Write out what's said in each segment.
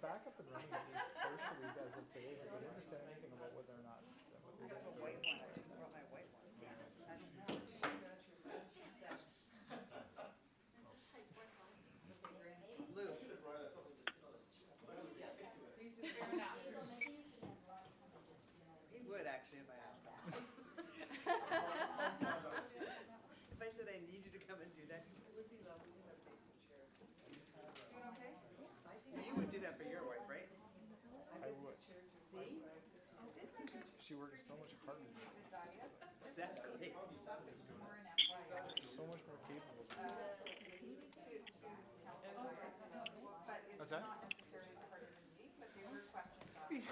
back up and running at least partially as of today, but they didn't understand anything about whether or not what I they have did. a white one. I should have brought my white one. I don't know. Lou. He would actually if I asked him. If I said I need you to come and do that, it would be lovely to have decent chairs. You would do that for your wife, right? I would. See? She works so much harder than me. Exactly. So much more capable than me. What's that? Maybe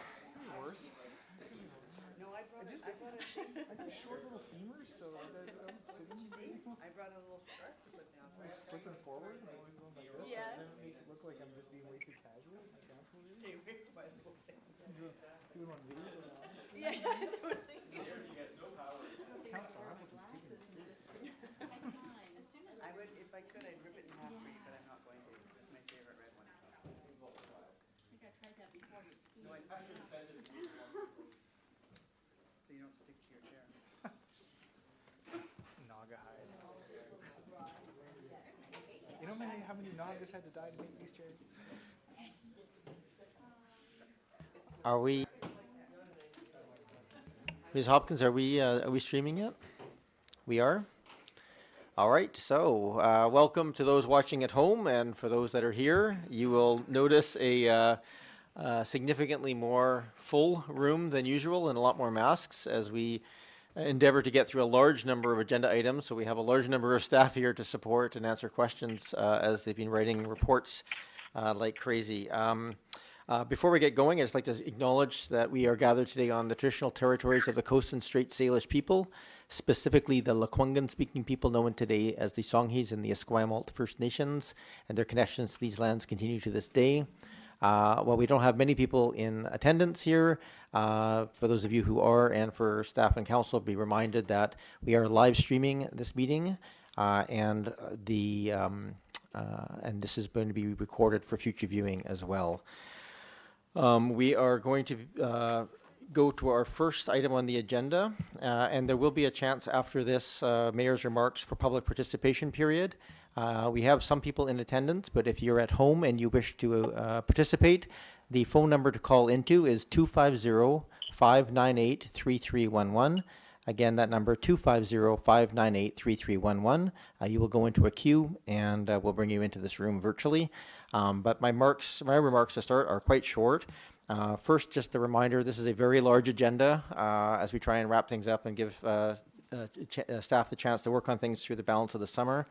worse. No, I brought I a thing to got short little femurs, so I'm sitting. see. I brought a little scarf to put down. I'm always slipping forward and always going like this. Yes. And then it makes it look like I'm just being way too casual. I can't believe it. Stay away from my little things. Doing one of these and all. Yeah, totally. Counselor, I'm looking serious. I would, if I could, I'd rip it in half for you, but I'm not going to. That's my favorite red one. I think I tried that before, but it's No, so you don't stick to your chair. Naga hide. You know how many Nagas had to die to make these chairs? Are we, Ms. Hopkins, are we streaming yet? We are? All right, so welcome to those watching at home, and for those that are here, you will notice a significantly more full room than usual and a lot more masks as we endeavor to get through a large number of agenda items. So we have a large number of staff here to support and answer questions as they've been writing reports like crazy. Before we get going, I'd just like to acknowledge that we are gathered today on the traditional territories of the Coast and Strait Salish people, specifically the Lekwungen-speaking people known today as the Songhees and the Esquimalt First Nations, and their connections to these lands continue to this day. While we don't have many people in attendance here, for those of you who are, and for staff and council, be reminded that we are live streaming this meeting, and this is going to be recorded for future viewing as well. We are going to go to our first item on the agenda, and there will be a chance after this mayor's remarks for public participation period. We have some people in attendance, but if you're at home and you wish to participate, the phone number to call into is 250-598-3311. Again, that number 250-598-3311. You will go into a queue, and we'll bring you into this room virtually. But my remarks to start are quite short. First, just a reminder, this is a very large agenda as we try and wrap things up and give staff the chance to work on things through the balance of the summer.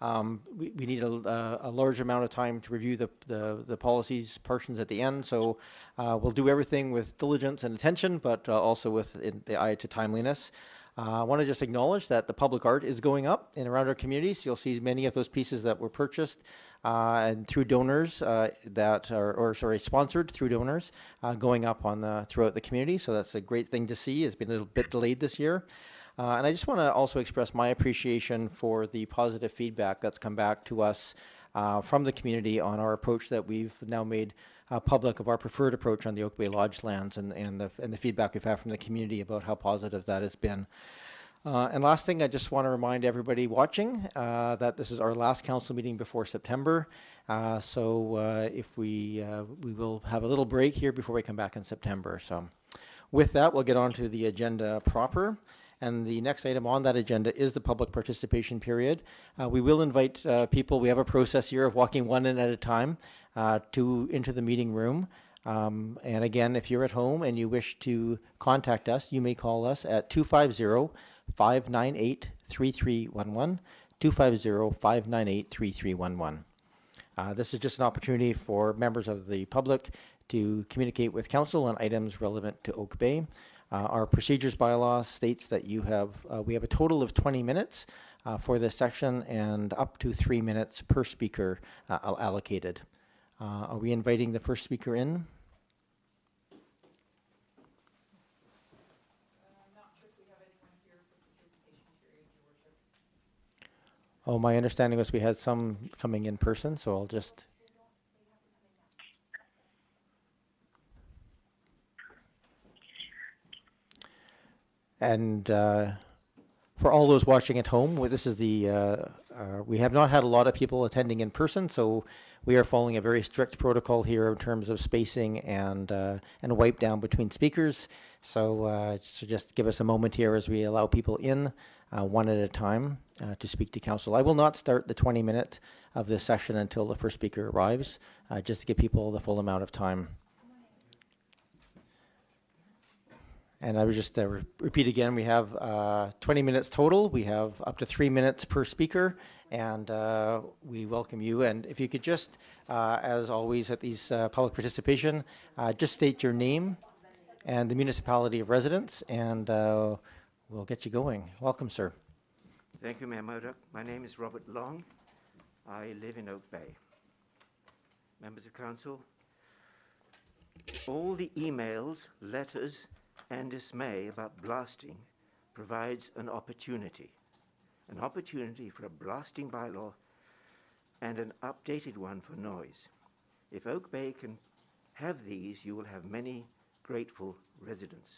We need a large amount of time to review the policies portions at the end, so we'll do everything with diligence and attention, but also with the eye to timeliness. I want to just acknowledge that the public art is going up in around our communities. You'll see many of those pieces that were purchased and through donors sponsored through donors going up on throughout the community. So that's a great thing to see. It's been a little bit delayed this year. And I just want to also express my appreciation for the positive feedback that's come back to us from the community on our approach that we've now made public of our preferred approach on the Oak Bay Lodge lands, and the feedback we've had from the community about how positive that has been. And last thing, I just want to remind everybody watching that this is our last council meeting before September. So if we will have a little break here before we come back in September. So with that, we'll get on to the agenda proper. And the next item on that agenda is the public participation period. We will invite people. We have a process here of walking one in at a time into the meeting room. And again, if you're at home and you wish to contact us, you may call us at 250-598-3311, 250-598-3311. This is just an opportunity for members of the public to communicate with council on items relevant to Oak Bay. Our procedures bylaw states that we have a total of 20 minutes for this section, and up to 3 minutes per speaker allocated. Are we inviting the first speaker in? I'm not sure if we have anyone here for participation period, Your Worship. Oh, my understanding was we had some coming in person, so I'll just... And for all those watching at home, this is we have not had a lot of people attending in person, so we are following a very strict protocol here in terms of spacing and wipe down between speakers. So just give us a moment here as we allow people in one at a time to speak to council. I will not start the 20-minute of this session until the first speaker arrives, just to give people the full amount of time. And I would just repeat again, we have 20 minutes total. We have up to 3 minutes per speaker, and we welcome you. And if you could just, as always at these public participation, just state your name and the municipality of residence, and we'll get you going. Welcome, sir. Thank you, Mayor Murdoch. My name is Robert Long. I live in Oak Bay. Members of council, all the emails, letters, and dismay about blasting provides an opportunity for a blasting bylaw and an updated one for noise. If Oak Bay can have these, you will have many grateful residents.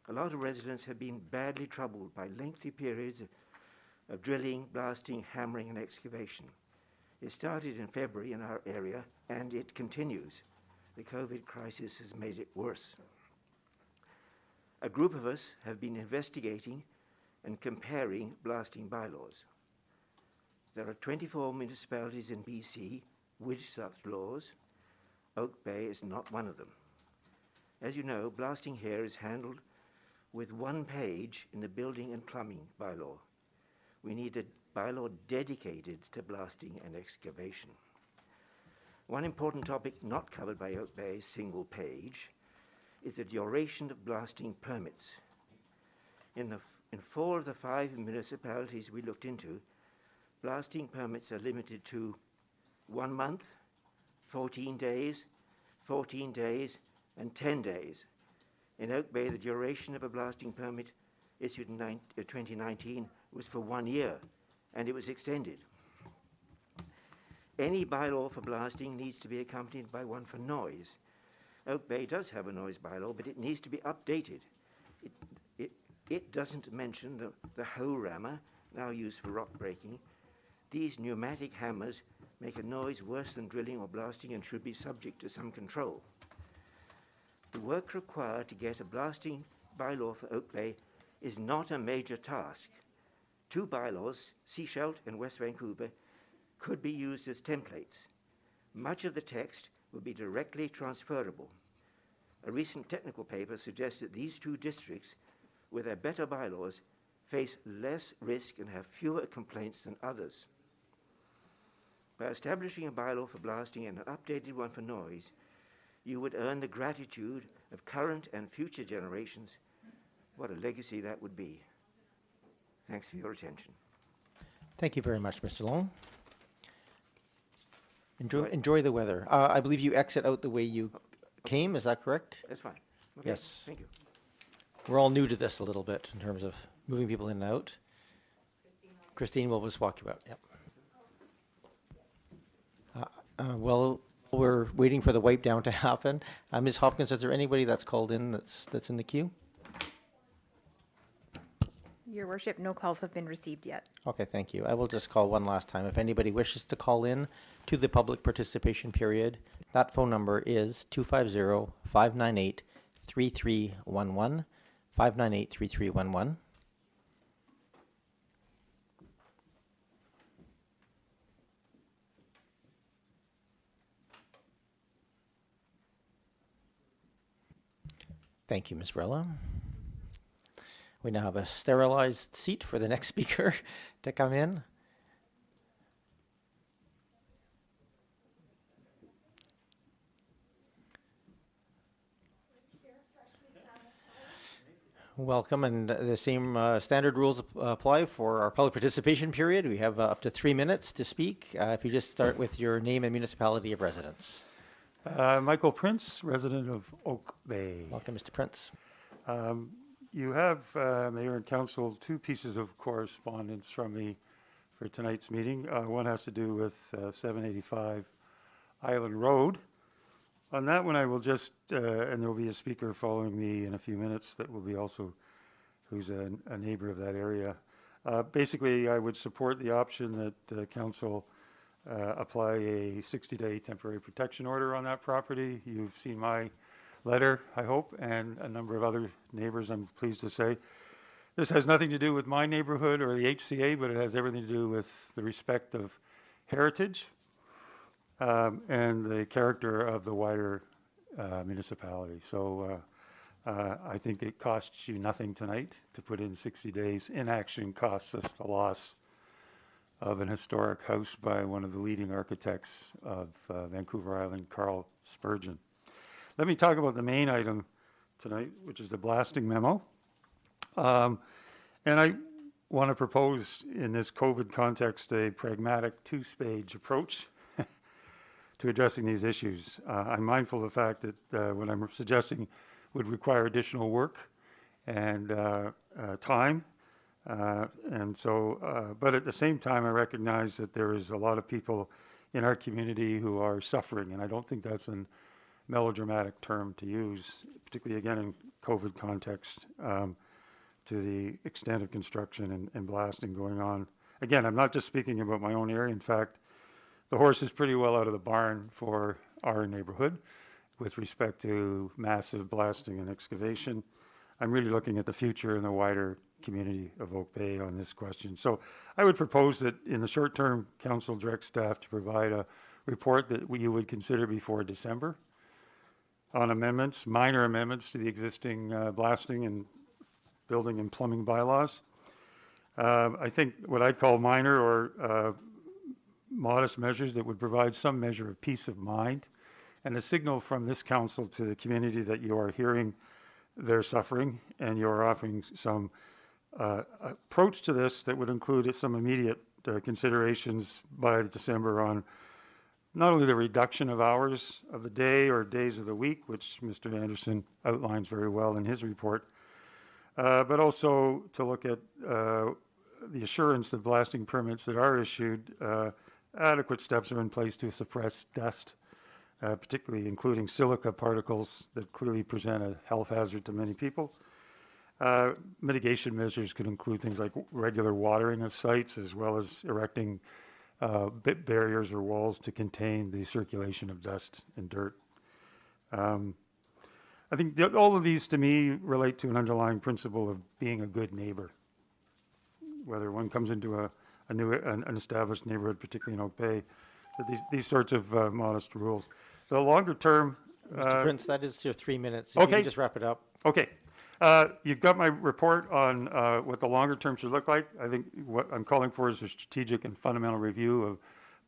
A lot of residents have been badly troubled by lengthy periods of drilling, blasting, hammering, and excavation. It started in February in our area, and it continues. The COVID crisis has made it worse. A group of us have been investigating and comparing blasting bylaws. There are 24 municipalities in BC with such laws. Oak Bay is not one of them. As you know, blasting here is handled with one page in the building and plumbing bylaw. We need a bylaw dedicated to blasting and excavation. One important topic not covered by Oak Bay's single page is the duration of blasting permits. In 4 of the 5 municipalities we looked into, blasting permits are limited to 1 month, 14 days, 14 days, and 10 days. In Oak Bay, the duration of a blasting permit issued in 2019 was for 1 year, and it was extended. Any bylaw for blasting needs to be accompanied by one for noise. Oak Bay does have a noise bylaw, but it needs to be updated. It doesn't mention the hoe rammer, now used for rock breaking. These pneumatic hammers make a noise worse than drilling or blasting and should be subject to some control. The work required to get a blasting bylaw for Oak Bay is not a major task. 2 bylaws, Sechelt and West Vancouver, could be used as templates. Much of the text will be directly transferable. A recent technical paper suggests that these 2 districts, with their better bylaws, face less risk and have fewer complaints than others. By establishing a bylaw for blasting and an updated one for noise, you would earn the gratitude of current and future generations. What a legacy that would be. Thanks for your attention. Thank you very much, Mr. Long. Enjoy the weather. I believe you exit out the way you came, is that correct? That's fine. Okay. Yes. Thank you. We're all new to this a little bit in terms of moving people in and out. Christine will just walk you out. Yep. Well, we're waiting for the wipe down to happen. Ms. Hopkins, is there anybody that's called in that's in the queue? Your Worship, no calls have been received yet. Okay, thank you. I will just call one last time. If anybody wishes to call in to the public participation period, that phone number is 250-598-3311, 598-3311. Thank you, Ms. Vrella. We now have a sterilized seat for the next speaker to come in. Welcome, and the same standard rules apply for our public participation period. We have up to 3 minutes to speak. If you just start with your name and municipality of residence. Michael Prince, resident of Oak Bay. Welcome, Mr. Prince. You have, Mayor and Council, 2 pieces of correspondence from me for tonight's meeting. One has to do with 785 Island Road. On that one, I will just, and there will be a speaker following me in a few minutes that will be also who's a neighbor of that area. Basically, I would support the option that council apply a 60-day temporary protection order on that property. You've seen my letter, I hope, and a number of other neighbors, I'm pleased to say. This has nothing to do with my neighborhood or the HCA, but it has everything to do with the respect of heritage and the character of the wider municipality. So I think it costs you nothing tonight to put in 60 days. Inaction costs us the loss of an historic house by one of the leading architects of Vancouver Island, Carl Spurgeon. Let me talk about the main item tonight, which is the blasting memo. And I want to propose in this COVID context a pragmatic two-stage approach to addressing these issues. I'm mindful of the fact that what I'm suggesting would require additional work and time. But at the same time, I recognize that there is a lot of people in our community who are suffering, and I don't think that's a melodramatic term to use, particularly again in COVID context, to the extent of construction and blasting going on. Again, I'm not just speaking about my own area. In fact, the horse is pretty well out of the barn for our neighborhood with respect to massive blasting and excavation. I'm really looking at the future and the wider community of Oak Bay on this question. So I would propose that in the short term, council direct staff to provide a report that you would consider before December on amendments, minor amendments to the existing blasting and building and plumbing bylaws. I think what I'd call minor or modest measures that would provide some measure of peace of mind and a signal from this council to the community that you are hearing their suffering and you are offering some approach to this that would include some immediate considerations by December on not only the reduction of hours of the day or days of the week, which Mr. Anderson outlines very well in his report, but also to look at the assurance that blasting permits that are issued, adequate steps are in place to suppress dust, particularly including silica particles that clearly present a health hazard to many people. Mitigation measures could include things like regular watering of sites as well as erecting barriers or walls to contain the circulation of dust and dirt. I think all of these to me relate to an underlying principle of being a good neighbor. Whether one comes into an established neighborhood, particularly in Oak Bay, but these sorts of modest rules. The longer term... Mr. Prince, that is your 3 minutes. If you Okay. could just wrap it up. Okay. You've got my report on what the longer term should look like. I think what I'm calling for is a strategic and fundamental review of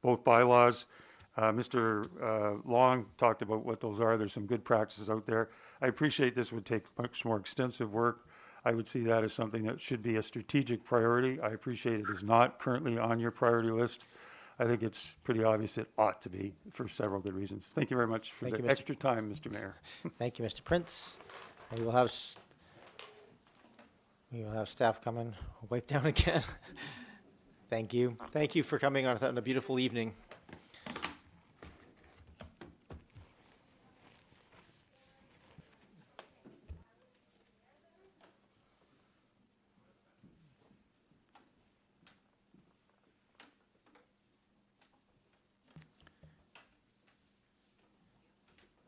both bylaws. Mr. Long talked about what those are. There's some good practices out there. I appreciate this would take much more extensive work. I would see that as something that should be a strategic priority. I appreciate it is not currently on your priority list. I think it's pretty obvious it ought to be for several good reasons. Thank you very much for Thank the you, Mr. extra time, Mr. Mayor. Thank you, Mr. Prince. And we will have staff come and wipe down again. Thank you. Thank you for coming on a beautiful evening.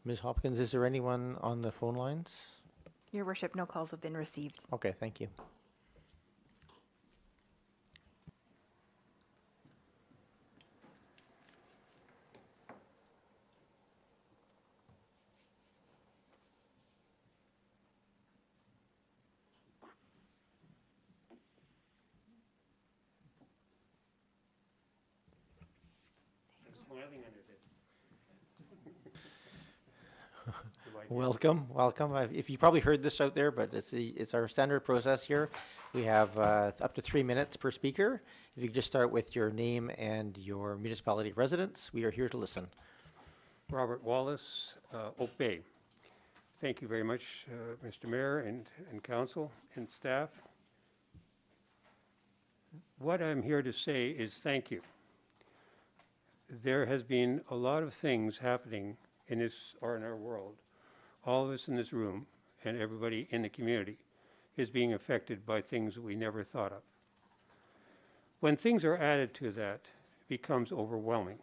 Ms. Hopkins, is there anyone on the phone lines? Your worship, no calls have been received. Okay, thank you. Welcome, welcome. If you probably heard this out there, but it's our standard process here. We have up to 3 minutes per speaker. If you could just start with your name and your municipality residence, we are here to listen. Robert Wallace, Oak Bay. Thank you very much, Mr. Mayor and council and staff. What I'm here to say is thank you. There has been a lot of things happening in this or in our world, all of us in this room and everybody in the community is being affected by things that we never thought of. When things are added to that, it becomes overwhelming.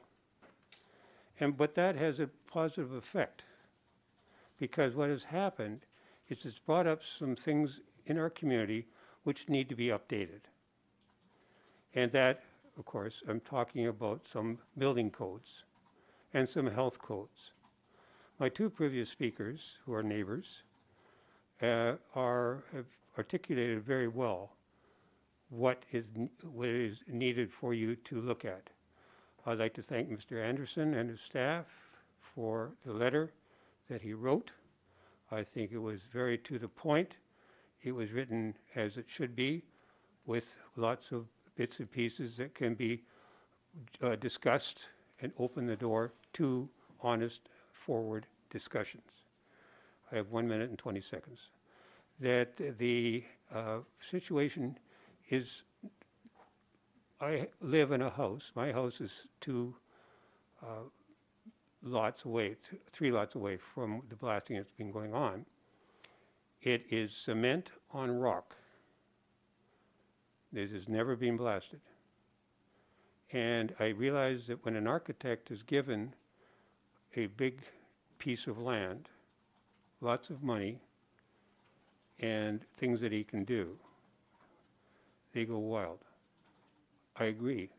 But that has a positive effect, because what has happened is it's brought up some things in our community which need to be updated. And that, of course, I'm talking about some building codes and some health codes. My two previous speakers, who are neighbors, have articulated very well what is needed for you to look at. I'd like to thank Mr. Anderson and his staff for the letter that he wrote. I think it was very to the point. It was written as it should be, with lots of bits and pieces that can be discussed and open the door to honest, forward discussions. I have 1 minute and 20 seconds. That the situation is, I live in a house. My house is 2 lots away, 3 lots away from the blasting that's been going on. It is cement on rock. It has never been blasted. And I realize that when an architect is given a big piece of land, lots of money, and things that he can do, they go wild. I agree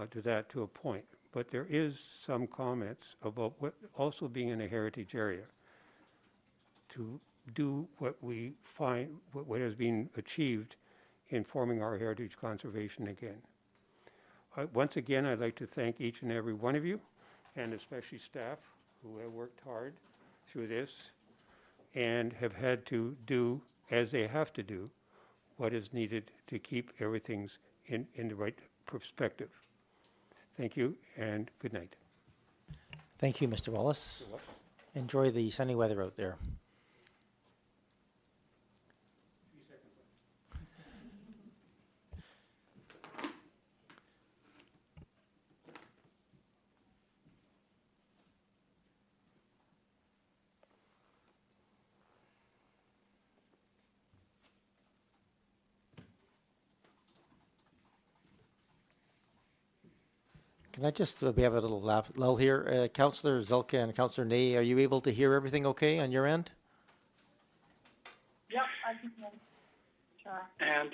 to that to a point. But there is some comments about what also being in a heritage area to do what we find, what has been achieved in forming our heritage conservation again. Once again, I'd like to thank each and every one of you, and especially staff who have worked hard through this and have had to do, as they have to do, what is needed to keep everything in the right perspective. Thank you, and good night. Thank you, Mr. Wallace. Enjoy the sunny weather out there. Can I just, we have a little lull here. Councillor Zelka and Councillor Ney, are you able to hear everything okay on your end? Yep, I can hear. Sure. And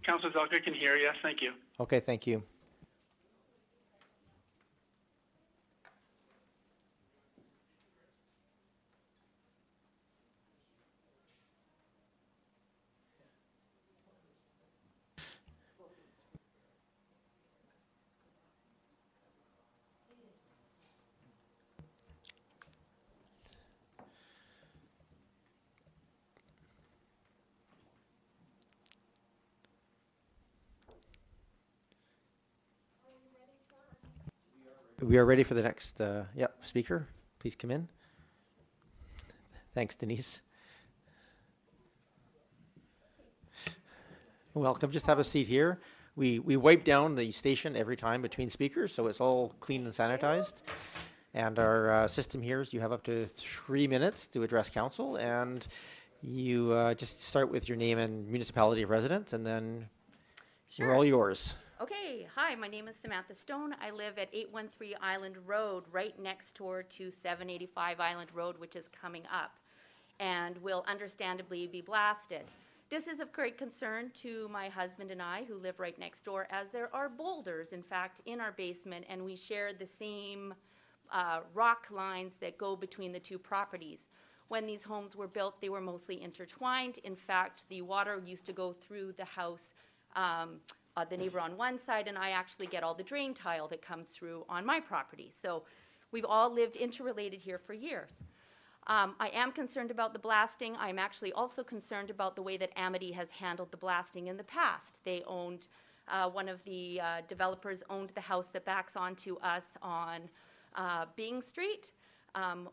Councillor Zelka can hear, yes, thank you. Okay, thank you. We are ready for the next speaker. Please come in. Thanks, Denise. Welcome. Just have a seat here. We wipe down the station every time between speakers, so it's all clean and sanitized. And our system here is you have up to 3 minutes to address council, and you just start with your name and municipality of residence, and then we're all yours. Okay, hi, my name is Samantha Stone. I live at 813 Island Road, right next door to 785 Island Road, which is coming up and will understandably be blasted. This is of great concern to my husband and I, who live right next door, as there are boulders, in fact, in our basement, and we share the same rock lines that go between the 2 properties. When these homes were built, they were mostly intertwined. In fact, the water used to go through the house, the neighbor on one side, and I actually get all the drain tile that comes through on my property. So we've all lived interrelated here for years. I am concerned about the blasting. I'm actually also concerned about the way that Amity has handled the blasting in the past. They owned, one of the developers owned the house that backs onto us on Byng Street.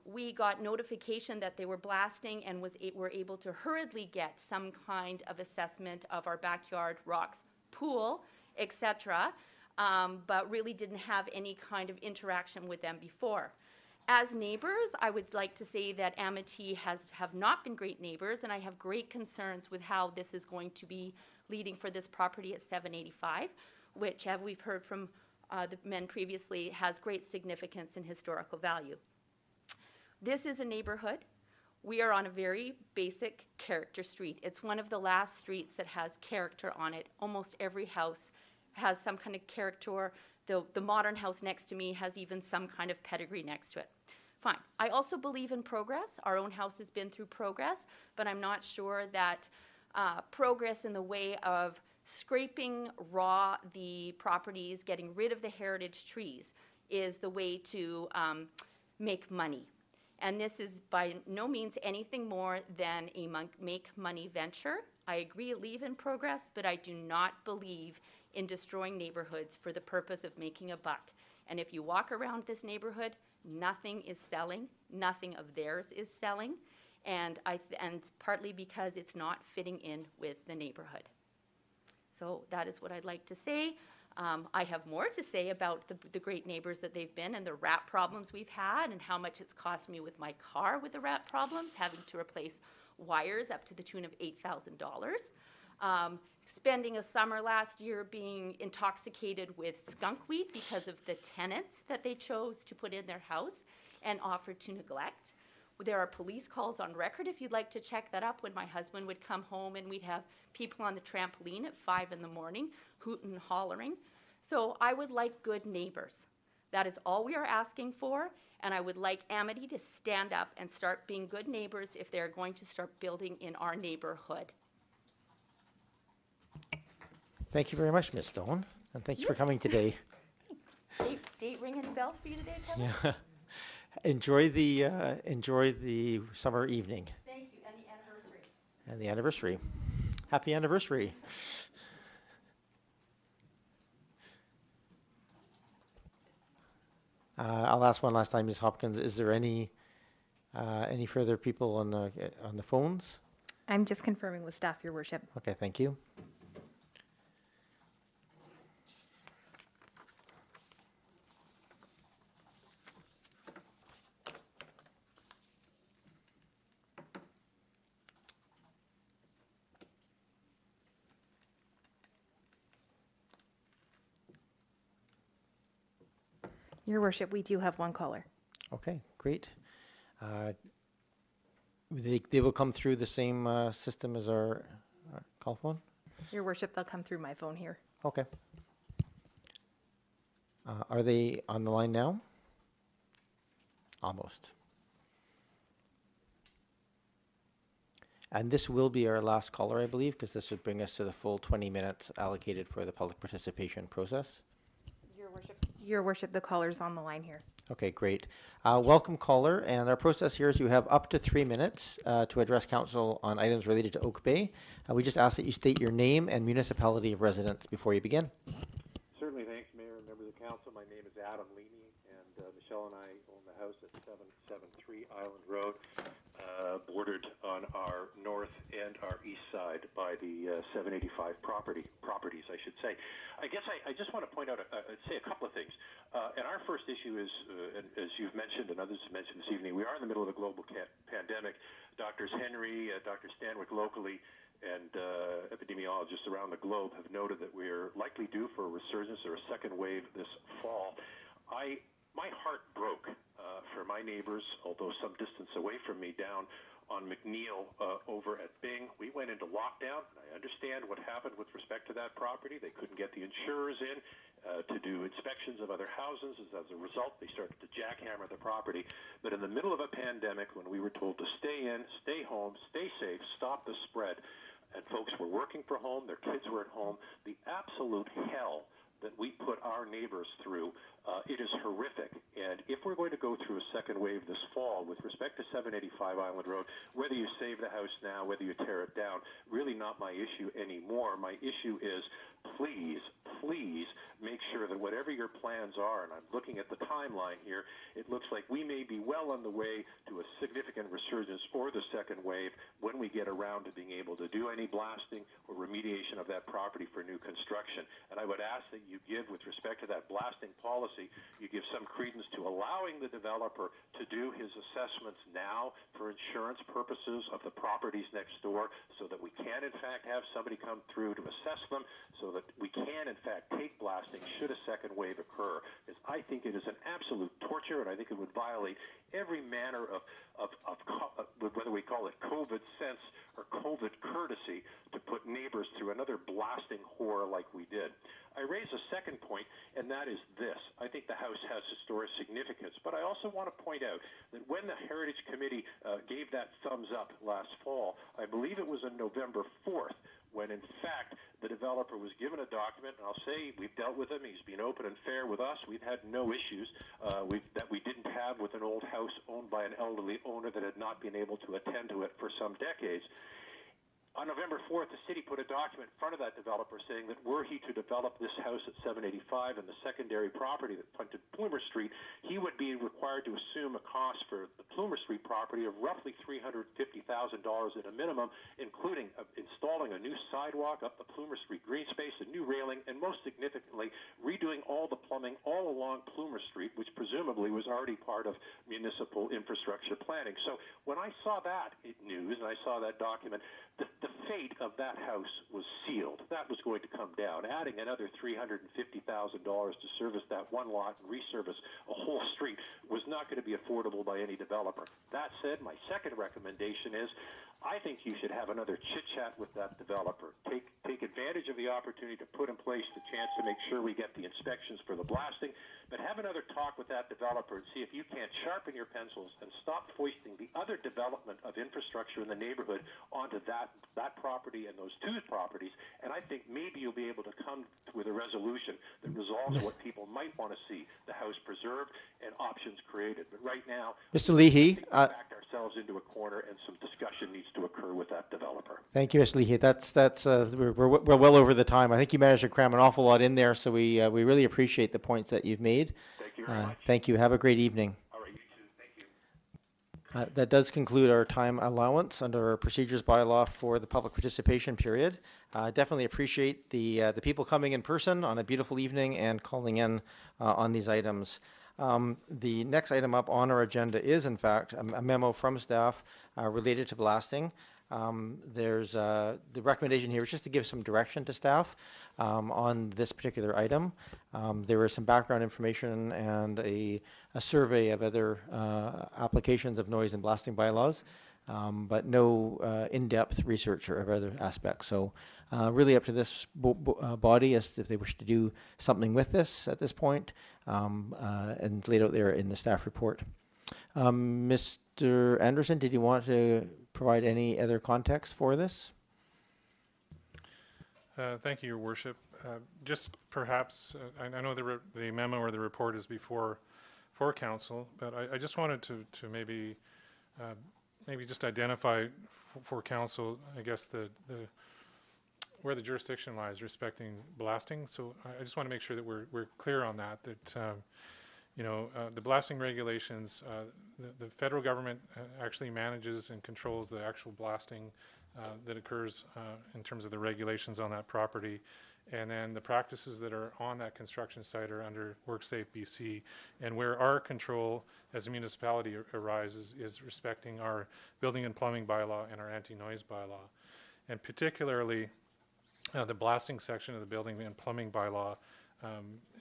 We got notification that they were blasting and were able to hurriedly get some kind of assessment of our backyard rocks, pool, etc., but really didn't have any kind of interaction with them before. As neighbors, I would like to say that Amity have not been great neighbors, and I have great concerns with how this is going to be leading for this property at 785, which, as we've heard from the men previously, has great significance and historical value. This is a neighborhood. We are on a very basic character street. It's one of the last streets that has character on it. Almost every house has some kind of character. The modern house next to me has even some kind of pedigree next to it. Fine. I also believe in progress. Our own house has been through progress, but I'm not sure that progress in the way of scraping raw the properties, getting rid of the heritage trees, is the way to make money. And this is by no means anything more than a make money venture. I agree, leave in progress, but I do not believe in destroying neighborhoods for the purpose of making a buck. And if you walk around this neighborhood, nothing is selling, nothing of theirs is selling, and partly because it's not fitting in with the neighborhood. So that is what I'd like to say. I have more to say about the great neighbors that they've been and the rat problems we've had and how much it's cost me with my car with the rat problems, having to replace wires up to the tune of $8,000. Spending a summer last year being intoxicated with skunkweed because of the tenants that they chose to put in their house and offered to neglect. There are police calls on record if you'd like to check that up, when my husband would come home and we'd have people on the trampoline at 5 in the morning hooting and hollering. So I would like good neighbors. That is all we are asking for, and I would like Amity to stand up and start being good neighbors if they're going to start building in our neighborhood. Thank you very much, Ms. Stone, and thanks for coming today. Date ringing bells for you today, Kevin? Yeah. Enjoy the summer evening. Thank you, and the anniversary. And the anniversary. Happy anniversary. I'll ask one last time, Ms. Hopkins, is there any further people on the phones? I'm just confirming with staff, Your Worship. Okay, thank you. Your Worship, we do have one caller. Okay, great. They will come through the same system as our call phone? Your Worship, they'll come through my phone here. Okay. Are they on the line now? Almost. And this will be our last caller, I believe, because this would bring us to the full 20 minutes allocated for the public participation process. Your Worship, the caller's on the line here. Okay, great. Welcome, caller. And our process here is you have up to 3 minutes to address council on items related to Oak Bay. We just ask that you state your name and municipality of residence before you begin. Certainly, thanks, Mayor and members of the council. My name is Adam Leaney, and Michelle and I own the house at 773 Island Road, bordered on our north and our east side by the 785 properties, I should say. I guess I just want to point out, say a couple of things. And our first issue is, as you've mentioned and others have mentioned this evening, we are in the middle of a global pandemic. Doctors Henry, Dr. Stanwyck locally, and epidemiologists around the globe have noted that we're likely due for a resurgence or a second wave this fall. My heart broke for my neighbors, although some distance away from me, down on McNeil over at Bing. We went into lockdown. I understand what happened with respect to that property. They couldn't get the insurers in to do inspections of other houses. As a result, they started to jackhammer the property. But in the middle of a pandemic, when we were told to stay in, stay home, stay safe, stop the spread, and folks were working from home, their kids were at home, the absolute hell that we put our neighbors through, it is horrific. And if we're going to go through a second wave this fall with respect to 785 Island Road, whether you save the house now, whether you tear it down, really not my issue anymore. My issue is, please, please make sure that whatever your plans are, and I'm looking at the timeline here, it looks like we may be well on the way to a significant resurgence or the second wave when we get around to being able to do any blasting or remediation of that property for new construction. And I would ask that you give, with respect to that blasting policy, you give some credence to allowing the developer to do his assessments now for insurance purposes of the properties next door, so that we can in fact have somebody come through to assess them, so that we can in fact take blasting should a second wave occur. Because I think it is an absolute torture, and I think it would violate every manner of whether we call it COVID sense or COVID courtesy, to put neighbors through another blasting horror like we did. I raise a second point, and that is this. I think the house has historic significance, but I also want to point out that when the Heritage Committee gave that thumbs up last fall, I believe it was on November 4th, when in fact the developer was given a document, and I'll say we've dealt with him, he's been open and fair with us, we've had no issues that we didn't have with an old house owned by an elderly owner that had not been able to attend to it for some decades. On November 4th, the city put a document in front of that developer saying that were he to develop this house at 785 and the secondary property that fronted Plumer Street, he would be required to assume a cost for the Plumer Street property of roughly $350,000 at a minimum, including installing a new sidewalk up the Plumer Street green space, a new railing, and most significantly, redoing all the plumbing all along Plumer Street, which presumably was already part of municipal infrastructure planning. So when I saw that news and I saw that document, the fate of that house was sealed. That was going to come down. Adding another $350,000 to service that one lot and resurface a whole street was not going to be affordable by any developer. That said, my second recommendation is I think you should have another chit-chat with that developer. Take advantage of the opportunity to put in place the chance to make sure we get the inspections for the blasting, but have another talk with that developer and see if you can't sharpen your pencils and stop foisting the other development of infrastructure in the neighborhood onto that property and those two properties. And I think maybe you'll be able to come with a resolution that resolves what people might want to see, the house preserved and options created. But right now, Mr. Leahy, we backed ourselves into a corner, and some discussion needs to occur with that developer. thank you, Mr. Leahy. We're well over the time. I think you managed to cram an awful lot in there, so we really appreciate the points that you've made. Thank you very much. Thank you. Have a great evening. All right, you too. Thank you. That does conclude our time allowance under our procedures bylaw for the public participation period. Definitely appreciate the people coming in person on a beautiful evening and calling in on these items. The next item up on our agenda is, in fact, a memo from staff related to blasting. There's the recommendation here is just to give some direction to staff on this particular item. There is some background information and a survey of other applications of noise and blasting bylaws, but no in-depth research or other aspects. So really up to this body as if they wish to do something with this at this point, and laid out there in the staff report. Mr. Anderson, did you want to provide any other context for this? Thank you, Your Worship. Just perhaps, I know the memo or the report is for council, but I just wanted to maybe just identify for council, I guess, where the jurisdiction lies respecting blasting. So I just want to make sure that we're clear on that the blasting regulations, the federal government actually manages and controls the actual blasting that occurs in terms of the regulations on that property. And then the practices that are on that construction site are under WorkSafe BC. And where our control as a municipality arises is respecting our building and plumbing bylaw and our anti-noise bylaw. And particularly the blasting section of the building and plumbing bylaw,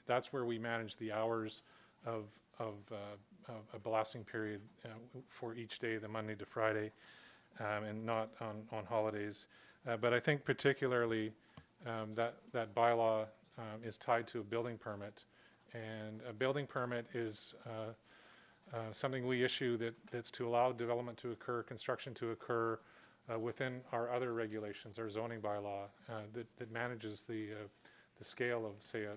that's where we manage the hours of a blasting period for each day, the Monday to Friday, and not on holidays. But I think particularly that bylaw is tied to a building permit, and a building permit is something we issue that's to allow development to occur, construction to occur within our other regulations, our zoning bylaw that manages the scale of, say,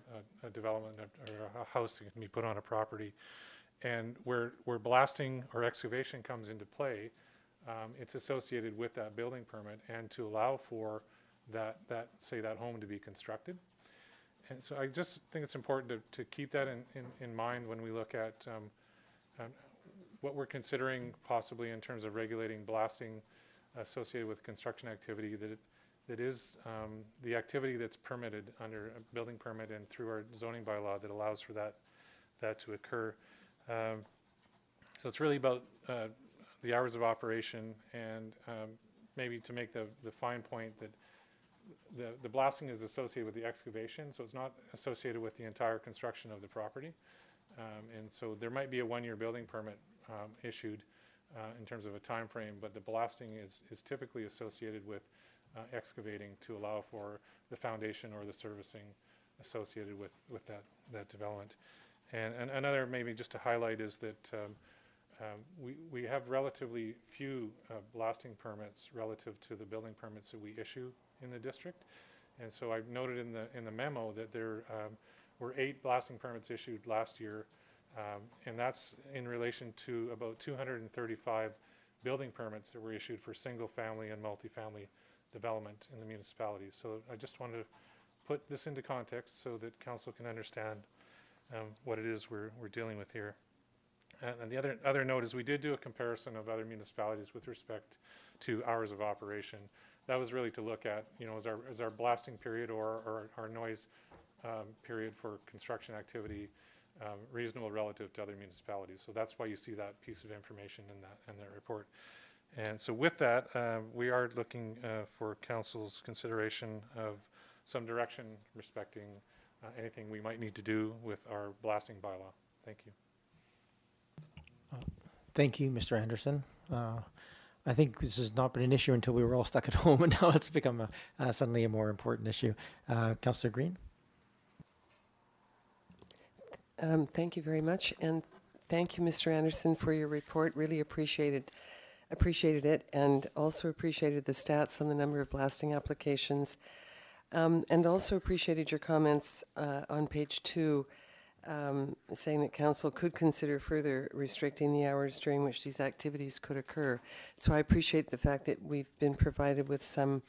a development or a house that can be put on a property. And where blasting or excavation comes into play, it's associated with that building permit and to allow for that home to be constructed. And so I just think it's important to keep that in mind when we look at what we're considering possibly in terms of regulating blasting associated with construction activity, that is the activity that's permitted under a building permit and through our zoning bylaw that allows for that to occur. So it's really about the hours of operation, and maybe to make the fine point that the blasting is associated with the excavation, so it's not associated with the entire construction of the property. And so there might be a one-year building permit issued in terms of a time frame, but the blasting is typically associated with excavating to allow for the foundation or the servicing associated with that development. And another maybe just to highlight is that we have relatively few blasting permits relative to the building permits that we issue in the district. And so I've noted in the memo that there were 8 blasting permits issued last year, and that's in relation to about 235 building permits that were issued for single family and multifamily development in the municipality. So I just wanted to put this into context so that council can understand what it is we're dealing with here. And the other note is we did do a comparison of other municipalities with respect to hours of operation. That was really to look at, is our blasting period or our noise period for construction activity reasonable relative to other municipalities. So that's why you see that piece of information in that report. And so with that, we are looking for council's consideration of some direction respecting anything we might need to do with our blasting bylaw. Thank you. Thank you, Mr. Anderson. I think this has not been an issue until we were all stuck at home, and now it's become suddenly a more important issue. Councillor Green? Thank you very much, and thank you, Mr. Anderson, for your report. Really appreciated it, and also appreciated the stats on the number of blasting applications, and also appreciated your comments on page 2, saying that council could consider further restricting the hours during which these activities could occur. So I appreciate the fact that we've been provided with some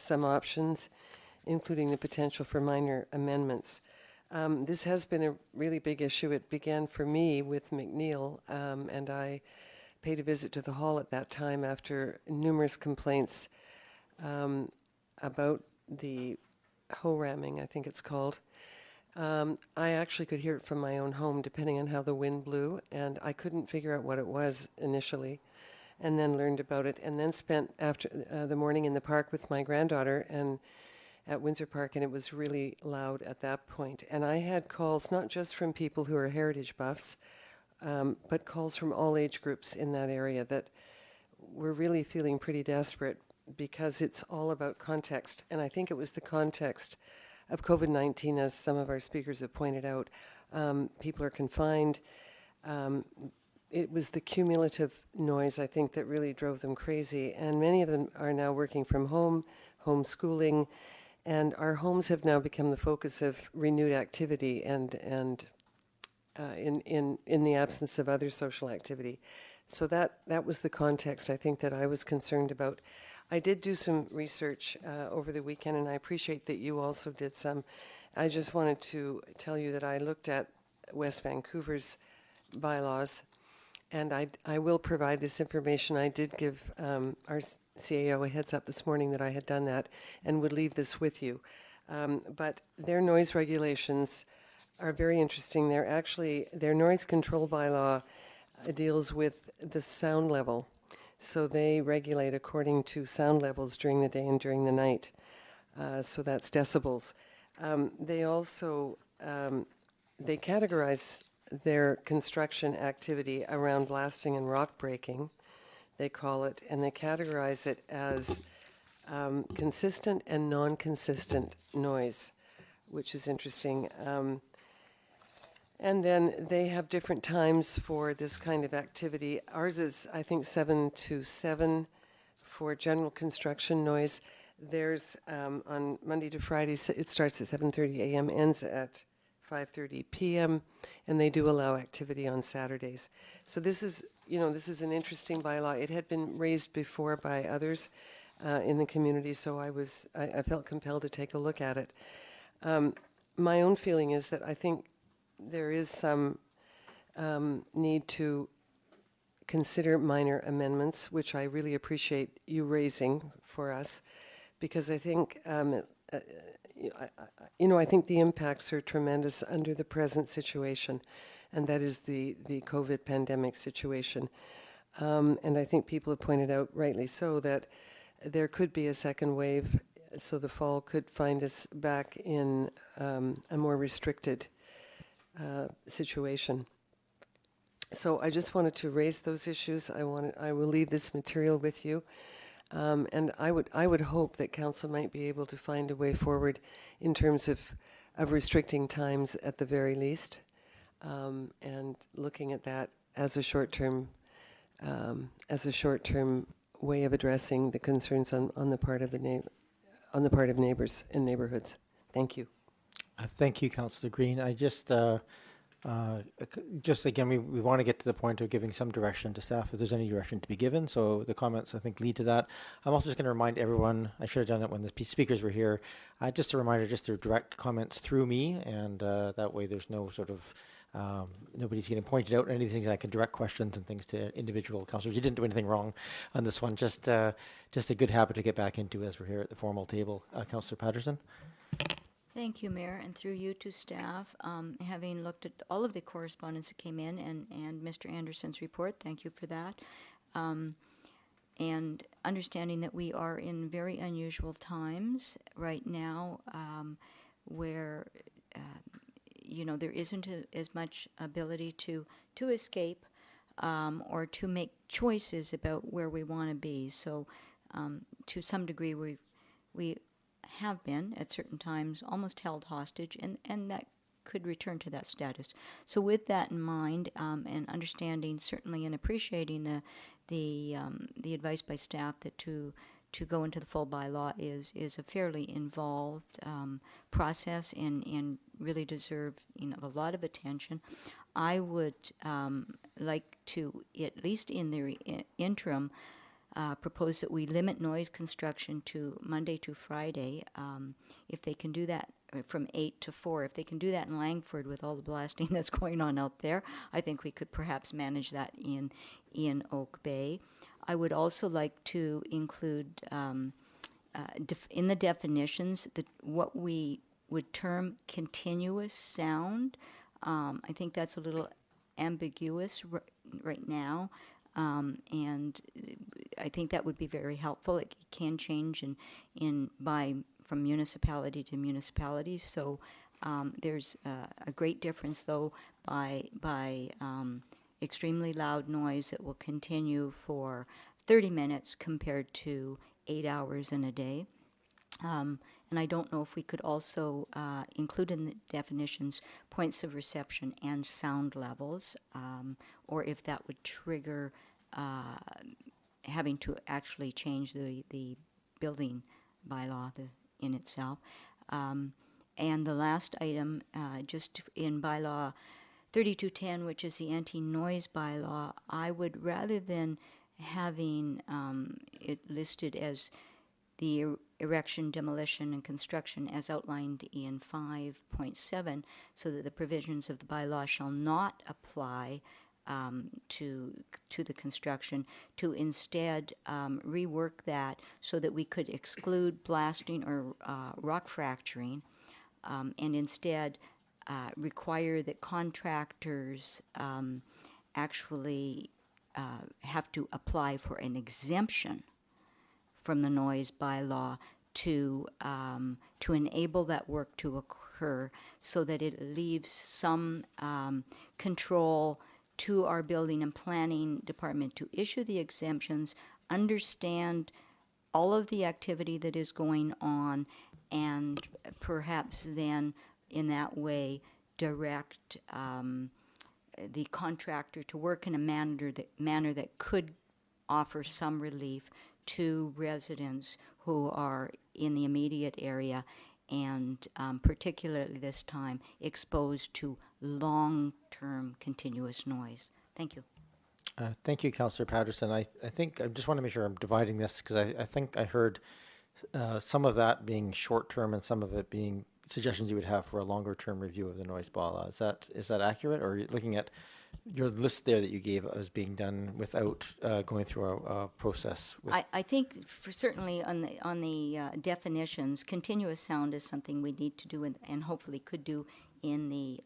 options, including the potential for minor amendments. This has been a really big issue. It began for me with McNeil, and I paid a visit to the hall at that time after numerous complaints about the hoe ramming, I think it's called. I actually could hear it from my own home, depending on how the wind blew, and I couldn't figure out what it was initially, and then learned about it, and then spent after the morning in the park with my granddaughter and at Windsor Park, and it was really loud at that point. And I had calls not just from people who are heritage buffs, but calls from all age groups in that area that were really feeling pretty desperate because it's all about context. And I think it was the context of COVID-19, as some of our speakers have pointed out. People are confined. It was the cumulative noise, I think, that really drove them crazy. And many of them are now working from home, homeschooling, and our homes have now become the focus of renewed activity and in the absence of other social activity. So that was the context, I think, that I was concerned about. I did do some research over the weekend, and I appreciate that you also did some. I just wanted to tell you that I looked at West Vancouver's bylaws, and I will provide this information. I did give our CAO a heads up this morning that I had done that and would leave this with you. But their noise regulations are very interesting. Their noise control bylaw deals with the sound level. So they regulate according to sound levels during the day and during the night. So that's decibels. They also, they categorize their construction activity around blasting and rock breaking, they call it, and they categorize it as consistent and non-consistent noise, which is interesting. And then they have different times for this kind of activity. Ours is, I think, 7 to 7 for general construction noise. There's on Monday to Friday, it starts at 7:30 a.m., ends at 5:30 p.m., and they do allow activity on Saturdays. So this is an interesting bylaw. It had been raised before by others in the community, so I felt compelled to take a look at it. my own feeling is that I think there is some need to consider minor amendments, which I really appreciate you raising for us, because I think, I think the impacts are tremendous under the present situation, and that is the COVID pandemic situation. And I think people have pointed out, rightly so, that there could be a second wave, so the fall could find us back in a more restricted situation. So I just wanted to raise those issues. I will leave this material with you, and I would hope that council might be able to find a way forward in terms of restricting times at the very least, and looking at that as a short-term way of addressing the concerns on the part of neighbors and neighborhoods. Thank you. Thank you, Councillor Green. I just again, we want to get to the point of giving some direction to staff if there's any direction to be given. So the comments, I think, lead to that. I'm also just going to remind everyone, I should have done it when the speakers were here, just a reminder, just to direct comments through me, and that way there's no sort of, nobody's getting pointed out or anything. I can direct questions and things to individual councillors. You didn't do anything wrong on this one, just a good habit to get back into as we're here at the formal table. Councillor Patterson. Thank you, Mayor, and through you to staff. Having looked at all of the correspondence that came in and Mr. Anderson's report, thank you for that. And understanding that we are in very unusual times right now, where there isn't as much ability to escape or to make choices about where we want to be. So to some degree, we have been at certain times almost held hostage, and that could return to that status. So with that in mind, and understanding certainly and appreciating the advice by staff that to go into the full bylaw is a fairly involved process and really deserve a lot of attention. I would like to, at least in the interim, propose that we limit noise construction to Monday to Friday. If they can do that from 8 to 4, if they can do that in Langford with all the blasting that's going on out there, I think we could perhaps manage that in Oak Bay. I would also like to include in the definitions what we would term continuous sound. I think that's a little ambiguous right now. And I think that would be very helpful. It can change from municipality to municipality. So there's a great difference, though, by extremely loud noise that will continue for 30 minutes compared to 8 hours in a day. And I don't know if we could also include in the definitions points of reception and sound levels, or if that would trigger having to actually change the building bylaw in itself. And the last item, just in bylaw 3210, which is the anti-noise bylaw, I would, rather than having it listed as the erection, demolition, and construction as outlined in 5.7, so that the provisions of the bylaw shall not apply to the construction, to instead rework that so that we could exclude blasting or rock fracturing, and instead require that contractors actually have to apply for an exemption from the noise bylaw to enable that work to occur, so that it leaves some control to our building and planning department to issue the exemptions, understand all of the activity that is going on, and perhaps then in that way direct the contractor to work in a manner that could offer some relief to residents who are in the immediate area, and particularly this time exposed to long-term continuous noise. Thank you. Thank you, Councillor Patterson. I think I just want to make sure I'm dividing this, because I think I heard some of that being short-term and some of it being suggestions you would have for a longer term review of the noise bylaw. Is that accurate, or are you looking at your list there that you gave as being done without going through a process? I think for certainly on the definitions, continuous sound is something we need to do and hopefully could do in the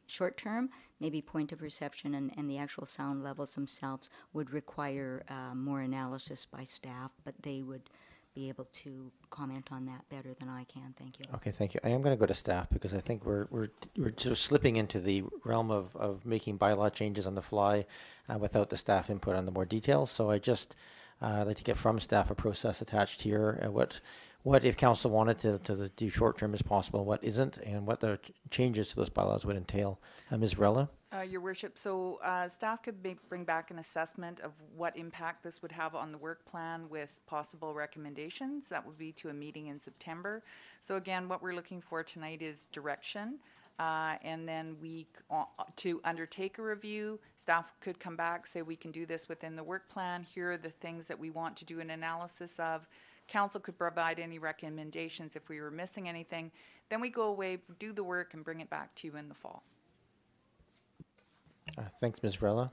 short term. Maybe point of reception and the actual sound levels themselves would require more analysis by staff, but they would be able to comment on that better than I can. Thank you. Okay, thank you. I am going to go to staff because I think we're just slipping into the realm of making bylaw changes on the fly without the staff input on the more details. So I just like to get from staff a process attached here. What if council wanted to do short term as possible, what isn't, and what the changes to those bylaws would entail. Ms. Varela? Your Worship, so staff could bring back an assessment of what impact this would have on the work plan with possible recommendations. That would be to a meeting in September. So again, what we're looking for tonight is direction. And then to undertake a review, staff could come back, say we can do this within the work plan. Here are the things that we want to do an analysis of. Council could provide any recommendations if we were missing anything. Then we go away, do the work, and bring it back to you in the fall. Thanks, Ms. Varela.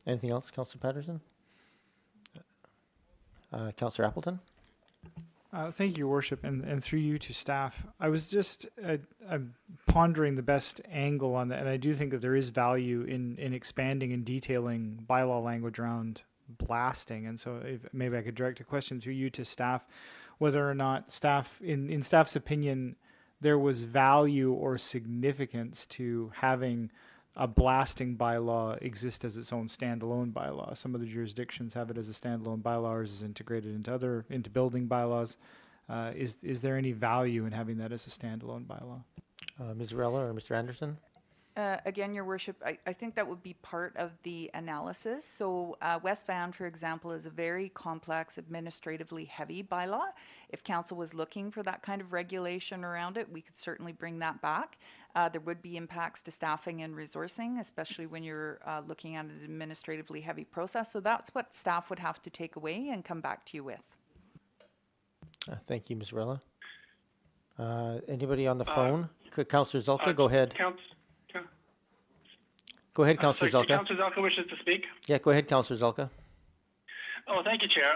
Anything else, Councillor Patterson? Councillor Appleton? Thank you, Your Worship, and through you to staff. I was just I'm pondering the best angle on that, and I do think that there is value in expanding and detailing bylaw language around blasting. And so if maybe I could direct a question through you to staff, whether or not staff, in staff's opinion, there was value or significance to having a blasting bylaw exist as its own standalone bylaw. Some of the jurisdictions have it as a standalone bylaw, ours is integrated into building bylaws. Is there any value in having that as a standalone bylaw? Ms. Varela or Mr. Anderson? Again, Your Worship, I think that would be part of the analysis. So West Van, for example, is a very complex, administratively heavy bylaw. If council was looking for that kind of regulation around it, we could certainly bring that back. There would be impacts to staffing and resourcing, especially when you're looking at an administratively heavy process. So that's what staff would have to take away and come back to you with. Thank you, Ms. Varela. Anybody on the phone? Councillor Zulka, go ahead. Go ahead, Councillor Zulka. Councillor Zulka wishes to speak. Yeah, go ahead, Councillor Zulka. Oh, thank you, Chair.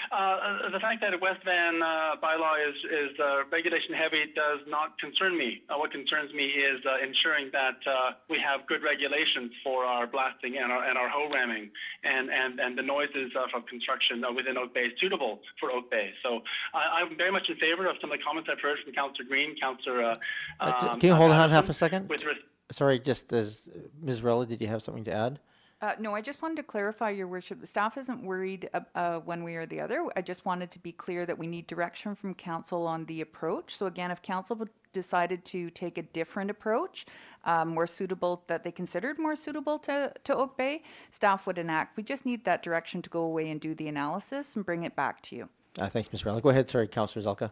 The fact that a West Van bylaw is regulation heavy does not concern me. What concerns me is ensuring that we have good regulations for our blasting and our hoe ramming and the noises from construction within Oak Bay suitable for Oak Bay. So I'm very much in favor of some of the comments I've heard from Councillor Green, Councillor. Can you hold on half a second? Sorry, just as Ms. Varela, did you have something to add? No, I just wanted to clarify, Your Worship. The staff isn't worried one way or the other. I just wanted to be clear that we need direction from council on the approach. So again, if council decided to take a different approach, more suitable, that they considered more suitable to Oak Bay, staff would enact. We just need that direction to go away and do the analysis and bring it back to you. Thanks, Ms. Varela. Go ahead, sorry, Councillor Zulka.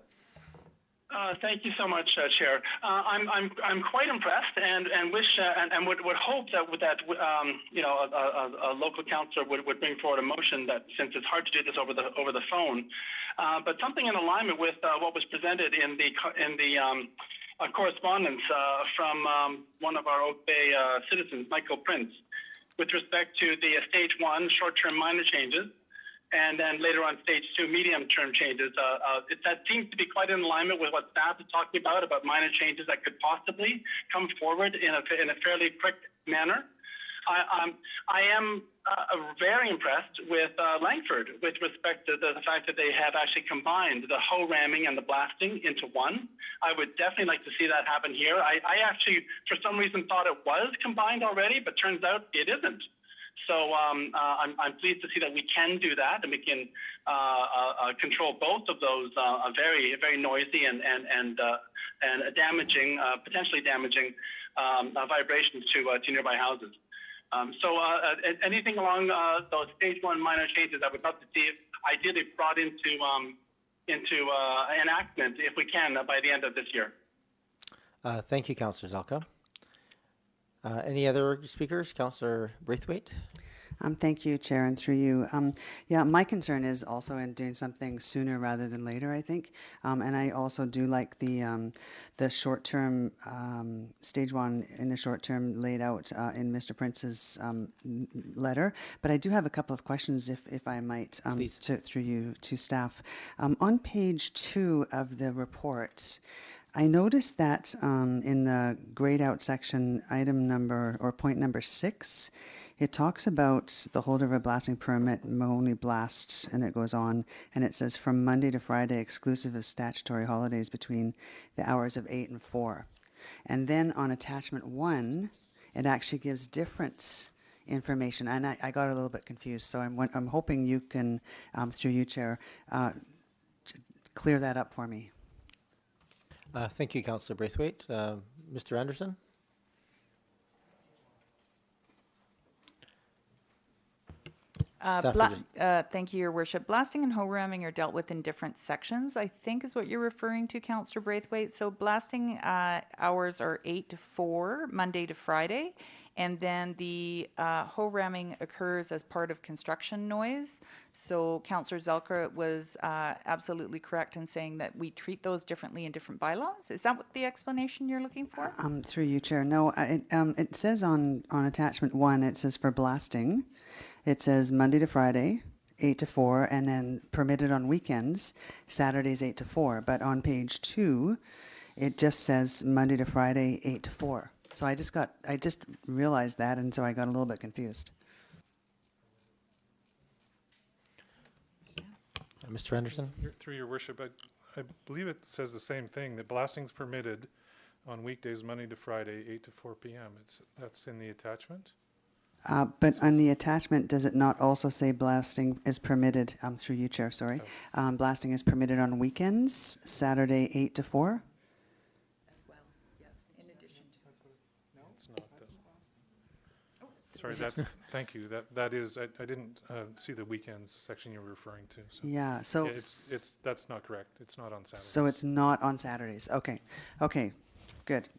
Thank you so much, Chair. I'm quite impressed and wish and would hope that a local councillor would bring forward a motion that, since it's hard to do this over the phone, but something in alignment with what was presented in the correspondence from one of our Oak Bay citizens, Michael Prince, with respect to the stage 1 short-term minor changes. And then later on, stage 2 medium-term changes. That seems to be quite in alignment with what staff is talking about minor changes that could possibly come forward in a fairly quick manner. I am very impressed with Langford with respect to the fact that they have actually combined the hoe ramming and the blasting into one. I would definitely like to see that happen here. I actually, for some reason, thought it was combined already, but turns out it isn't. So I'm pleased to see that we can do that, and we can control both of those very, very noisy and damaging, potentially damaging vibrations to nearby houses. So anything along those stage 1 minor changes, I would love to see ideally brought into enactment, if we can, by the end of this year. Thank you, Councillor Zulka. Any other speakers? Councillor Braithwaite? Thank you, Chair, and through you. Yeah, my concern is also in doing something sooner rather than later, I think. And I also do like the short-term, stage one in the short-term laid out in Mr. Prince's letter. But I do have a couple of questions, if I might, through you to staff. On page 2 of the report, I noticed that in the grayed out section, item number or point number 6, it talks about the holder of a blasting permit may only blast, and it goes on, and it says from Monday to Friday, exclusive of statutory holidays between the hours of 8 and 4. And then on attachment 1, it actually gives different information, and I got a little bit confused. So I'm hoping you can, through you, Chair, clear that up for me. Thank you, Councillor Braithwaite. Mr. Anderson? Thank you, Your Worship. Blasting and hoe ramming are dealt with in different sections, I think is what you're referring to, Councillor Braithwaite. So blasting hours are 8 to 4, Monday to Friday. And then the hoe ramming occurs as part of construction noise. So Councillor Zelka was absolutely correct in saying that we treat those differently in different bylaws. Is that what the explanation you're looking for? Through you, Chair. No, it says on attachment 1, it says for blasting, it says Monday to Friday, 8 to 4, and then permitted on weekends, Saturdays 8 to 4. But on page 2, it just says Monday to Friday, 8 to 4. So I just realized that, and so I got a little bit confused. Mr. Anderson? Through your worship, I believe it says the same thing, that blasting's permitted on weekdays, Monday to Friday, 8 to 4 p.m. That's in the attachment? But on the attachment, does it not also say blasting is permitted, through you, Chair, sorry, blasting is permitted on weekends, Saturday 8 to 4? As well, yes, in addition to. No, it's not. Sorry, thank you. That is, I didn't see the weekends section you were referring to. So. Yeah, so. Yeah, that's not correct. It's not on Saturdays. So it's not on Saturdays. Okay. Good,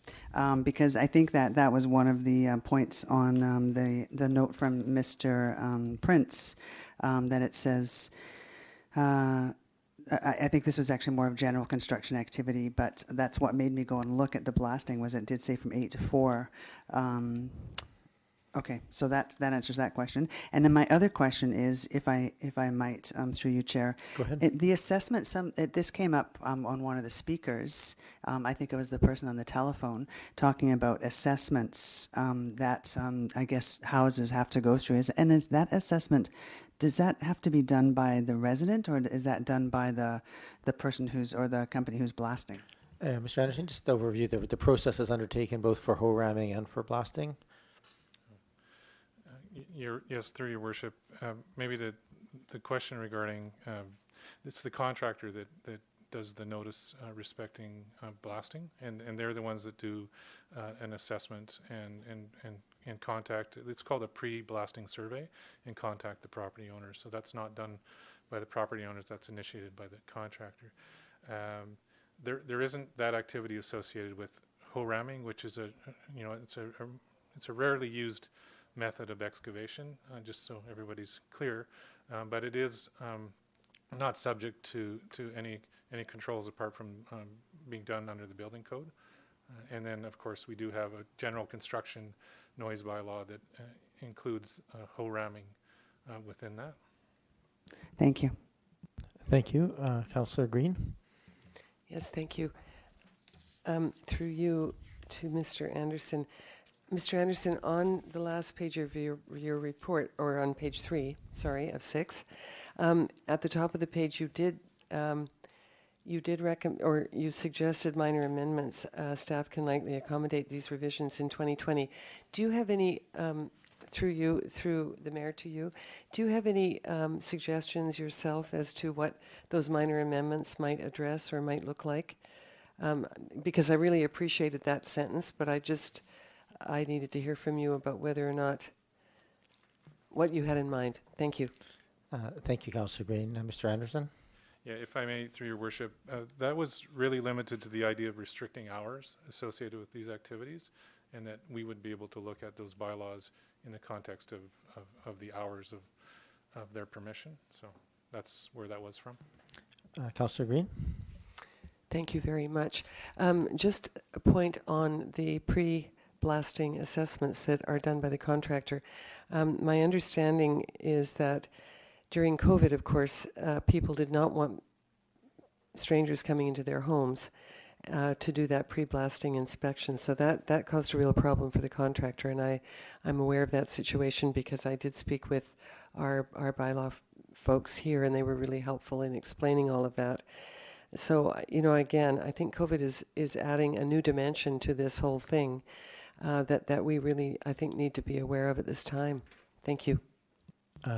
because I think that was one of the points on the note from Mr. Prince, that it says, I think this was actually more of general construction activity, but that's what made me go and look at the blasting, was it did say from 8 to 4. Okay, so that answers that question. And then my other question is, if I might, through you, Chair. Go ahead. The assessment, this came up on one of the speakers. I think it was the person on the telephone talking about assessments that I guess houses have to go through. Is that assessment? Does that have to be done by the resident, or is that done by the person or the company who's blasting? Mr. Anderson, just to overview the process is undertaken both for hoe ramming and for blasting. Yes, through your worship. Maybe the question regarding it's the contractor that does the notice respecting blasting, and they're the ones that do an assessment and contact. It's called a pre-blasting survey, and contact the property owners. So that's not done by the property owners. That's initiated by the contractor. There isn't that activity associated with hoe ramming, which is it's a rarely used method of excavation, just so everybody's clear, but it is not subject to any controls apart from being done under the building code. And then, of course, we do have a general construction noise bylaw that includes hoe ramming within that. Thank you. Thank you. Councillor Green? Yes, thank you. Through you to Mr. Anderson. Mr. Anderson, on the last page of your report, or on page 3, sorry, of 6, at the top of the page, you did recommend, or you suggested minor amendments. Staff can likely accommodate these revisions in 2020. Do you have any, through the mayor to you, do you have any suggestions yourself as to what those minor amendments might address or might look like? Because I really appreciated that sentence, but I needed to hear from you about whether or not what you had in mind. Thank you. Thank you, Councillor Green. Mr. Anderson? Yeah, if I may, through your worship, that was really limited to the idea of restricting hours associated with these activities. and that we would be able to look at those bylaws in the context of the hours of their permission. So that's where that was from. Councillor Green? Thank you very much. Just a point on the pre-blasting assessments that are done by the contractor. My understanding is that during COVID, of course, people did not want strangers coming into their homes to do that pre-blasting inspection. So that caused a real problem for the contractor, and I'm aware of that situation because I did speak with our bylaw folks here, and they were really helpful in explaining all of that. So, again, I think COVID is adding a new dimension to this whole thing that we really, I think, need to be aware of at this time. Thank you.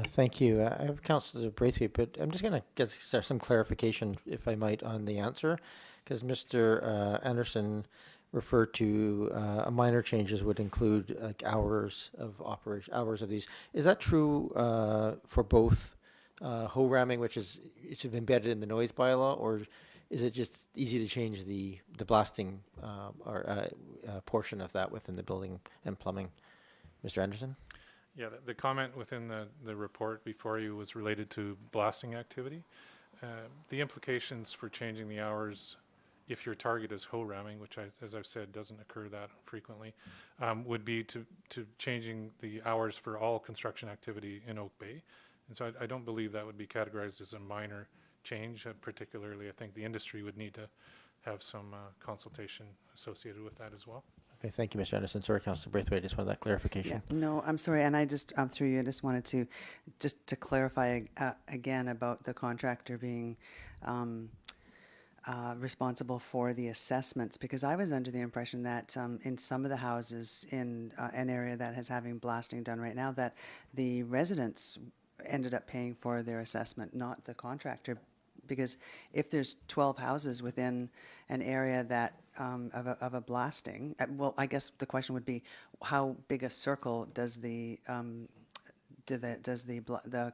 Thank you. I have Councillor Braithwaite, but I'm just going to get some clarification, if I might, on the answer, because Mr. Anderson referred to minor changes would include like hours of operation, hours of these. Is that true for both hoe ramming, which is it's embedded in the noise bylaw, or is it just easy to change the blasting portion of that within the building and plumbing? Mr. Anderson? Yeah, the comment within the report before you was related to blasting activity. The implications for changing the hours, if your target is hoe ramming, which as I've said doesn't occur that frequently, would be to changing the hours for all construction activity in Oak Bay. And so I don't believe that would be categorized as a minor change. Particularly, I think the industry would need to have some consultation associated with that as well. Okay, thank you, Mr. Anderson. Sorry, Councillor Braithwaite, I just wanted that clarification. Yeah, no, I'm sorry, and I just, through you, I just wanted to clarify again about the contractor being responsible for the assessments, because I was under the impression that in some of the houses in an area that is having blasting done right now, that the residents ended up paying for their assessment, not the contractor. Because if there's 12 houses within an area that of a blasting, well, I guess the question would be, how big a circle does the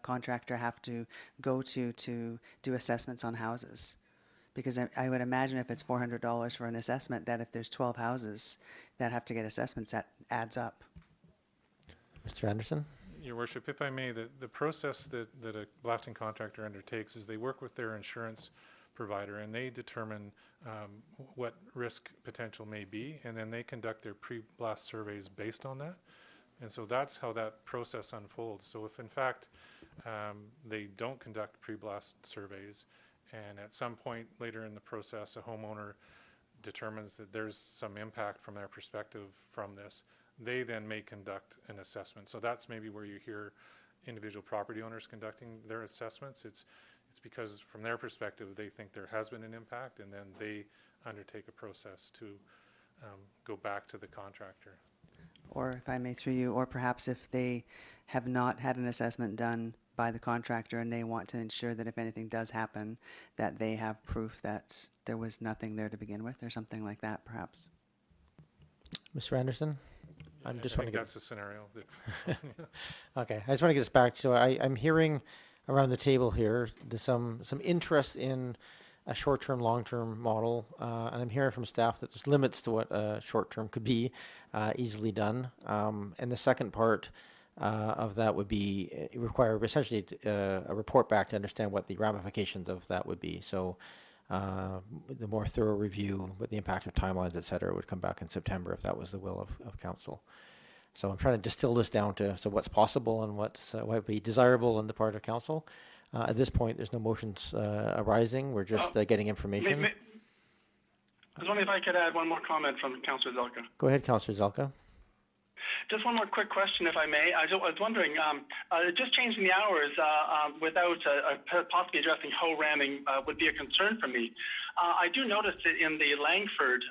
contractor have to go to do assessments on houses? Because I would imagine if it's $400 for an assessment, that if there's 12 houses that have to get assessments, that adds up. Mr. Anderson? Your Worship, if I may, the process that a blasting contractor undertakes is they work with their insurance provider and they determine what risk potential may be, and then they conduct their pre-blast surveys based on that. And so that's how that process unfolds. So if in fact they don't conduct pre-blast surveys, and at some point later in the process a homeowner determines that there's some impact from their perspective from this, they then may conduct an assessment. So that's maybe where you hear individual property owners conducting their assessments. It's because from their perspective they think there has been an impact, and then they undertake a process to go back to the contractor. Or if I may, through you, or perhaps if they have not had an assessment done by the contractor and they want to ensure that if anything does happen, that they have proof that there was nothing there to begin with, or something like that, perhaps. Mr. Anderson? I think that's a scenario. Okay, I just want to get this back. So I'm hearing around the table here there's some interest in a short-term, long-term model, and I'm hearing from staff that there's limits to what short-term could be easily done. And the second part of that would be require essentially a report back to understand what the ramifications of that would be. So the more thorough review with the impact of timelines, et cetera, would come back in September if that was the will of council. So I'm trying to distill this down to what's possible and what would be desirable on the part of council. At this point, there's no motions arising. We're just getting information. I was wondering if I could add one more comment from Councillor Zelka. Go ahead, Councillor Zelka. Just one more quick question, if I may. I was wondering, just changing the hours without possibly addressing hoe ramming would be a concern for me. I do notice that in the Langford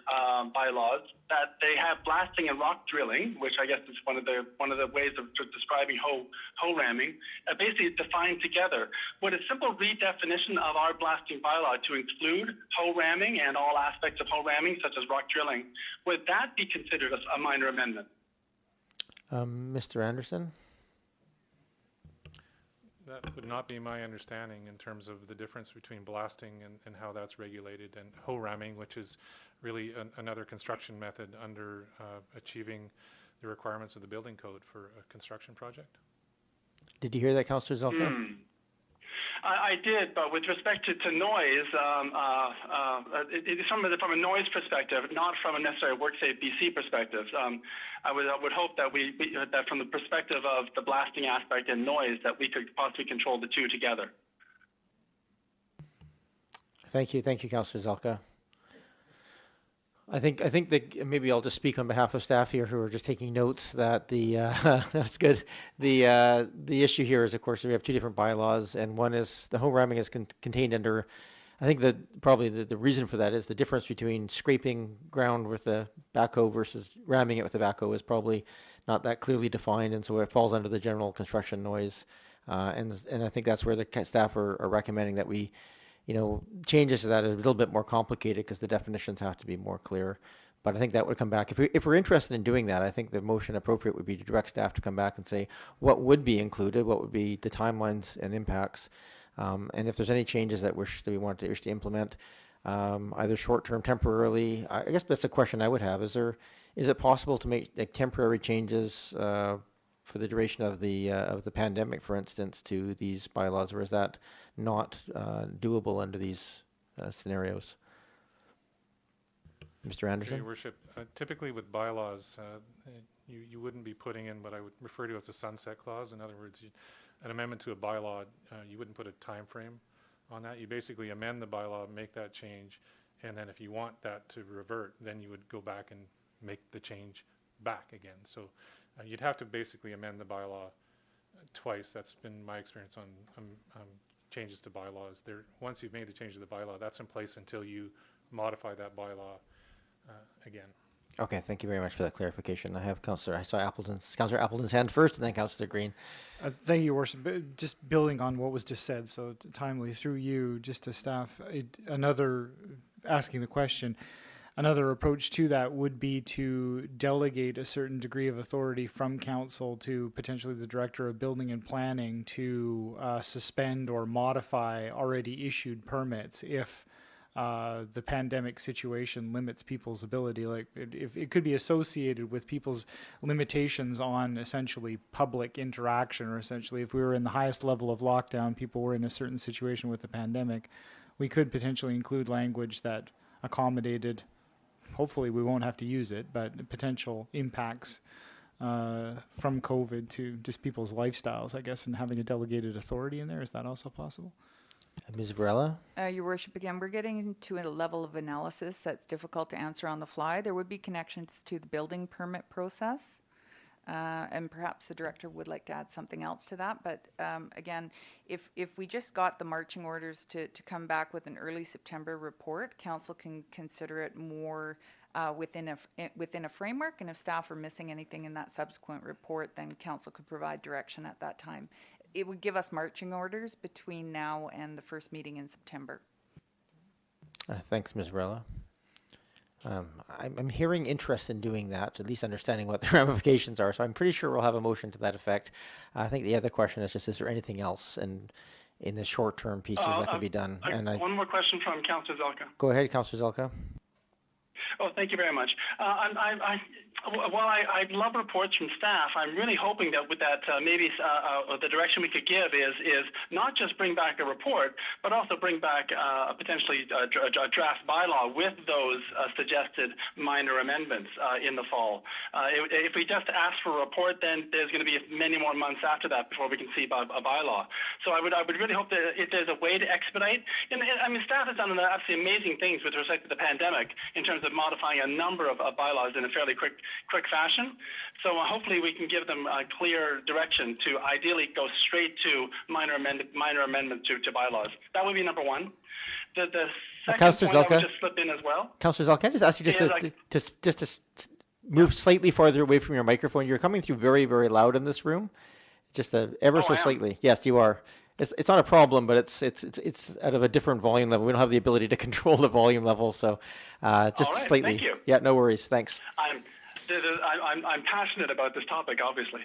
bylaws that they have blasting and rock drilling, which I guess is one of the ways of describing hoe ramming, basically defined together. Would a simple redefinition of our blasting bylaw to include hoe ramming and all aspects of hoe ramming, such as rock drilling, would that be considered a minor amendment? Mr. Anderson? that would not be my understanding in terms of the difference between blasting and how that's regulated, and hoe ramming, which is really another construction method under achieving the requirements of the building code for a construction project. Did you hear that, Councillor Zelka? I did, but with respect to noise, from a noise perspective, not from a necessary WorkSafe BC perspective. I would hope that that from the perspective of the blasting aspect and noise, that we could possibly control the two together. Thank you, Councillor Zelka. I think that maybe I'll just speak on behalf of staff here who are just taking notes that the that's good. The issue here is, of course, we have two different bylaws, and one is the hoe ramming is contained under. I think that probably the reason for that is the difference between scraping ground with the backhoe versus ramming it with the backhoe is probably not that clearly defined, and so it falls under the general construction noise. And I think that's where the staff are recommending that we, changes to that are a little bit more complicated because the definitions have to be more clear. But I think that would come back. If we're interested in doing that, I think the motion appropriate would be to direct staff to come back and say what would be included, what would be the timelines and impacts, and if there's any changes that we want to implement, either short-term, temporarily. I guess that's a question I would have. Is it possible to make temporary changes for the duration of the pandemic, for instance, to these bylaws, or is that not doable under these scenarios? Mr. Anderson? Your Worship, typically with bylaws, you wouldn't be putting in what I would refer to as a sunset clause. In other words, an amendment to a bylaw, you wouldn't put a time frame on that. You basically amend the bylaw, make that change, and then if you want that to revert, then you would go back and make the change back again. So you'd have to basically amend the bylaw twice. That's been my experience on changes to bylaws. Once you've made the change to the bylaw, that's in place until you modify that bylaw again. Okay, thank you very much for that clarification. I saw Councillor Appleton's hand first, and then Councillor Green. Thank you, Your Worship. Just building on what was just said, so timely through you, just to staff, asking the question, another approach to that would be to delegate a certain degree of authority from council to potentially the Director of Building and Planning to suspend or modify already issued permits if the pandemic situation limits people's ability. Like if it could be associated with people's limitations on essentially public interaction, or essentially if we were in the highest level of lockdown, people were in a certain situation with the pandemic, we could potentially include language that accommodated, hopefully we won't have to use it, but potential impacts from COVID to just people's lifestyles, I guess, and having a delegated authority in there. Is that also possible? Ms. Varela? Your Worship, again, we're getting into a level of analysis that's difficult to answer on the fly. There would be connections to the building permit process, and perhaps the Director would like to add something else to that. But again, if we just got the marching orders to come back with an early September report, Council can consider it more within a framework, and if staff are missing anything in that subsequent report, then Council could provide direction at that time. It would give us marching orders between now and the first meeting in September. Thanks, Ms. Varela. I'm hearing interest in doing that, at least understanding what the ramifications are, so I'm pretty sure we'll have a motion to that effect. I think the other question is just, is there anything else in the short-term pieces that can be done? One more question from Councillor Zelka. Go ahead, Councillor Zelka. Oh, thank you very much. While I love reports from staff, I'm really hoping that with that maybe the direction we could give is not just bring back a report, but also bring back potentially a draft bylaw with those suggested minor amendments in the fall. If we just ask for a report, then there's going to be many more months after that before we can see a bylaw. So I would really hope that if there's a way to expedite, and I mean, staff has done absolutely amazing things with respect to the pandemic in terms of modifying a number of bylaws in a fairly quick fashion. So hopefully we can give them a clear direction to ideally go straight to minor amendment to bylaws. That would be number one. The second point I would just slip in as well. Councillor Zelka, can I just ask you to move slightly farther away from your microphone? You're coming through very, very loud in this room. Just ever so slightly. Yes, you are. It's not a problem, but it's out of a different volume level. We don't have the ability to control the volume level, so just slightly. Thank you. Yeah, no worries. Thanks. I'm passionate about this topic, obviously.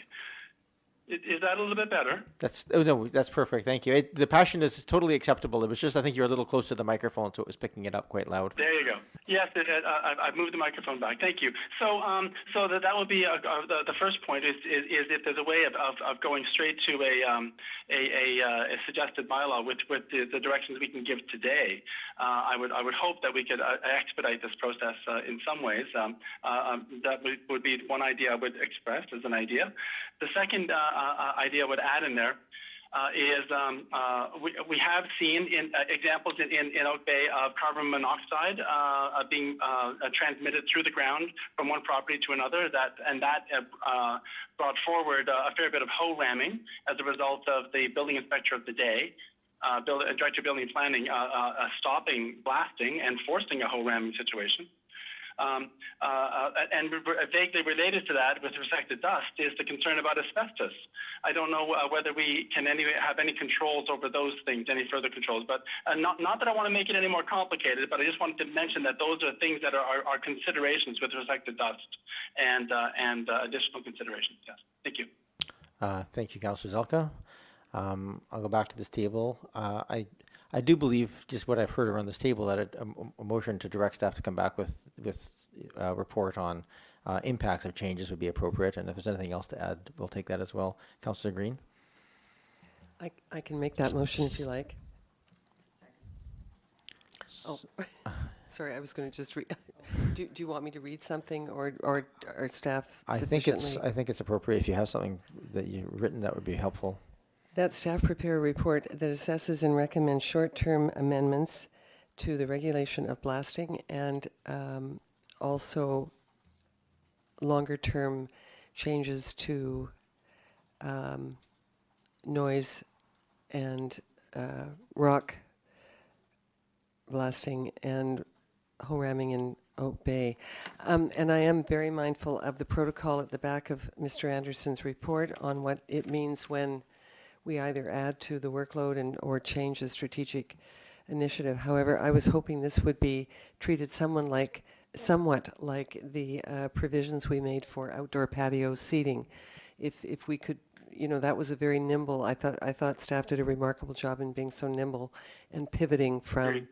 Is that a little bit better? No, that's perfect. Thank you. The passion is totally acceptable. It was just, I think you're a little close to the microphone, so it was picking it up quite loud. There you go. Yes, I've moved the microphone back. Thank you. So, that would be the first point is if there's a way of going straight to a suggested bylaw with the directions we can give today. I would hope that we could expedite this process in some ways. That would be one idea I would express as an idea. The second idea I would add in there is we have seen examples in Oak Bay of carbon monoxide being transmitted through the ground from one property to another. That brought forward a fair bit of hoe ramming as a result of the building inspector of the day, Director of Building and Planning, stopping blasting and forcing a hoe ramming situation. And vaguely related to that with respect to dust is the concern about asbestos. I don't know whether we can have any controls over those things, any further controls, but not that I want to make it any more complicated, but I just wanted to mention that those are things that are considerations with respect to dust and additional considerations. Yes. Thank you. Thank you, Councillor Zelka. I'll go back to this table. I do believe, just what I've heard around this table, that a motion to direct staff to come back with a report on impacts of changes would be appropriate. And if there's anything else to add, we'll take that as well. Councillor Green? I can make that motion if you like. Oh, sorry, I was going to just read. Do you want me to read something, or are staff sufficiently? I think it's appropriate. If you have something that you've written, that would be helpful. That staff prepare a report that assesses and recommends short-term amendments to the regulation of blasting and also longer-term changes to noise and rock blasting and hoe ramming in Oak Bay. And I am very mindful of the protocol at the back of Mr. Anderson's report on what it means when we either add to the workload or change the strategic initiative. However, I was hoping this would be treated somewhat like the provisions we made for outdoor patio seating. If we could, that was a very nimble. I thought staff did a remarkable job in being so nimble and pivoting from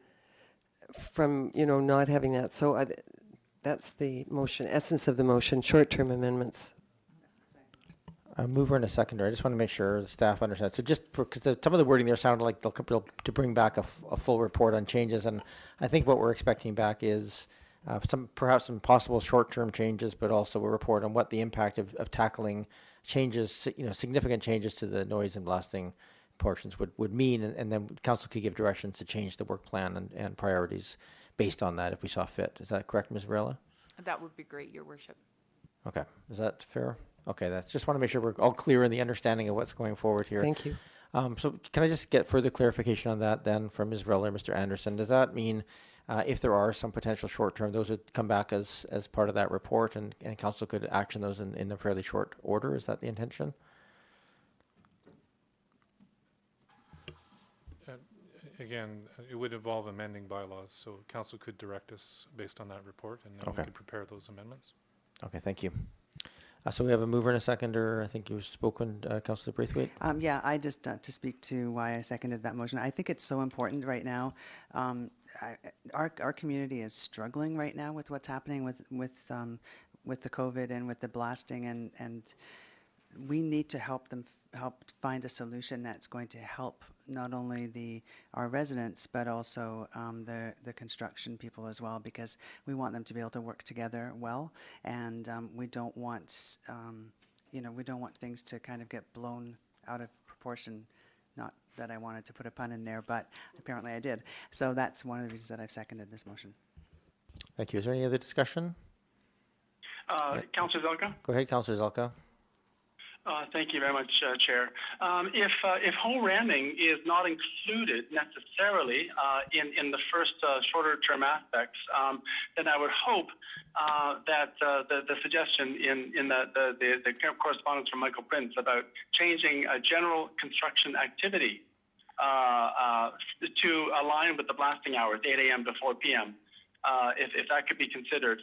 not having that. So that's the motion, essence of the motion, short-term amendments. A mover and a seconder. I just want to make sure the staff understands. So just because some of the wording there sounded like they'll to bring back a full report on changes, and I think what we're expecting back is perhaps some possible short-term changes, but also a report on what the impact of tackling changes, significant changes to the noise and blasting portions would mean, and then council could give directions to change the work plan and priorities based on that if we saw fit. Is that correct, Ms. Varela? That would be great, Your Worship. Okay. Is that fair? Okay, that's just want to make sure we're all clear in the understanding of what's going forward here. Thank you. So can I just get further clarification on that then from Ms. Vriller and Mr. Anderson? Does that mean if there are some potential short-term, those would come back as part of that report and council could action those in a fairly short order? Is that the intention? Again, it would involve amending bylaws, so council could direct us based on that report, and then we could prepare those amendments. Okay, thank you. So we have a mover and a seconder. I think you've spoken, Councillor Braithwaite. Yeah, I just to speak to why I seconded that motion. I think it's so important right now. Our community is struggling right now with what's happening with the COVID and with the blasting, and we need to help find a solution that's going to help not only our residents but also the construction people as well, because we want them to be able to work together well, and we don't want we don't want things to kind of get blown out of proportion. Not that I wanted to put a pun in there, but apparently I did. So that's one of the reasons that I've seconded this motion. Thank you. Is there any other discussion? Councillor Zelka? Go ahead, Councillor Zelka. Thank you very much, Chair. If hoe ramming is not included necessarily in the first shorter-term aspects, then I would hope that the suggestion in the correspondence from Michael Prince about changing general construction activity to align with the blasting hours, 8 a.m. to 4 p.m., if that could be considered,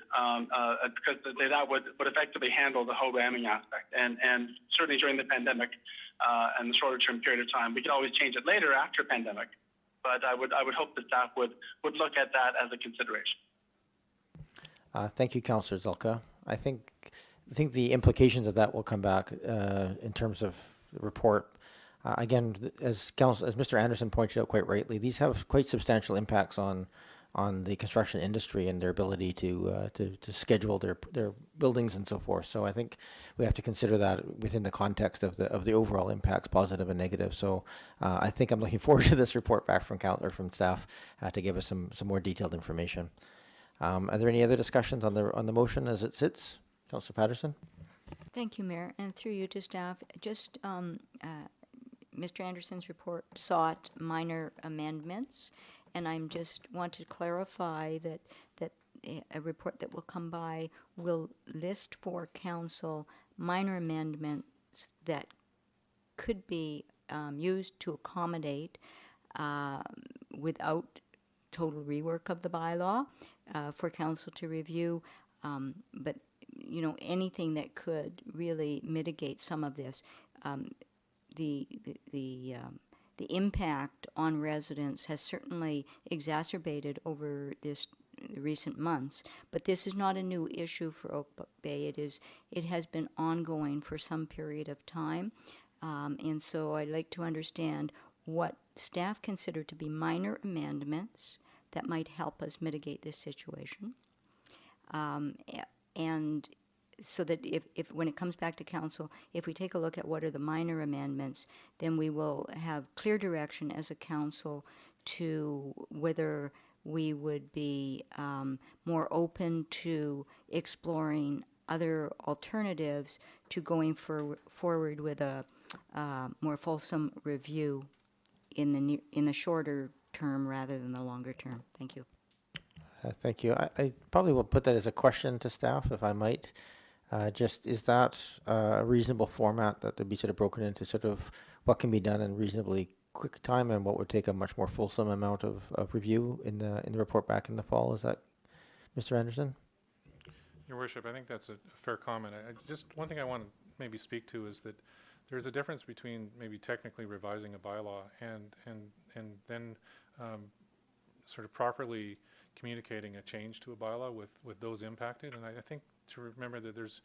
because that would effectively handle the whole ramming aspect. And certainly during the pandemic and the shorter term period of time, we could always change it later after pandemic. But I would hope the staff would look at that as a consideration. Thank you, Councillor Zelka. I think the implications of that will come back in terms of the report. Again, as Mr. Anderson pointed out quite rightly, these have quite substantial impacts on the construction industry and their ability to schedule their buildings and so forth. So I think we have to consider that within the context of the overall impacts, positive and negative. So I think I'm looking forward to this report back from staff to give us some more detailed information. Are there any other discussions on the motion as it sits? Councillor Patterson? Thank you, Mayor, and through you to staff. Just Mr. Anderson's report sought minor amendments, and I just want to clarify that a report that will come by will list for council minor amendments that could be used to accommodate without total rework of the bylaw for council to review, but anything that could really mitigate some of this. The impact on residents has certainly exacerbated over this recent months, but this is not a new issue for Oak Bay. It has been ongoing for some period of time, and so I'd like to understand what staff consider to be minor amendments that might help us mitigate this situation, and so that if when it comes back to council, if we take a look at what are the minor amendments, then we will have clear direction as a council to whether we would be more open to exploring other alternatives to going forward with a more fulsome review in the shorter term rather than the longer term. Thank you. Thank you. I probably will put that as a question to staff, if I might. Is that a reasonable format that would be sort of broken into sort of what can be done in reasonably quick time and what would take a much more fulsome amount of review in the report back in the fall? Is that Mr. Anderson? Your Worship, I think that's a fair comment. Just one thing I want to maybe speak to is that there's a difference between maybe technically revising a bylaw and then sort of properly communicating a change to a bylaw with those impacted. And I think to remember that there's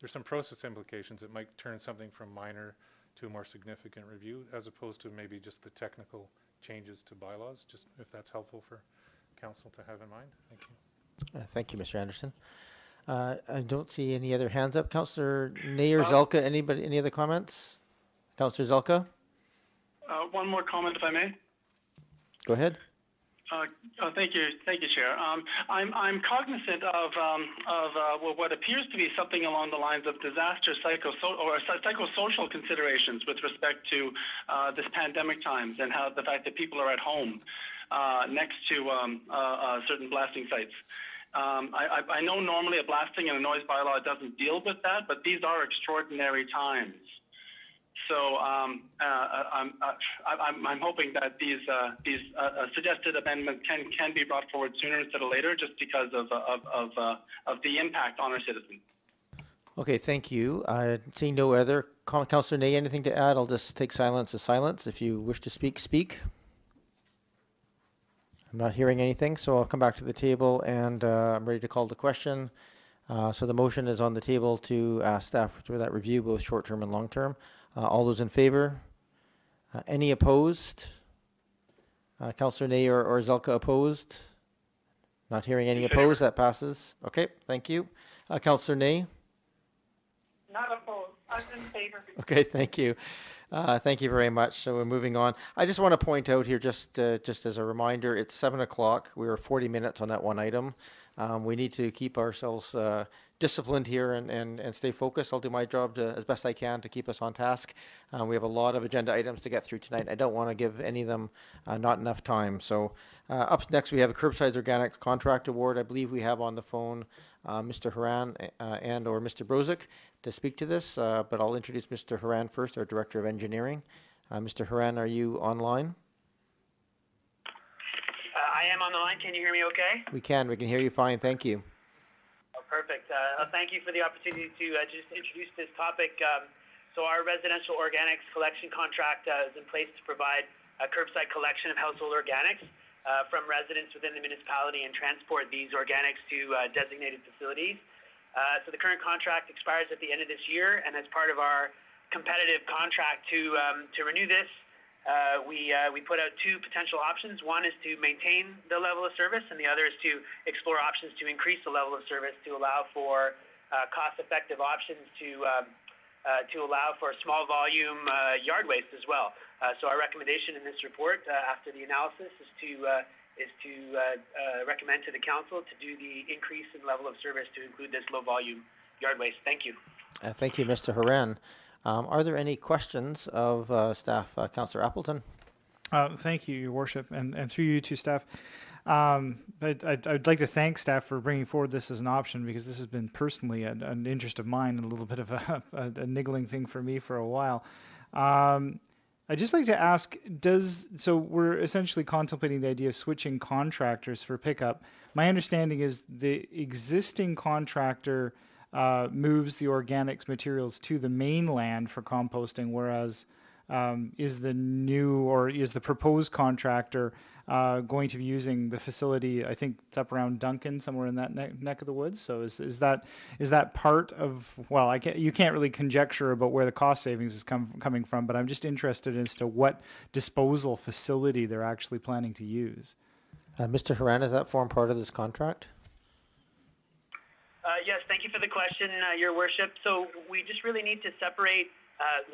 some process implications that might turn something from minor to a more significant review, as opposed to maybe just the technical changes to bylaws, just if that's helpful for council to have in mind. Thank you. Thank you, Mr. Anderson. I don't see any other hands up. Councillor Ney or Zelka, any other comments? Councillor Zelka? One more comment, if I may. Go ahead. Thank you, Chair. I'm cognizant of what appears to be something along the lines of disaster psychosocial considerations with respect to this pandemic times and how the fact that people are at home next to certain blasting sites. I know normally a blasting and a noise bylaw doesn't deal with that, but these are extraordinary times. So I'm hoping that these suggested amendments can be brought forward sooner instead of later, just because of the impact on our citizens. Okay, thank you. Seeing no other Councillor Ney, anything to add? I'll just take silence as silence. If you wish to speak, speak. I'm not hearing anything, so I'll come back to the table, and I'm ready to call the question. So the motion is on the table to ask staff for that review, both short-term and long-term. All those in favor? Any opposed? Councillor Ney or Zelka opposed? Not hearing any opposed. That passes. Okay, thank you. Councillor Ney? Not opposed. I'm in favor. Okay, thank you. Thank you very much. So we're moving on. I just want to point out here, just as a reminder, it's 7 o'clock. We were 40 minutes on that one item. We need to keep ourselves disciplined here and stay focused. I'll do my job as best I can to keep us on task. We have a lot of agenda items to get through tonight. I don't want to give any of them not enough time. So up next, we have a Curbside Organics Contract Award. I believe we have on the phone Mr. Haran and or Mr. Brozic to speak to this, but I'll introduce Mr. Haran first, our Director of Engineering. Mr. Haran, are you online? I I am on the line. Can you hear me okay? We can hear you fine, thank you. Oh, perfect. Thank you for the opportunity to just introduce this topic. So our residential organics collection contract is in place to provide a curbside collection of household organics from residents within the municipality and transport these organics to designated facilities. So the current contract expires at the end of this year, and as part of our competitive contract to renew this, we put out two potential options. One is to maintain the level of service, and the other is to explore options to increase the level of service to allow for cost-effective options to allow for small volume yard waste as well. So our recommendation in this report after the analysis is to recommend to the council to do the increase in level of service to include this low volume yard waste. Thank you. Thank you, Mr. Horan. Are there any questions of staff? Councillor Appleton? Thank you, Your Worship, and through you to staff. I'd like to thank staff for bringing forward this as an option, because this has been personally an interest of mine and a little bit of a niggling thing for me for a while. I'd just like to ask, so we're essentially contemplating the idea of switching contractors for pickup. My understanding is the existing contractor moves the organics materials to the mainland for composting, whereas is the proposed contractor going to be using the facility? I think it's up around Duncan, somewhere in that neck of the woods. So is that part of? Well, you can't really conjecture about where the cost savings is coming from, but I'm just interested as to what disposal facility they're actually planning to use. Mr. Horan, does that form part of this contract? Yes, thank you for the question, Your Worship. So we just really need to separate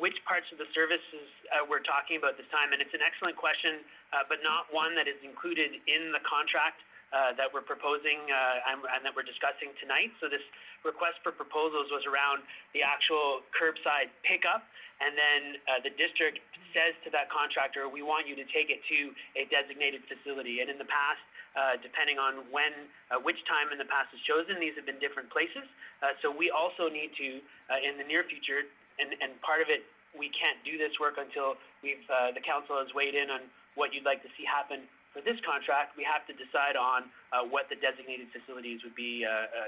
which parts of the services we're talking about this time, and it's an excellent question, but not one that is included in the contract that we're proposing and that we're discussing tonight. So this request for proposals was around the actual curbside pickup, and then the district says to that contractor, we want you to take it to a designated facility. And in the past, depending on which time in the past is chosen, these have been different places. So we also need to, in the near future, and part of it, we can't do this work until the council has weighed in on what you'd like to see happen for this contract. We have to decide on what the designated facilities would be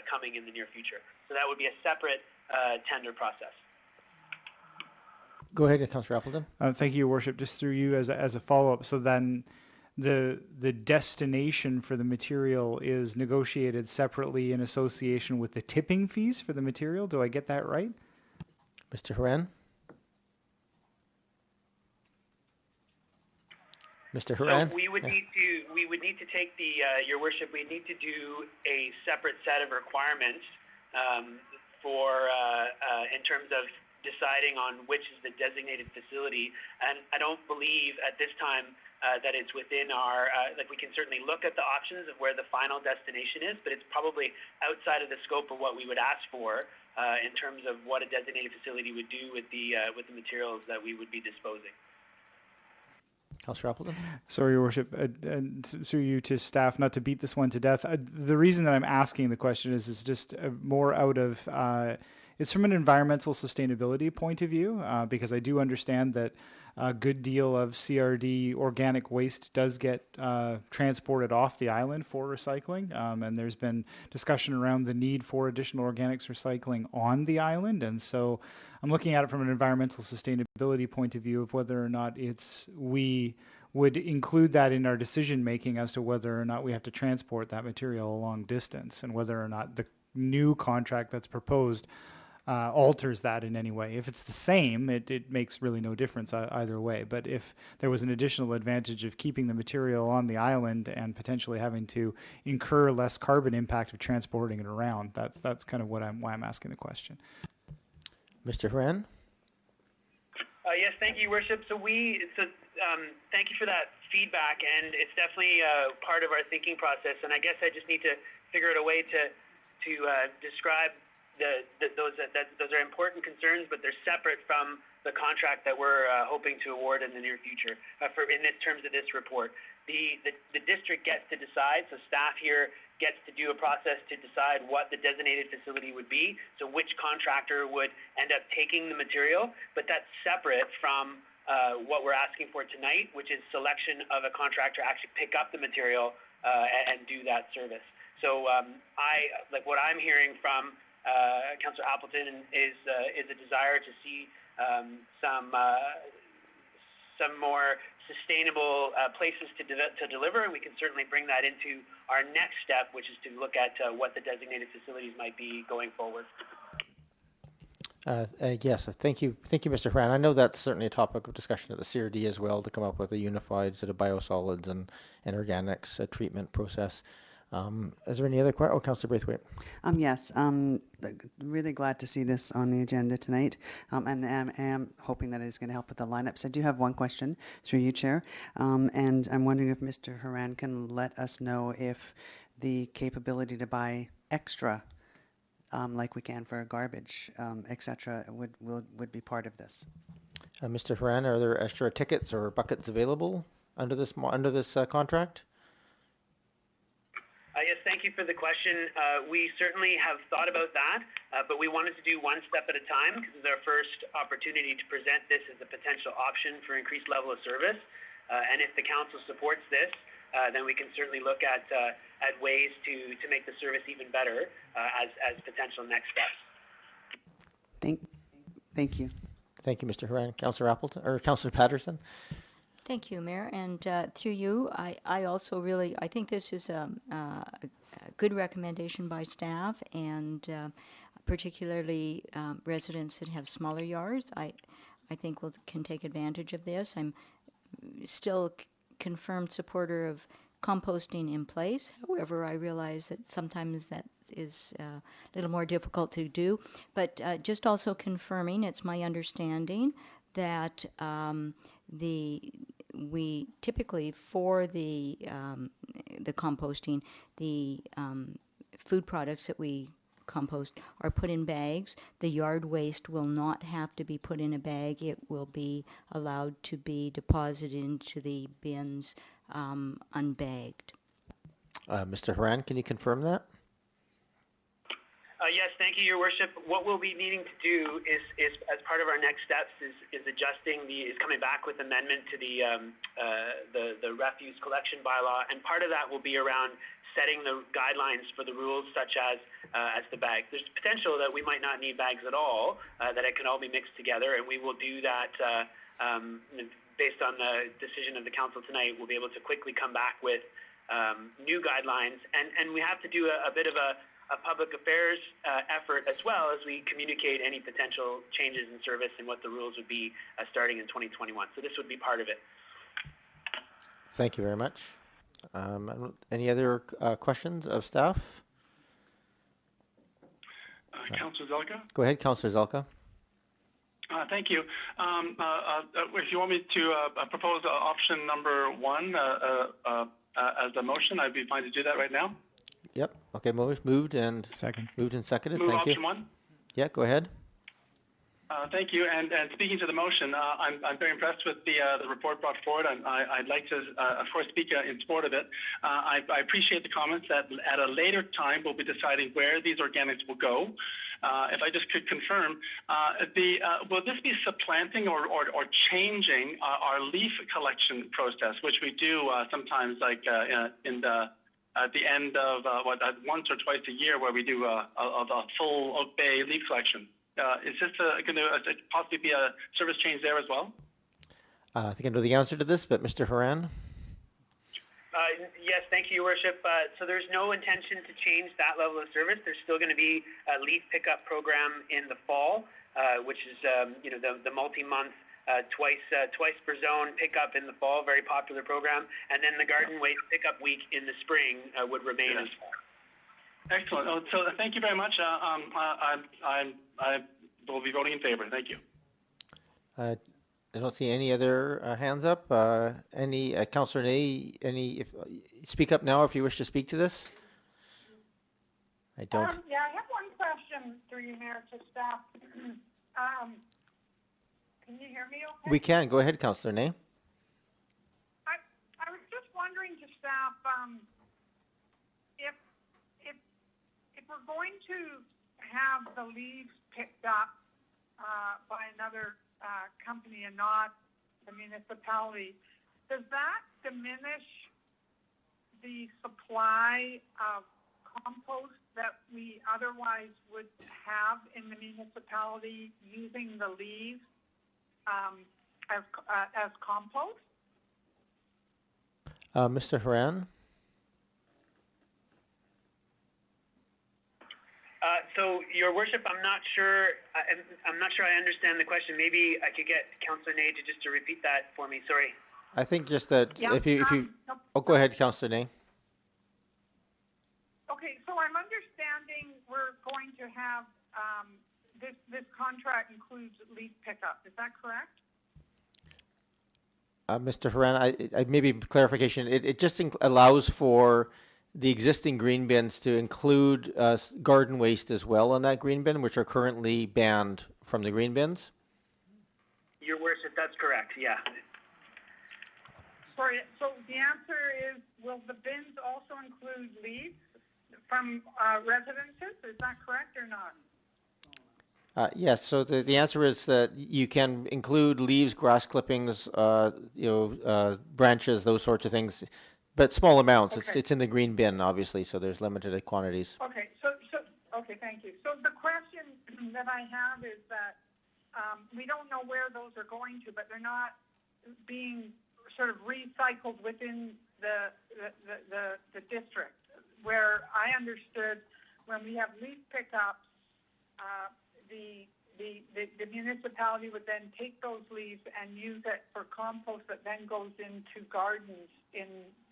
coming in the near future. So that would be a separate tender process. Go ahead, Councillor Appleton. Thank you, Your Worship. Just through you as a follow-up. So then the destination for the material is negotiated separately in association with the tipping fees for the material. Do I get that right? Mr. Horan? Mr. Horan? So we would need to take Your Worship, we need to do a separate set of requirements in terms of deciding on which is the designated facility. And I don't believe at this time that it's within our, we can certainly look at the options of where the final destination is, but it's probably outside of the scope of what we would ask for in terms of what a designated facility would do with the materials that we would be disposing. Councillor Appleton? Sorry, Your Worship, and through you to staff, not to beat this one to death. The reason that I'm asking the question is just more out of, it's from an environmental sustainability point of view, because I do understand that a good deal of CRD organic waste does get transported off the island for recycling, and there's been discussion around the need for additional organics recycling on the island, and so I'm looking at it from an environmental sustainability point of view of whether or not we would include that in our decision making as to whether or not we have to transport that material a long distance, and whether or not the new contract that's proposed alters that in any way. If it's the same, it makes really no difference either way. But if there was an additional advantage of keeping the material on the island and potentially having to incur less carbon impact of transporting it around, that's kind of why I'm asking the question. Mr. Horan? Yes, thank you, Your Worship. So thank you for that feedback, and it's definitely part of our thinking process. And I guess I just need to figure out a way to describe those are important concerns, but they're separate from the contract that we're hoping to award in the near future. In terms of this report, the district gets to decide. So staff here gets to do a process to decide what the designated facility would be. So which contractor would end up taking the material, but that's separate from what we're asking for tonight, which is selection of a contractor to actually pick up the material and do that service. So what I'm hearing from Councillor Appleton is a desire to see some more sustainable places to deliver, and we can certainly bring that into our next step, which is to look at what the designated facilities might be going forward. Yes, thank you, Mr. Horan. I know that's certainly a topic of discussion at the CRD as well, to come up with a unified sort of biosolids and organics treatment process. Is there any other questions? Oh, Councillor Braithwaite. Yes, really glad to see this on the agenda tonight, and am hoping that it is going to help with the lineups. I do have one question through you, Chair, and I'm wondering if Mr. Horan can let us know if the capability to buy extra, like we can for garbage, etc., would be part of this. Mr. Horan, are there extra tickets or buckets available under this contract? Yes, thank you for the question. We certainly have thought about that, but we wanted to do one step at a time because it's our first opportunity to present this as a potential option for increased level of service. And if the council supports this, then we can certainly look at ways to make the service even better as potential next steps. Thank you. Thank you, Mr. Horan. Councillor Appleton or Councillor Patterson. Thank you, Mayor. And through you, I also really, I think this is a good recommendation by staff, and particularly residents that have smaller yards, I think can take advantage of this. I'm still confirmed supporter of composting in place. However, I realize that sometimes that is a little more difficult to do. But just also confirming, it's my understanding that we typically for the composting, the food products that we compost are put in bags. The yard waste will not have to be put in a bag. It will be allowed to be deposited into the bins unbagged. Mr. Horan, can you confirm that? Yes, thank you, Your Worship. What we'll be needing to do is as part of our next steps, is coming back with amendment to the refuse collection bylaw, and part of that will be around setting the guidelines for the rules, such as the bag. There's potential that we might not need bags at all, that it can all be mixed together, and we will do that based on the decision of the council tonight. We'll be able to quickly come back with new guidelines, and we have to do a bit of a public affairs effort as well as we communicate any potential changes in service and what the rules would be starting in 2021. So this would be part of it. Thank you very much. Any other questions of staff? Councillor Zelka? Go ahead, Councillor Zelka. Thank you. If you want me to propose option number 1 as a motion, I'd be fine to do that right now. Yep. Okay. Moved and seconded. Move Thank option you. 1. Yeah. Go ahead. Thank you. And speaking to the motion, I'm very impressed with the report brought forward. I'd like to, of course, speak in support of it. I appreciate the comments that at a later time we'll be deciding where these organics will go. If I just could confirm, will this be supplanting or changing our leaf collection process, which we do sometimes, like at the end of once or twice a year, where we do a full Oak Bay leaf collection? Is this going to possibly be a service change there as well? I think I know the answer to this, but Mr. Horan? Yes, thank you, Your Worship. So there's no intention to change that level of service. There's still going to be a leaf pickup program in the fall, which is the multi-month twice per zone pickup in the fall, very popular program, and then the garden waste pickup week in the spring would remain as well. Excellent. So thank you very much. I will be voting in favor. Thank you. I don't see any other hands up. Any Councillor Ney? Speak up now if you wish to speak to this. I don't. Yeah, I have one question through you, Mayor, to staff. Can you hear me okay? We can. Go ahead, Councillor Ney. I was just wondering to staff, if we're going to have the leaves picked up by another company and not the municipality, does that diminish the supply of compost that we otherwise would have in the municipality using the leaves as compost? Mr. Haran? So, Your Worship, I'm not sure I understand the question. Maybe I could get Councillor Ney just to repeat that for me. Sorry. I think just that Yeah, if you oh, go ahead, Councillor Ney. Okay, so I'm understanding we're going to have this contract includes leaf pickup. Is that correct? Mr. Haran, I maybe clarification. It just allows for the existing green bins to include garden waste as well on that green bin, which are currently banned from the green bins. Your Worship, that's correct. Yeah. Sorry, so the answer is, will the bins also include leaves from residences? Is that correct or not? Yes, so the answer is that you can include leaves, grass clippings, branches, those sorts of things, but small amounts. Okay. It's in the green bin, obviously, so there's limited quantities. Okay, okay, thank you. So the question that I have is that we don't know where those are going to, but they're not being sort of recycled within the district. Where I understood when we have leaf pickups, the municipality would then take those leaves and use it for compost that then goes into gardens in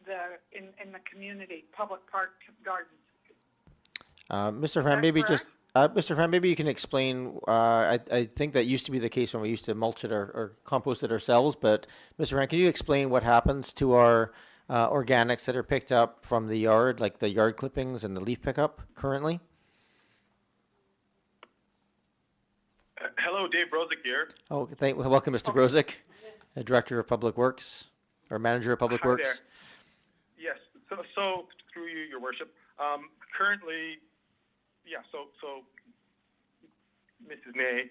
the community, public park gardens. Mr. Haran, maybe just Mr. Haran, maybe you can explain. I think that used to be the case when we used to mulch it or compost it ourselves. But Mr. Haran, can you explain what happens to our organics that are picked up from the yard, like the yard clippings and the leaf pickup currently? Hello, Dave Brozick here. Oh, welcome, Mr. Brozick, Director of Public Works, or Manager of Public Hi Works. There. Yes. So through you, Your Worship. Currently, yeah. So Mrs. Ney,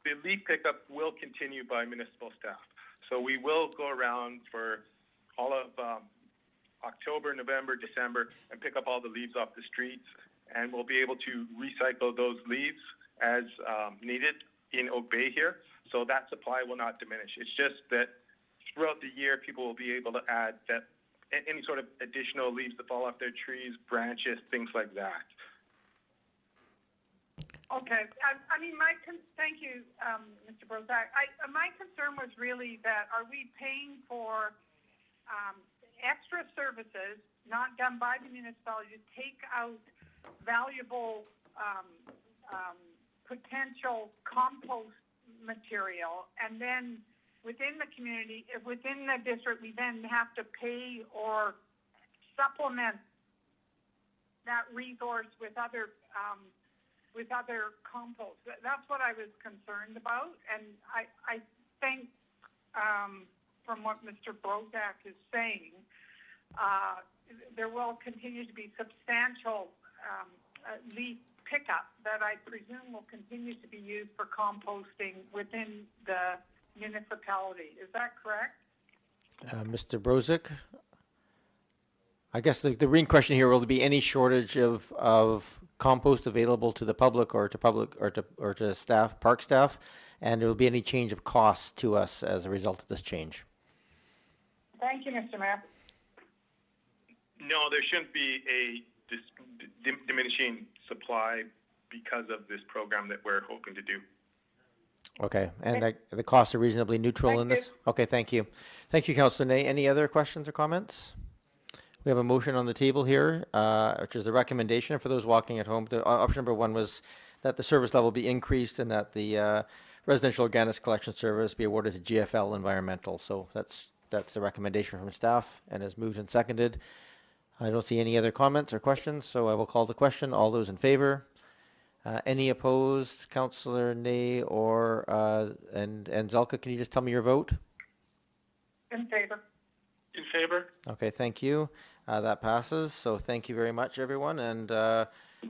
the leaf pickup will continue by municipal staff. So we will go around for all of October, November, December, and pick up all the leaves off the streets, and we'll be able to recycle those leaves as needed in Oak Bay here. So that supply will not diminish. It's just that throughout the year, people will be able to add that any sort of additional leaves that fall off their trees, branches, things like that. Okay. I mean, thank you, Mr. Brozick. My concern was really that are we paying for extra services not done by the municipality to take out valuable potential compost material, and then within the community, within the district, we then have to pay or supplement that resource with other compost. That's what I was concerned about, and I think from what Mr. Brozick is saying, there will continue to be substantial leaf pickup that I presume will continue to be used for composting within the municipality. Is that correct? Mr. Brozick, I guess the main question here, will there be any shortage of compost available to the public or to staff, park staff, and will be any change of costs to us as a result of this change? Thank you, Mr. Mayor. No, there shouldn't be a diminishing supply because of this program that we're hoping to do. Okay, and the costs are reasonably neutral in this? Okay, thank you. Thank you, Councillor Ney. Any other questions or comments? We have a motion on the table here, which is the recommendation for those walking at home. The option number 1 was that the service level be increased and that the residential organics collection service be awarded to GFL Environmental. So that's the recommendation from staff and is moved and seconded. I don't see any other comments or questions, so I will call the question. All those in favor? Any opposed? Councillor Ney or and Zelka, can you just tell me your vote? In favor. In favor. Okay, thank you. That passes. So thank you very much, everyone, and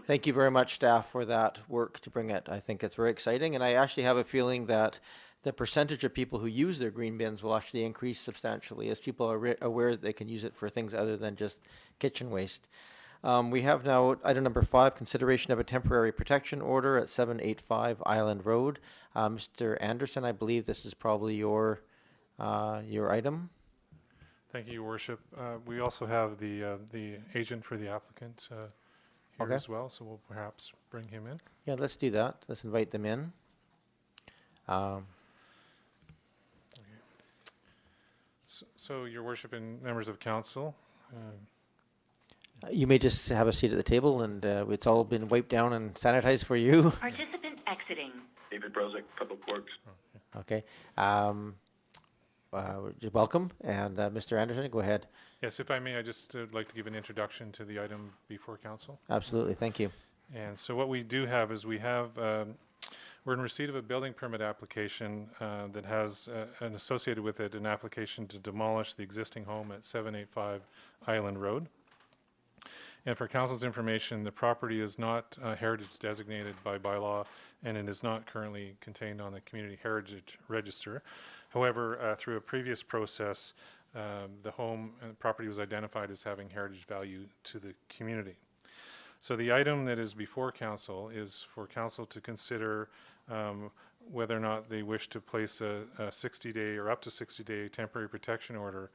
thank you very much, staff, for that work to bring it. I think it's very exciting, and I actually have a feeling that the percentage of people who use their green bins will actually increase substantially as people are aware that they can use it for things other than just kitchen waste. We have now item number 5, consideration of a temporary protection order at 785 Island Road. Mr. Anderson, I believe this is probably your item. Thank you, Your Worship. We also have the agent for the applicant here Okay. as well, so we'll perhaps bring him in. Yeah, let's do that. Let's invite them in. So, Your Worship and members of council, You may just have a seat at the table, and it's all been wiped down and sanitized for you. Participant exiting. David Brozick, Public Works. Okay. Welcome, and Mr. Anderson, go ahead. yes, if I may, I just like to give an introduction to the item before council. Absolutely, thank you. And so what we do have is we're in receipt of a building permit application that has an associated with it an application to demolish the existing home at 785 Island Road. And for council's information, the property is not heritage designated by bylaw, and it is not currently contained on the Community Heritage Register. However, through a previous process, the home and property was identified as having heritage value to the community. So the item that is before council is for council to consider whether or not they wish to place a 60-day or up to 60-day temporary protection order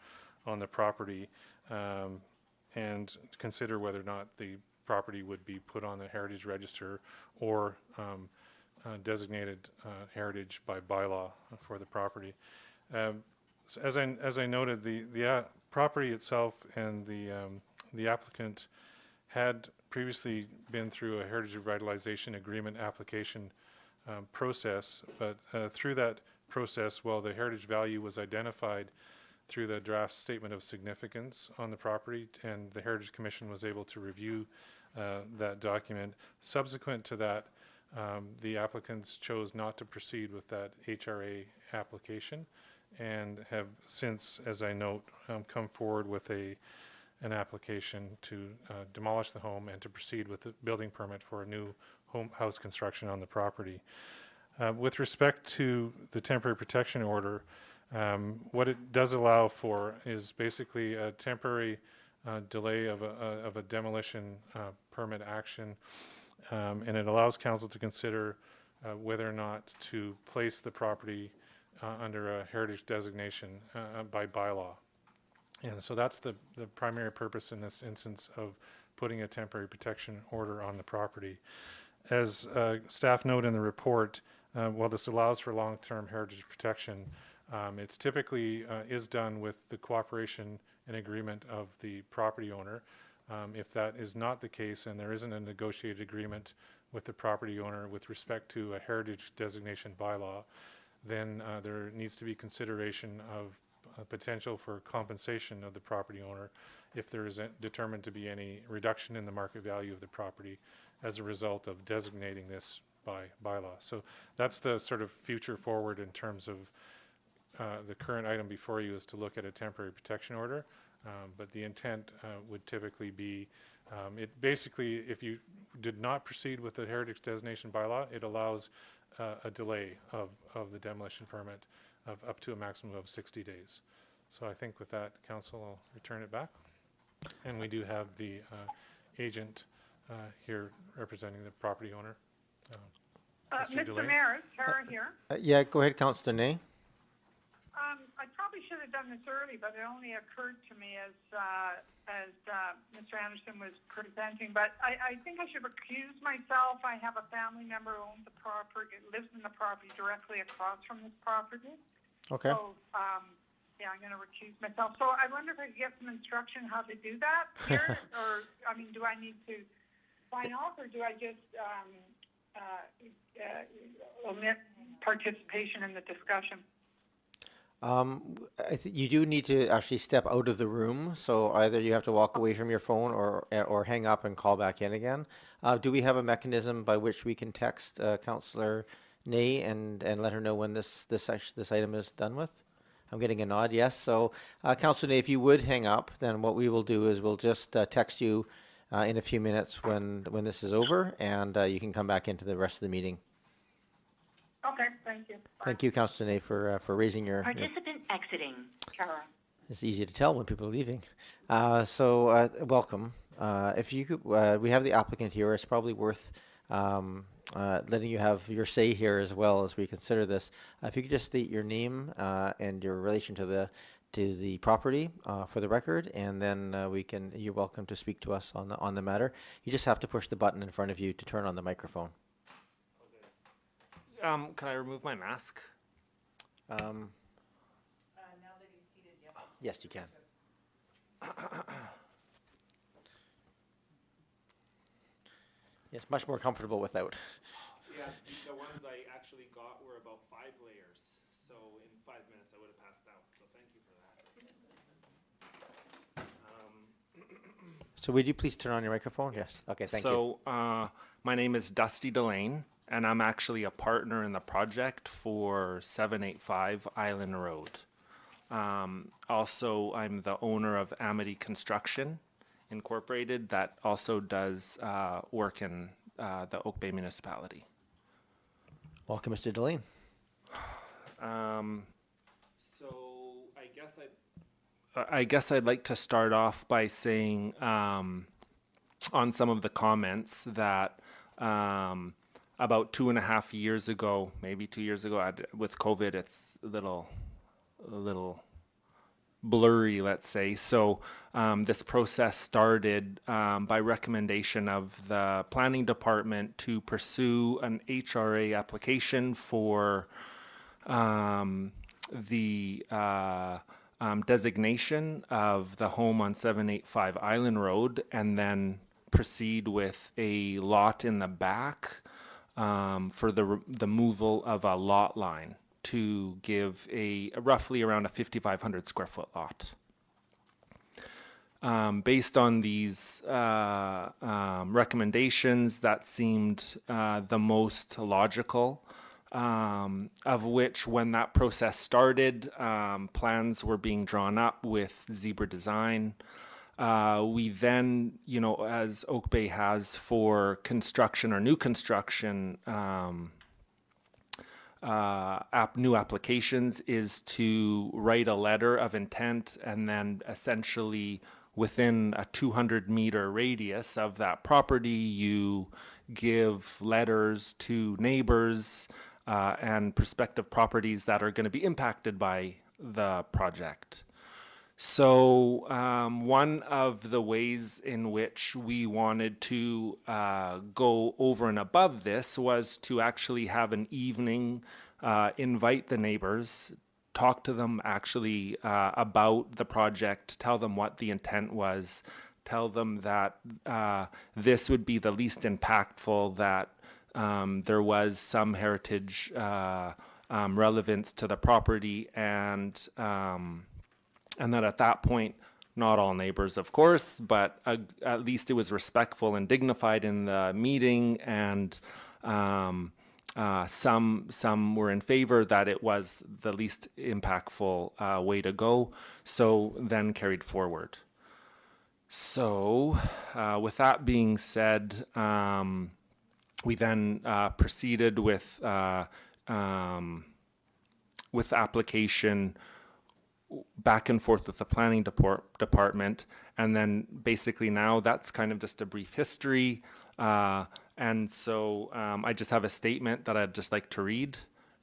on the property, and consider whether or not the property would be put on the heritage register or designated heritage by bylaw for the property. So as I noted, the property itself and the applicant had previously been through a heritage revitalization agreement application process, but through that process, while the heritage value was identified through the draft statement of significance on the property, and the Heritage Commission was able to review that document. Subsequent to that, the applicants chose not to proceed with that HRA application, and have since, as I note, come forward with an application to demolish the home and to proceed with the building permit for a new house construction on the property. With respect to the temporary protection order, what it does allow for is basically a temporary delay of a demolition permit action, and it allows council to consider whether or not to place the property under a heritage designation by bylaw. And so that's the primary purpose in this instance of putting a temporary protection order on the property. As staff note in the report, while this allows for long-term heritage protection, it's typically is done with the cooperation and agreement of the property owner. If that is not the case and there isn't a negotiated agreement with the property owner with respect to a heritage designation bylaw, then there needs to be consideration of potential for compensation of the property owner if there is determined to be any reduction in the market value of the property as a result of designating this by bylaw. So that's the sort of future forward in terms of the current item before you is to look at a temporary protection order, but the intent would typically be, it basically, if you did not proceed with the heritage designation bylaw, it allows a delay of the demolition permit of up to a maximum of 60 days. So I think with that, council, I'll return it back. And we do have the agent here representing the property owner. Mr. Maris, Tara here. Yeah, go ahead, Councillor Ney. I probably should have done this early, but it only occurred to me as Mr. Anderson was presenting. But I think I should recuse myself. I have a family member who owns the property, lives in the property directly across from this property. Okay. So, yeah, I'm going to recuse myself. So I wonder if I could get some instruction how to do that here, or I mean, do I need to sign off, or do I just omit participation in the discussion? I think you do need to actually step out of the room, so either you have to walk away from your phone or hang up and call back in again. Do we have a mechanism by which we can text Councillor Ney and let her know when this item is done with? I'm getting a nod, yes. So Councillor Ney, if you would hang up, then what we will do is we'll just text you in a few minutes when this is over, and you can come back into the rest of the meeting. Okay, thank you. Thank you, Councillor Ney, for raising your. Participant exiting. Carol. It's easy to tell when people are leaving. Welcome. If you could, we have the applicant here. It's probably worth letting you have your say here as well as we consider this. If you could just state your name and your relation to the property for the record, and then you're welcome to speak to us on the matter. You just have to push the button in front of you to turn on the microphone. Can I remove my mask? Now that he's seated, yes. Yes, you can. It's much more comfortable without. Yeah, the ones I actually got were about 5 layers. So in 5 minutes I would have passed out. So thank you for that. So would you please turn on your microphone? Yes. Okay, thank you. So my name is Dusty Delane, and I'm actually a partner in the project for 785 Island Road. Also, I'm the owner of Amity Construction Incorporated that also does work in the Oak Bay municipality. Welcome, Mr. Delane. So I guess I'd like to start off by saying on some of the comments that about 2.5 years ago, maybe 2 years ago, with COVID, it's a little blurry, let's say. So this process started by recommendation of the planning department to pursue an HRA application for the designation of the home on 785 Island Road, and then proceed with a lot in the back for the removal of a lot line to give a roughly around a 5,500 square foot lot. Based on these recommendations, that seemed the most logical, of which when that process started, plans were being drawn up with Zebra Design. We then, as Oak Bay has for construction or new construction, new applications, is to write a letter of intent, and then essentially within a 200-meter radius of that property, you give letters to neighbors and prospective properties that are going to be impacted by the project. So one of the ways in which we wanted to go over and above this was to actually have an evening, invite the neighbors, talk to them actually about the project, tell them what the intent was, tell them that this would be the least impactful, that there was some heritage relevance to the property, and that at that point, not all neighbors, of course, but at least it was respectful and dignified in the meeting, and some were in favor that it was the least impactful way to go, so then carried forward. So with that being said, we then proceeded with application back and forth with the planning department, and then basically now that's kind of just a brief history, and so I just have a statement that I'd just like to read.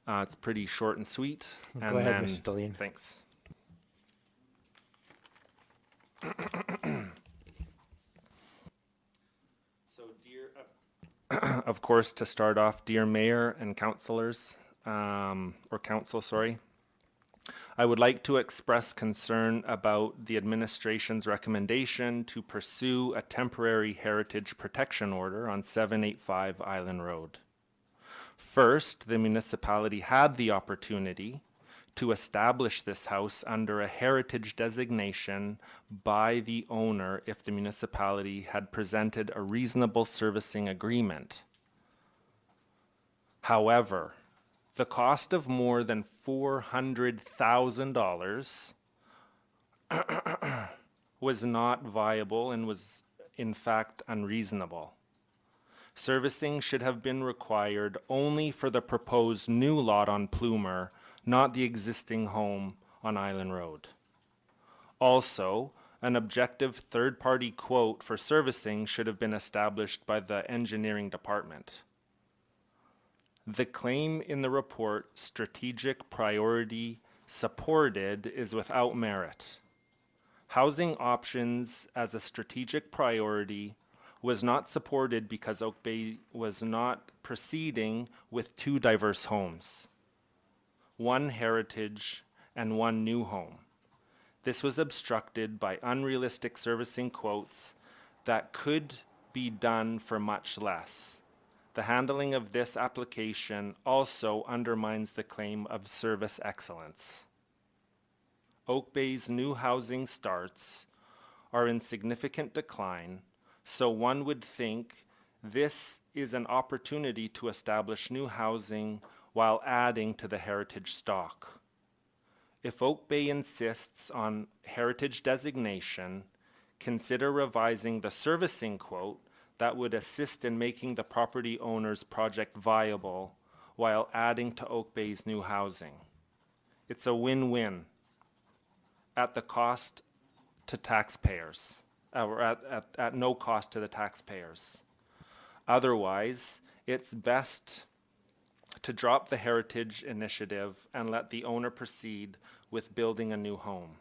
It's pretty short and sweet. Go ahead, Mr. Delane. Thanks. So of course, to start off, dear Mayor and councilors, or council, sorry, I would like to express concern about the administration's recommendation to pursue a temporary heritage protection order on 785 Island Road. First, the municipality had the opportunity to establish this house under a heritage designation by the owner if the municipality had presented a reasonable servicing agreement. However, the cost of more than $400,000 was not viable and was in fact unreasonable. Servicing should have been required only for the proposed new lot on Plumer, not the existing home on Island Road. Also, an objective third-party quote for servicing should have been established by the engineering department. The claim in the report, strategic priority supported, is without merit. Housing options as a strategic priority was not supported because Oak Bay was not proceeding with two diverse homes, one heritage and one new home. This was obstructed by unrealistic servicing quotes that could be done for much less. The handling of this application also undermines the claim of service excellence. Oak Bay's new housing starts are in significant decline, so one would think this is an opportunity to establish new housing while adding to the heritage stock. If Oak Bay insists on heritage designation, consider revising the servicing quote that would assist in making the property owner's project viable while adding to Oak Bay's new housing. It's a win-win at the cost to taxpayers, or at no cost to the taxpayers. Otherwise, it's best to drop the heritage initiative and let the owner proceed with building a new home.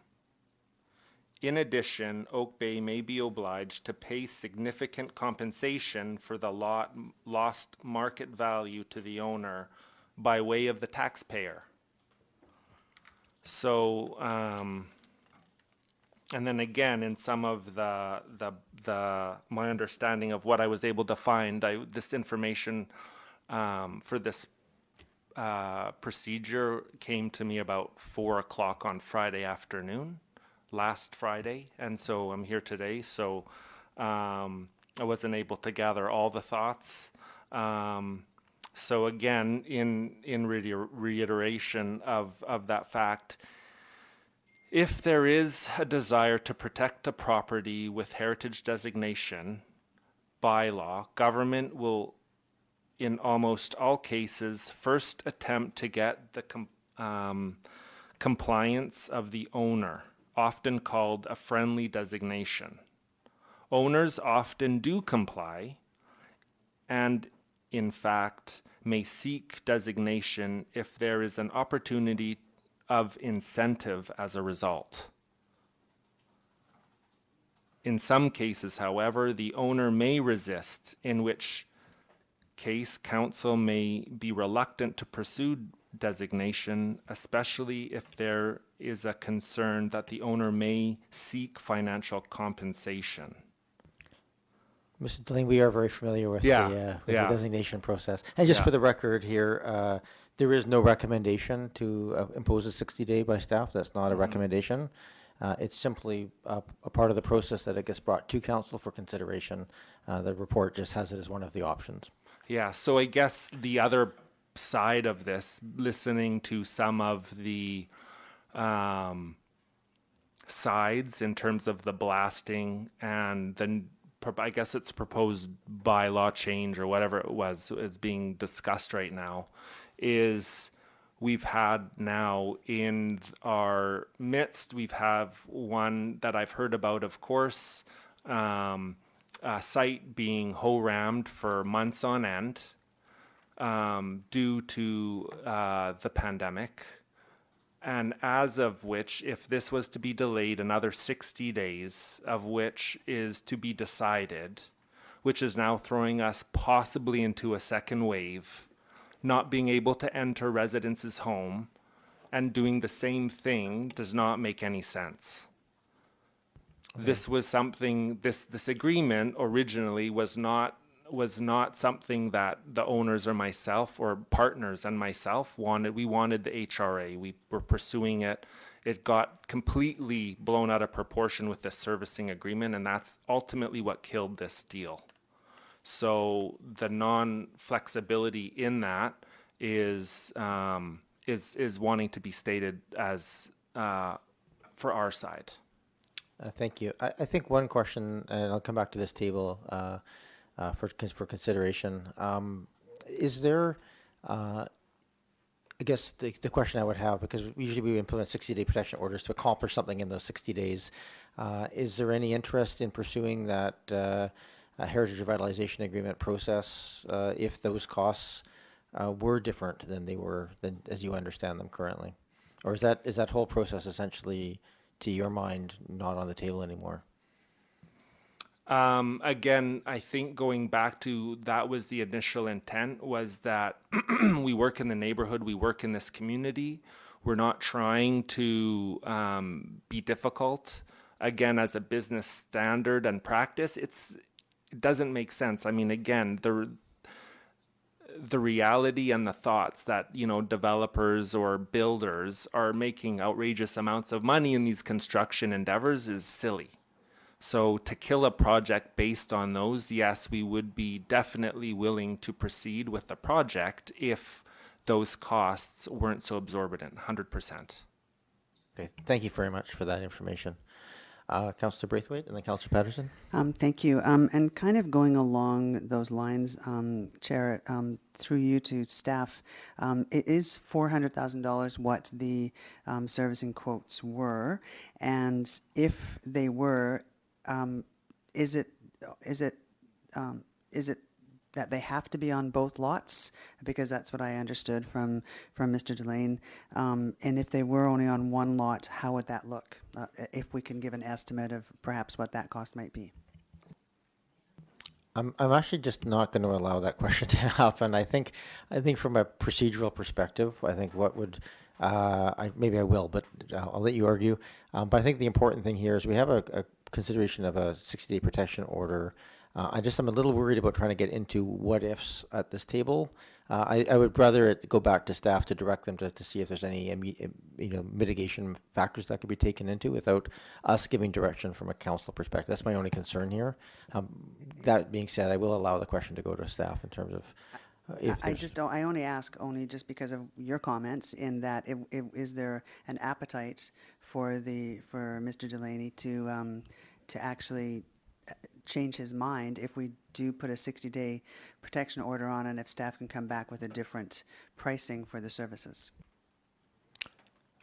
In addition, Oak Bay may be obliged to pay significant compensation for the lost market value to the owner by way of the taxpayer. So, and then again, in some of my understanding of what I was able to find, this information for this procedure came to me about 4 o'clock on Friday afternoon, last Friday, and so I'm here today. So I wasn't able to gather all the thoughts. So again, in reiteration of that fact, if there is a desire to protect a property with heritage designation by law, government will, in almost all cases, first attempt to get the compliance of the owner, often called a friendly designation. Owners often do comply and, in fact, may seek designation if there is an opportunity of incentive as a result. In some cases, however, the owner may resist, in which case council may be reluctant to pursue designation, especially if there is a concern that the owner may seek financial compensation. Mr. Delaney, we are very familiar with the designation process. And just for the record here, there is no recommendation to impose a 60-day by staff. That's not a recommendation. It's simply a part of the process that it gets brought to council for consideration. The report just has it as one of the options. Yeah, so I guess the other side of this, listening to some of the sides in terms of the blasting and then I guess it's proposed bylaw change or whatever it was is being discussed right now, is we've had now in our midst, we've have one that I've heard about, of course, a site being ho-rammed for months on end due to the pandemic. And as of which, if this was to be delayed another 60 days, of which is to be decided, which is now throwing us possibly into a second wave, not being able to enter residents' home and doing the same thing does not make any sense. Okay. This was something, this agreement originally was not something that the owners or myself or partners and myself wanted. We wanted the HRA. We were pursuing it. It got completely blown out of proportion with the servicing agreement, and that's ultimately what killed this deal. So the non-flexibility in that is wanting to be stated as for our side. Thank you. I think one question, and I'll come back to this table for consideration. Is there, I guess the question I would have, because usually we implement 60-day protection orders to accomplish something in those 60 days, is there any interest in pursuing that heritage revitalization agreement process if those costs were different than they were than as you understand them currently? Or is that whole process essentially, to your mind, not on the table anymore? Again, I think going back to that was the initial intent, was that we work in the neighborhood, we work in this community. We're not trying to be difficult. Again, as a business standard and practice, it doesn't make sense. I mean, again, the reality and the thoughts that, you know, developers or builders are making outrageous amounts of money in these construction endeavors is silly. So to kill a project based on those, yes, we would be definitely willing to proceed with the project if those costs weren't so exorbitant, 100%. Okay, thank you very much for that information. Councillor Braithwaite and then Councillor Patterson. Thank you. And kind of going along those lines, Chair, through you to staff, it is $400,000 what the servicing quotes were, and if they were, is it that they have to be on both lots? Because that's what I understood from Mr. Delane. And if they were only on one lot, how would that look? If we can give an estimate of perhaps what that cost might be. I'm actually just not going to allow that question to happen. I think from a procedural perspective, I think what would maybe I will, but I'll let you argue. But I think the important thing here is we have a consideration of a 60-day protection order. I'm a little worried about trying to get into what ifs at this table. I would rather it go back to staff to direct them to see if there's any mitigation factors that could be taken into without us giving direction from a council perspective. That's my only concern here. That being said, I will allow the question to go to staff in terms of I only ask only just because of your comments in that is there an appetite for Mr. Delaney to actually change his mind if we do put a 60-day protection order on, and if staff can come back with a different pricing for the services?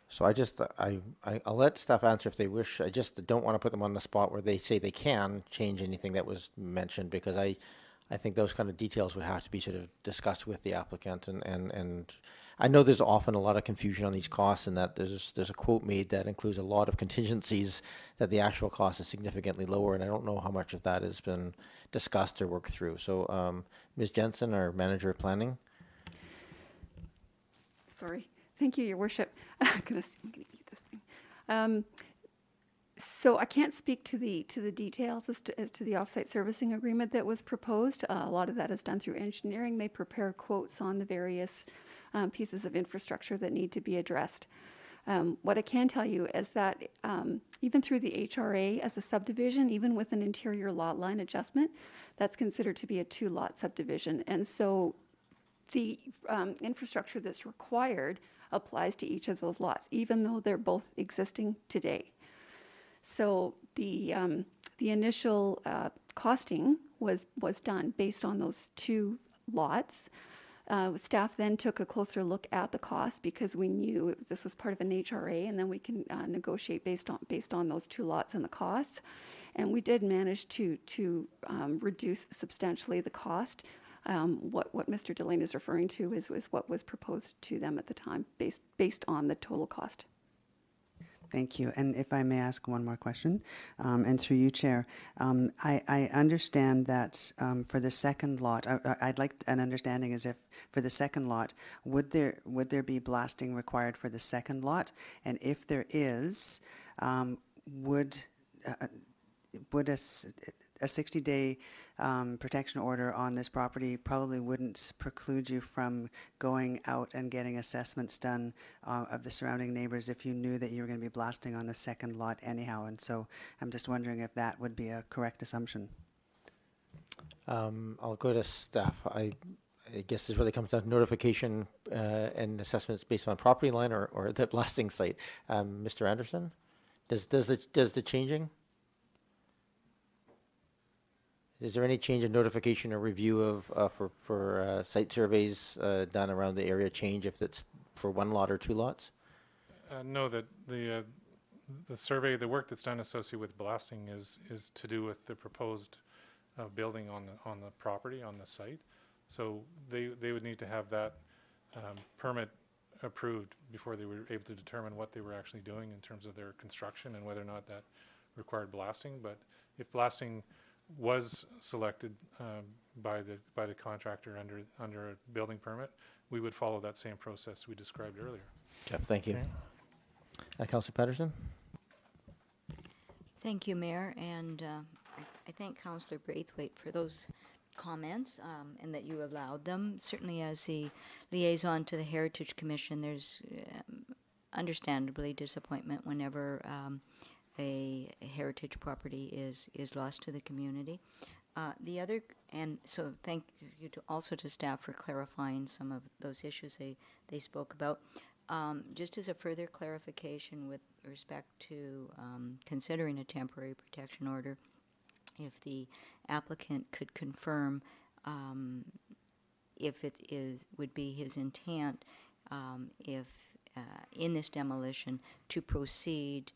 So I'll let staff answer if they wish. I just don't want to put them on the spot where they say they can change anything that was mentioned, because I think those kind of details would have to be sort of discussed with the applicant, and I know there's often a lot of confusion on these costs, and that there's a quote made that includes a lot of contingencies that the actual cost is significantly lower, and I don't know how much of that has been discussed or worked through. So Ms. Jensen, our Manager of Planning. Sorry. Thank you, Your Worship. I'm gonna eat this thing. So I can't speak to the details as to the offsite servicing agreement that was proposed. A lot of that is done through engineering. They prepare quotes on the various pieces of infrastructure that need to be addressed. What I can tell you is that even through the HRA as a subdivision, even with an interior lot line adjustment, that's considered to be a 2-lot subdivision. And so the infrastructure that's required applies to each of those lots, even though they're both existing today. So the initial costing was done based on those 2 lots. Staff then took a closer look at the cost because we knew this was part of an HRA, and then we can negotiate based on those 2 lots and the costs. And we did manage to reduce substantially the cost. What Mr. Delane is referring to is what was proposed to them at the time, based on the total cost. Thank you. And if I may ask one more question, and through you, Chair, I understand that for the second lot, I'd like an understanding as if for the second lot, would there be blasting required for the second lot? And if there is, would a 60-day protection order on this property probably wouldn't preclude you from going out and getting assessments done of the surrounding neighbors if you knew that you were going to be blasting on the second lot anyhow. And so I'm just wondering if that would be a correct assumption. I'll go to staff. I guess this really comes down to notification and assessments based on property line or the blasting site. Mr. Anderson, does the changing? Is there any change in notification or review of for site surveys done around the area change if it's for one lot or two lots? No, that the survey, the work that's done associated with blasting is to do with the proposed building on the property, on the site. So they would need to have that permit approved before they were able to determine what they were actually doing in terms of their construction and whether or not that required blasting. But if blasting was selected by the contractor under a building permit, we would follow that same process we described earlier. Okay, thank you. Okay. Councillor Patterson? Thank you, Mayor, and I thank Councillor Braithwaite for those comments and that you allowed them. Certainly as the liaison to the Heritage Commission, there's understandably disappointment whenever a heritage property is lost to the community. And so thank you also to staff for clarifying some of those issues they spoke about. Just as a further clarification with respect to considering a temporary protection order, if the applicant could confirm if it would be his intent if in this demolition to proceed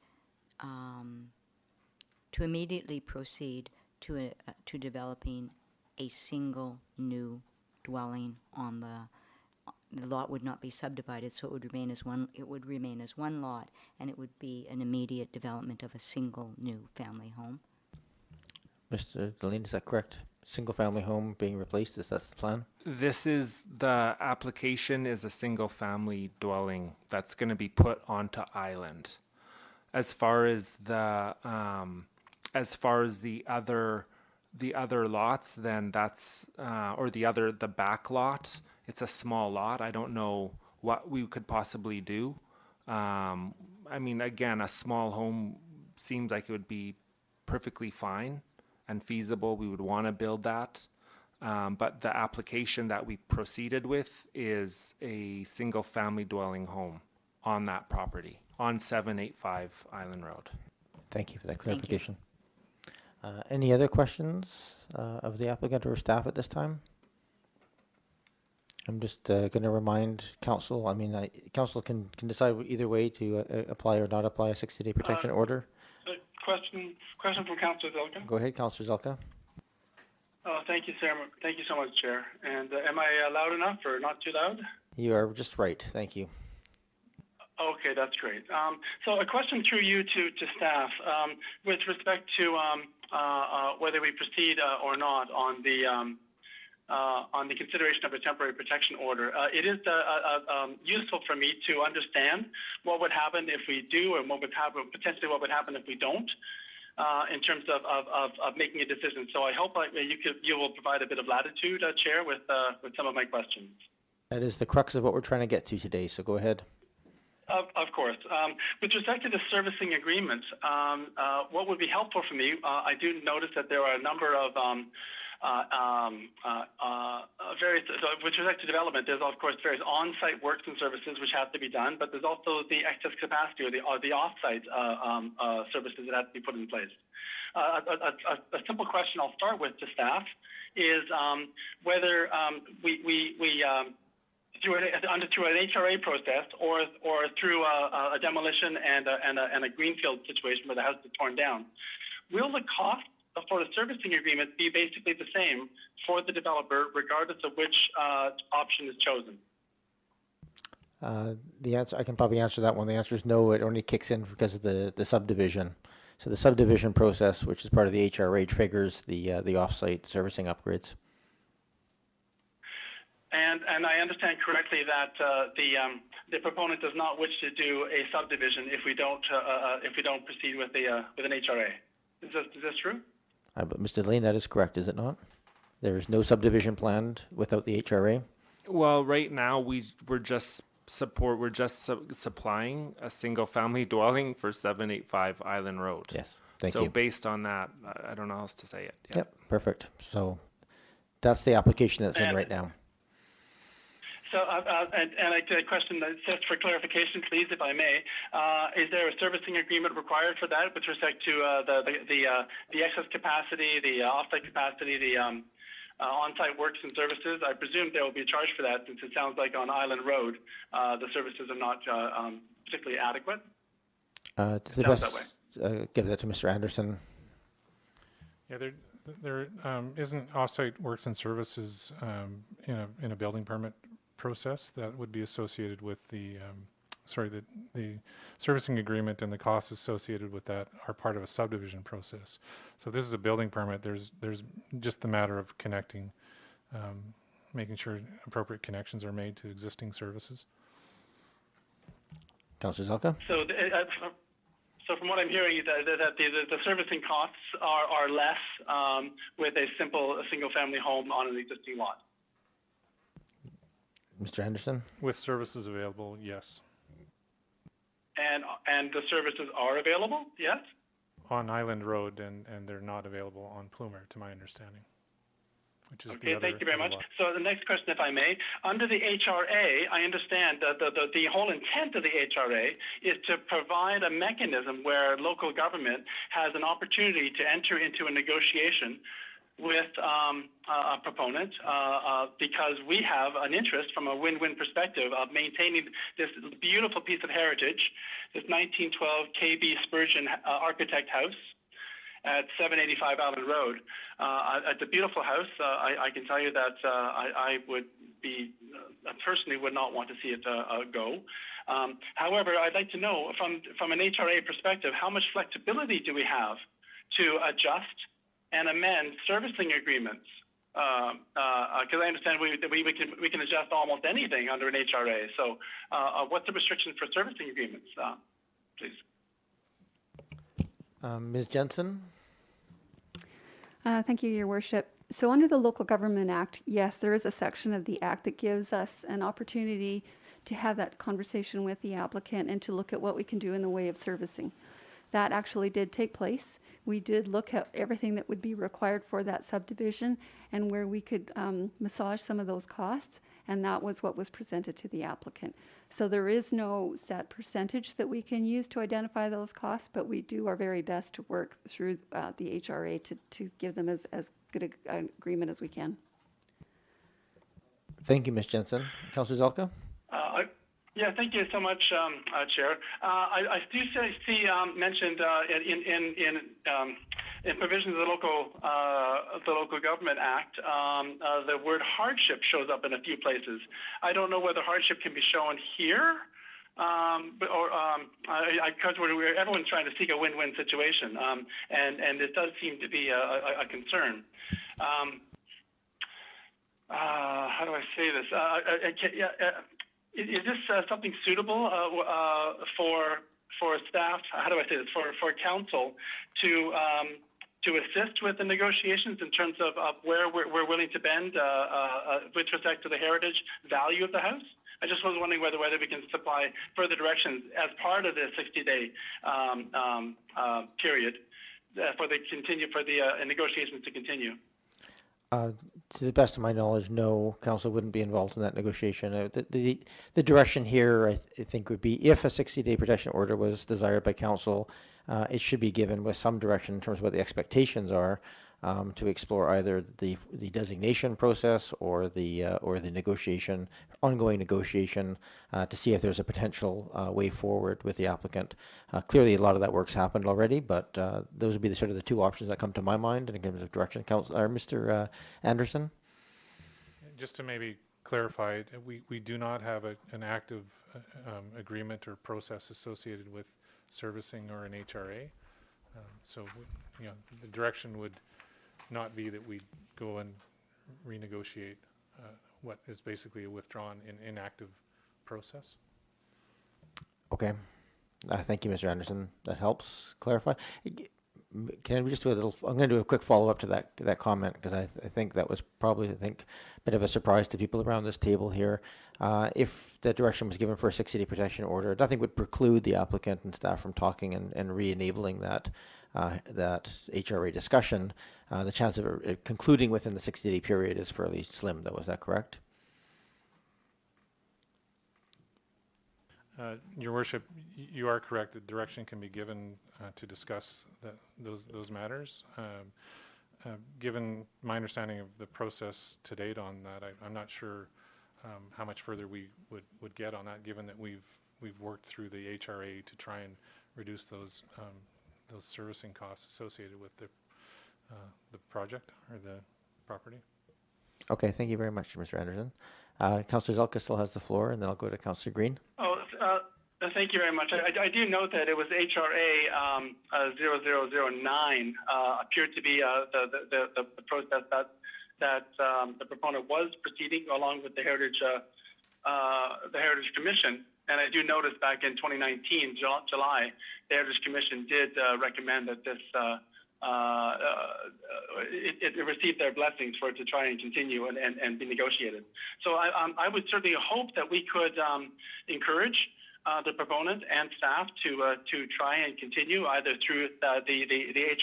to immediately proceed to developing a single new dwelling on the lot would not be subdivided, so it would remain as one. It would remain as one lot, and it would be an immediate development of a single new family home. Mr. Deline, is that correct? Single family home being replaced, is that the plan? This is, the application is a single family dwelling that's going to be put onto island. As far as the other lots, then that's or the back lot. It's a small lot. I don't know what we could possibly do. I mean, again, a small home seems like it would be perfectly fine and feasible. We would want to build that. But the application that we proceeded with is a single family dwelling home on that property on 785 Island Road. Thank you for that clarification. Any other questions of the applicant or staff at this time? I'm just going to remind council, council can decide either way to apply or not apply a 60-day protection order. Question from Councillor Zelka. Go ahead, Councillor Zelka. Thank you, Sarah. Thank you so much, Chair. And am I loud enough or not too loud? You are just right. Thank you. Okay, that's great. So a question through you to staff with respect to whether we proceed or not on the consideration of a temporary protection order. It is useful for me to understand what would happen if we do, and what would happen, potentially what would happen if we don't, in terms of making a decision. So I hope you will provide a bit of latitude, Chair, with some of my questions. That is the crux of what we're trying to get to today, so go ahead. Of course. With respect to the servicing agreements, what would be helpful for me, I do notice that there are a number of with respect to development, there's of course various on-site works and services which have to be done, but there's also the excess capacity or the off-site services that have to be put in place. A simple question I'll start with to staff is whether we through an HRA process or through a demolition and a greenfield situation where the house is torn down, will the cost for the servicing agreement be basically the same for the developer regardless of which option is chosen? The answer, I can probably answer that one. The answer is no. It only kicks in because of the subdivision. So the subdivision process, which is part of the HRA, triggers the off-site servicing upgrades. And I understand correctly that the proponent does not wish to do a subdivision if we don't proceed with an HRA. Is this true? But Mr. Lane, that is correct, is it not? There is no subdivision planned without the HRA. Well, right now we're just supplying a single family dwelling for 785 Island Road. Yes, thank you. So based on that, I don't know how else to say it. Yep, perfect. So that's the application that's in right now. So, a question that just for clarification, please, if I may. Is there a servicing agreement required for that with respect to the excess capacity, the off-site capacity, the on-site works and services? I presume there will be a charge for that, since it sounds like on Island Road, the services are not particularly adequate. To the best, give that to Mr. Anderson. Yeah, there isn't off-site works and services in a building permit process that would be associated with the servicing agreement, and the costs associated with that are part of a subdivision process. So if this is a building permit, there's just the matter of connecting, making sure appropriate connections are made to existing services. Councillor Zelka? So from what I'm hearing, that the servicing costs are less with a single-family home on an existing lot. Mr. Henderson? With services available, yes. And the services are available, yes? On Island Road, and they're not available on Plumer, to my understanding. Which is okay, thank you very much. So the next question, if I may. Under the HRA, I understand that the whole intent of the HRA is to provide a mechanism where local government has an opportunity to enter into a negotiation with a proponent because we have an interest from a win-win perspective of maintaining this beautiful piece of heritage, this 1912 KB Spurgeon architect house at 785 Island Road. It's a beautiful house. I can tell you that I would be, personally would not want to see it go. However, I'd like to know from an HRA perspective, how much flexibility do we have to adjust and amend servicing agreements? Because I understand we can adjust almost anything under an HRA. So what's the restriction for servicing agreements, please? Ms. Jensen? Thank you, Your Worship. So under the Local Government Act, yes, there is a section of the Act that gives us an opportunity to have that conversation with the applicant and to look at what we can do in the way of servicing. That actually did take place. We did look at everything that would be required for that subdivision and where we could massage some of those costs, and that was what was presented to the applicant. So there is no set percentage that we can use to identify those costs, but we do our very best to work through the HRA to give them as good an agreement as we can. Thank you, Ms. Jensen. Councillor Zelka? Yeah, thank you so much, Chair. I do see mentioned in provisions of the Local Government Act, the word hardship shows up in a few places. I don't know whether hardship can be shown here, because everyone's trying to seek a win-win situation, and it does seem to be a concern. How do I say this? Is this something suitable for staff? How do I say this? For council to assist with the negotiations in terms of where we're willing to bend with respect to the heritage value of the house? I just was wondering whether we can supply further directions as part of the 60-day period for the negotiations to continue. To the best of my knowledge, no, council wouldn't be involved in that negotiation. The direction here, I think, would be if a 60-day protection order was desired by council, it should be given with some direction in terms of what the expectations are to explore either the designation process or the ongoing negotiation to see if there's a potential way forward with the applicant. Clearly, a lot of that work's happened already, but those would be the sort of the two options that come to my mind in terms of direction. Mr. Anderson? Just to maybe clarify, we do not have an active agreement or process associated with servicing or an HRA. So the direction would not be that we go and renegotiate what is basically a withdrawn inactive process. Okay. Thank you, Mr. Anderson. That helps clarify. Can we just do a little? I'm going to do a quick follow-up to that comment, because I think that was probably a bit of a surprise to people around this table here. If the direction was given for a 60-day protection order, nothing would preclude the applicant and staff from talking and re-enabling that HRA discussion. The chance of it concluding within the 60-day period is fairly slim, though. Is that correct? Your Worship, you are correct. The direction can be given to discuss those matters. Given my understanding of the process to date on that, I'm not sure how much further we would get on that, given that we've worked through the HRA to try and reduce those servicing costs associated with the project or the property. Okay, thank you very much, Mr. Anderson. Councillor Zelka still has the floor, and then I'll go to Councillor Green. Thank you very much. I do note that it was HRA 0009 appeared to be the process that the proponent was proceeding along with the Heritage Commission. And I do notice back in 2019, July, the Heritage Commission did recommend that this it received their blessings for it to try and continue and be negotiated. So I would certainly hope that we could encourage the proponent and staff to try and continue either through the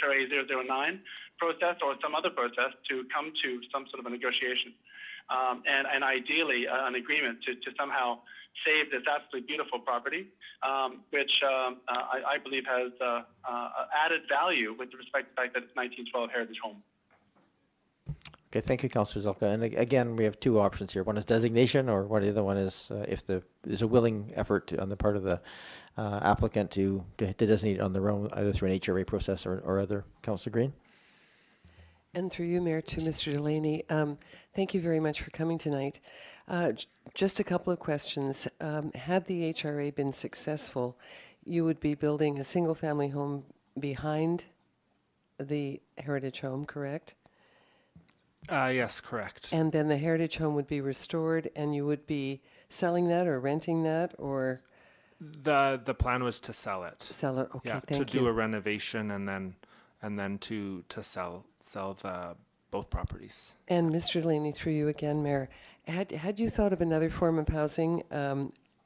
HRA 009 process or some other process to come to some sort of a negotiation and ideally an agreement to somehow save this absolutely beautiful property, which I believe has added value with respect to the fact that it's 1912 heritage home. Okay, thank you, Councillor Zelka. And again, we have two options here. One is designation, or the other one is if there's a willing effort on the part of the applicant to designate on their own, either through an HRA process or other. Councillor Green. And through you, Mayor, to Mr. Delaney, thank you very much for coming tonight. Just a couple of questions. Had the HRA been successful, you would be building a single-family home behind the heritage home, correct? Yes, correct. And then the heritage home would be restored, and you would be selling that or renting that, or? The plan was to sell it. Sell it. Okay, yeah, thank you. to do a renovation and then to sell the both properties. And Mr. Delaney, through you again, Mayor, had you thought of another form of housing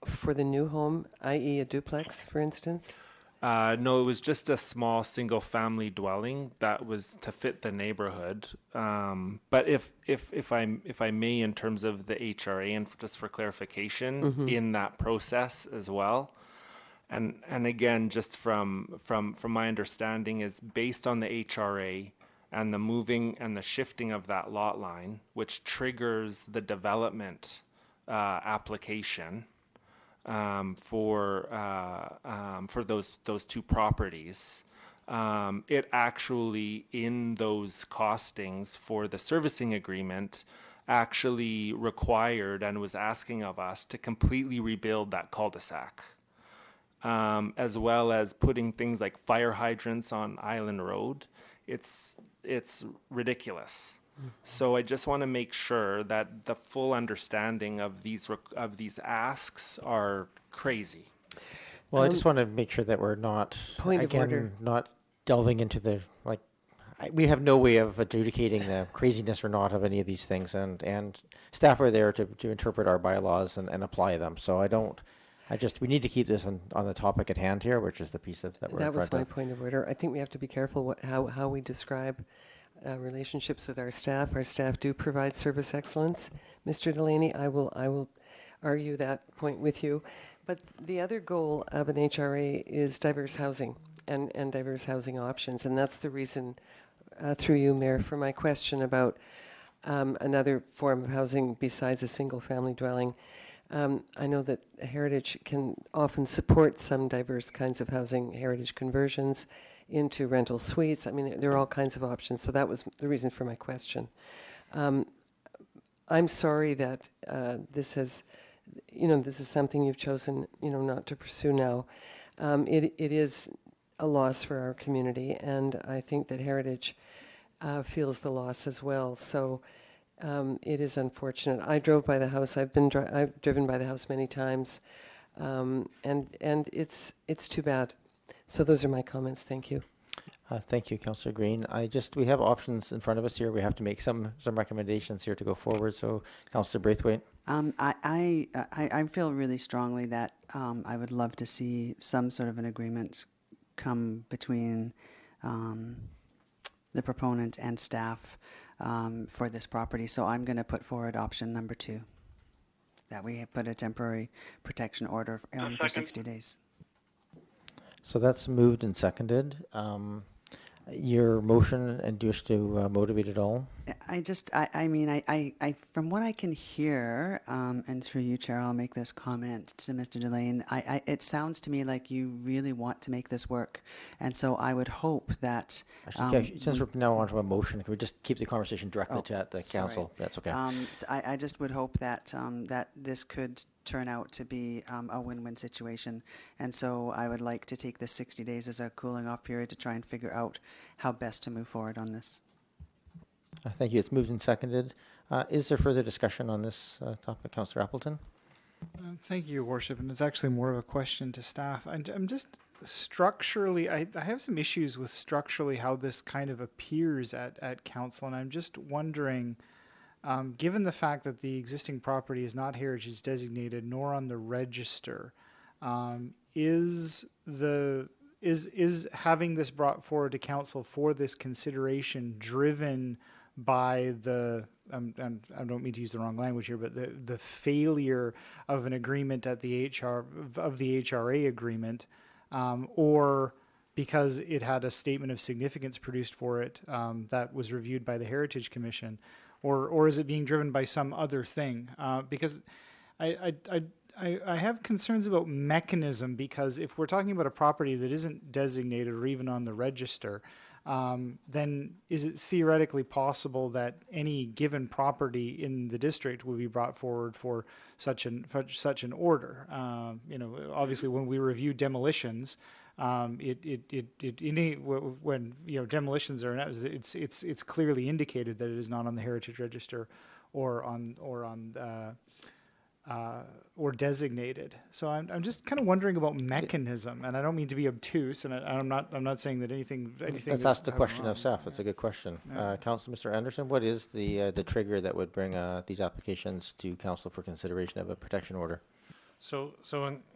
for the new home, i.e. a duplex, for instance? No, it was just a small single-family dwelling that was to fit the neighborhood. But if I may, in terms of the HRA, and just for clarification, in that process as well, and again, just from my understanding, is based on the HRA and the moving and the shifting of that lot line, which triggers the development application. For those two properties, it actually, in those costings for the servicing agreement, actually required and was asking of us to completely rebuild that cul-de-sac, as well as putting things like fire hydrants on Island Road. It's ridiculous. So I just want to make sure that the full understanding of these asks are crazy. Well, I just want to make sure that we're not, not delving into the, we have no way of adjudicating the craziness or not of any of these things, and staff are there to interpret our bylaws and apply them. So we need to keep this on the topic at hand here, which is the piece that we're That was my point of order. I think we have to be careful how we describe relationships with our staff. Our staff do provide service excellence. Mr. Delaney, I will argue that point with you. But the other goal of an HRA is diverse housing and diverse housing options. And that's the reason, through you, Mayor, for my question about another form of housing besides a single-family dwelling. I know that Heritage can often support some diverse kinds of housing, heritage conversions into rental suites. I mean, there are all kinds of options. So that was the reason for my question. I'm sorry that this is something you've chosen, not to pursue now. It is a loss for our community, and I think that Heritage feels the loss as well. So it is unfortunate. I drove by the house. I've driven by the house many times, and it's too bad. So those are my comments. Thank you. Thank you, Councillor Green. We have options in front of us here. We have to make some recommendations here to go forward. So, Councillor Braithwaite. I feel really strongly that I would love to see some sort of an agreement come between the proponent and staff for this property. So I'm going to put forward option number 2. that we put a temporary protection order for 60 days. So that's moved and seconded. Your motion, and do you wish to motivate it all? I mean, I from what I can hear, and through you, Chair, I'll make this comment to Mr. Delane. It sounds to me like you really want to make this work, and so I would hope that. Actually, since we're now on to a motion, can we just keep the conversation directed at the council? That's okay. So I just would hope that that this could turn out to be a win-win situation, and so I would like to take the 60 days as a cooling-off period to try and figure out how best to move forward on this. Thank you. It's moved and seconded. Is there further discussion on this topic, Councillor Appleton? Thank you, Your Worship, and it's actually more of a question to staff. I'm just structurally, I have some issues with structurally how this kind of appears at council, and I'm just wondering, given the fact that the existing property is not heritage designated nor on the register, is having this brought forward to council for this consideration driven by the I don't mean to use the wrong language here, but the failure of an agreement at the HRA agreement, or because it had a statement of significance produced for it that was reviewed by the Heritage Commission, or is it being driven by some other thing? Because I have concerns about mechanism, because if we're talking about a property that isn't designated or even on the register, then is it theoretically possible that any given property in the district will be brought forward for such an order? Obviously, when we review demolitions, when demolitions are announced, it's clearly indicated that it is not on the heritage register or designated. So I'm just kind of wondering about mechanism, and I don't mean to be obtuse, and I'm not saying that anything. Let's ask the question of staff. That's a good question. Yeah. Council, Mr. Anderson, what is the trigger that would bring these applications to council for consideration of a protection order? So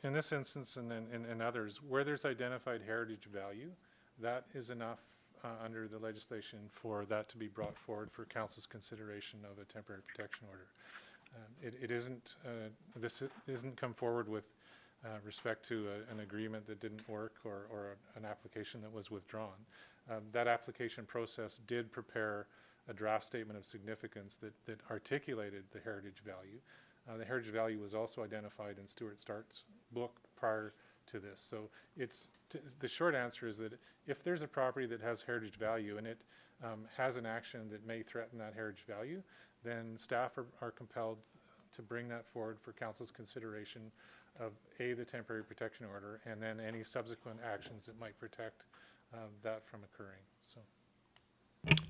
in this instance and in others, where there's identified heritage value, that is enough under the legislation for that to be brought forward for council's consideration of a temporary protection order. This isn't come forward with respect to an agreement that didn't work or an application that was withdrawn. That application process did prepare a draft statement of significance that articulated the heritage value. The heritage value was also identified in Stuart Start's book prior to this. So the short answer is that if there's a property that has heritage value and it has an action that may threaten that heritage value, then staff are compelled to bring that forward for council's consideration of the temporary protection order, and then any subsequent actions that might protect that from occurring. So,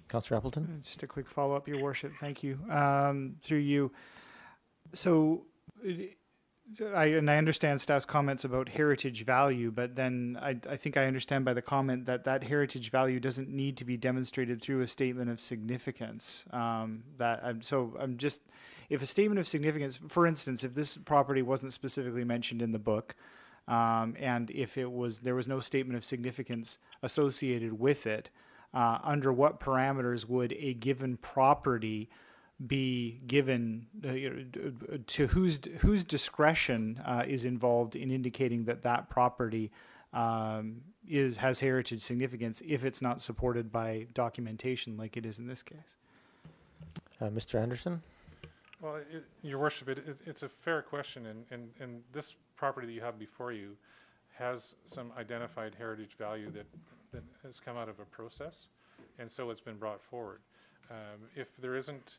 Councillor Appleton? Just a quick follow-up, Your Worship. Thank you. Through you. So, I understand staff's comments about heritage value, but then I think I understand by the comment that heritage value doesn't need to be demonstrated through a statement of significance. If a statement of significance, for instance, if this property wasn't specifically mentioned in the book, and if there was no statement of significance associated with it, under what parameters would a given property be given to whose discretion is involved in indicating that property has heritage significance if it's not supported by documentation like it is in this case? Mr. Anderson? Well, Your Worship, it's a fair question, and this property that you have before you has some identified heritage value that has come out of a process, and so it's been brought forward. If there isn't,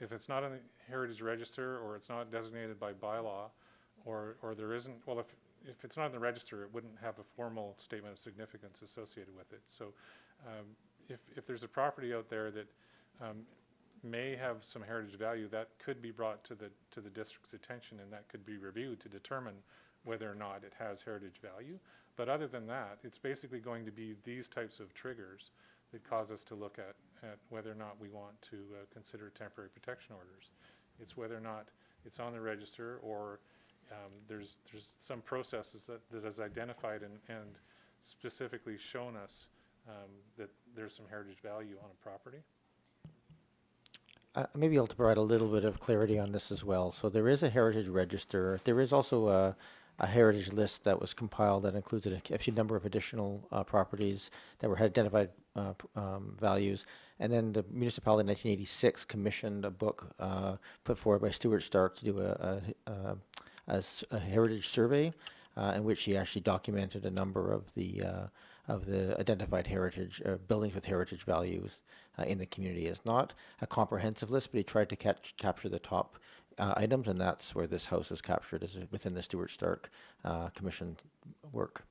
if it's not on the heritage register, or it's not designated by bylaw, or there isn't, well, if it's not in the register, it wouldn't have a formal statement of significance associated with it. So if there's a property out there that may have some heritage value, that could be brought to the district's attention, and that could be reviewed to determine whether or not it has heritage value. But other than that, it's basically going to be these types of triggers that cause us to look at whether or not we want to consider temporary protection orders. It's whether or not it's on the register, or there's some processes that has identified and specifically shown us that there's some heritage value on a property. maybe able to provide a little bit of clarity on this as well. So there is a heritage register. There is also a heritage list that was compiled that included a few number of additional properties that were identified values. And then the municipality in 1986 commissioned a book put forward by Stuart Stark to do a heritage survey in which he actually documented a number of the identified heritage buildings with heritage values in the community. It's not a comprehensive list, but he tried to capture the top items, and that's where this house is captured, is within the Stuart Stark commissioned work.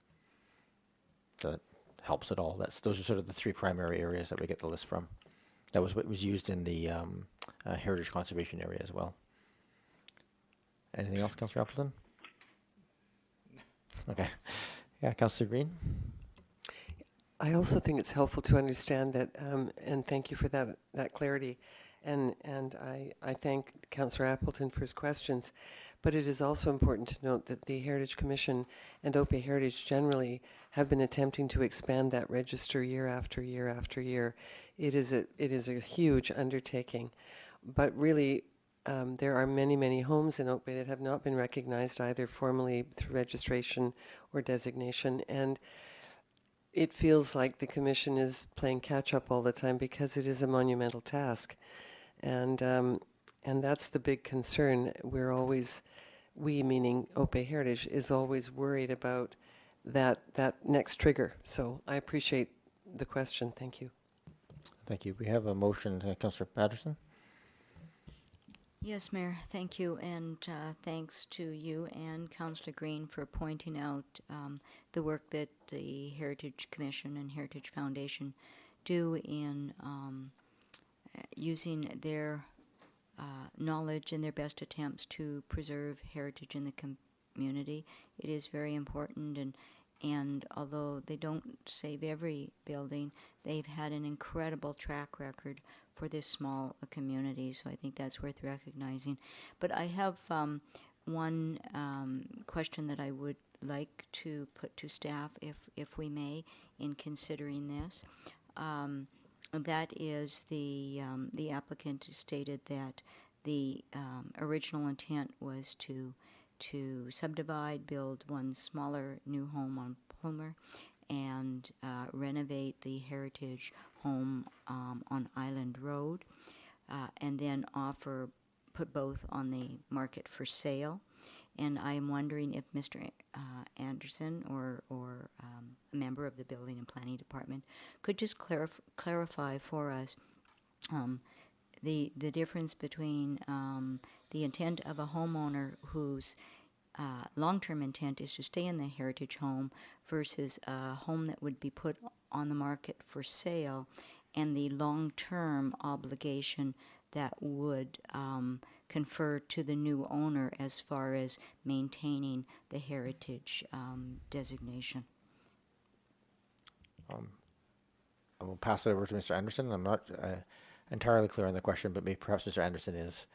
So that helps at all. Those are sort of the three primary areas that we get the list from. That was what was used in the heritage conservation area as well. Anything else, Councillor Appleton? Okay. Yeah, Councillor Green? I also think it's helpful to understand that, and thank you for that clarity, and I thank Councillor Appleton for his questions, but it is also important to note that the Heritage Commission and OPE Heritage generally have been attempting to expand that register year after year after year. It is a huge undertaking, but really there are many, many homes in Oak Bay that have not been recognized either formally through registration or designation, and it feels like the Commission is playing catch-up all the time because it is a monumental task. And that's the big concern. We meaning OPE Heritage, is always worried about that next trigger. So I appreciate the question. Thank you. Thank you. We have a motion, Councillor Patterson. Yes, Mayor, thank you, and thanks to you and Councillor Green for pointing out the work that the Heritage Commission and Heritage Foundation do in using their knowledge and their best attempts to preserve heritage in the community. It is very important, and although they don't save every building, they've had an incredible track record for this small community, so I think that's worth recognizing. But I have one question that I would like to put to staff, if we may, in considering this. That is the applicant stated that the original intent was to subdivide, build one smaller new home on Plumer, and renovate the heritage home on Island Road, and then put both on the market for sale. And I am wondering if Mr. Anderson or a member of the Building and Planning Department could just clarify for us the difference between the intent of a homeowner whose long-term intent is to stay in the heritage home versus a home that would be put on the market for sale, and the long-term obligation that would confer to the new owner as far as maintaining the heritage designation. I will pass it over to Mr. Anderson. I'm not entirely clear on the question, but maybe perhaps Mr. Anderson is.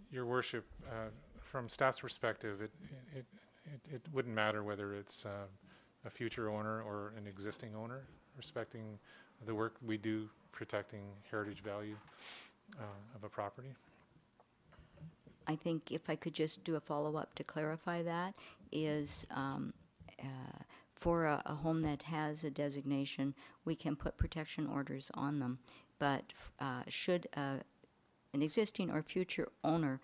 Your Worship, from staff's perspective, it wouldn't matter whether it's a future owner or an existing owner, respecting the work we do protecting heritage value of a property. I think if I could just do a follow-up to clarify that, is for a home that has a designation, we can put protection orders on them, but should an existing or future owner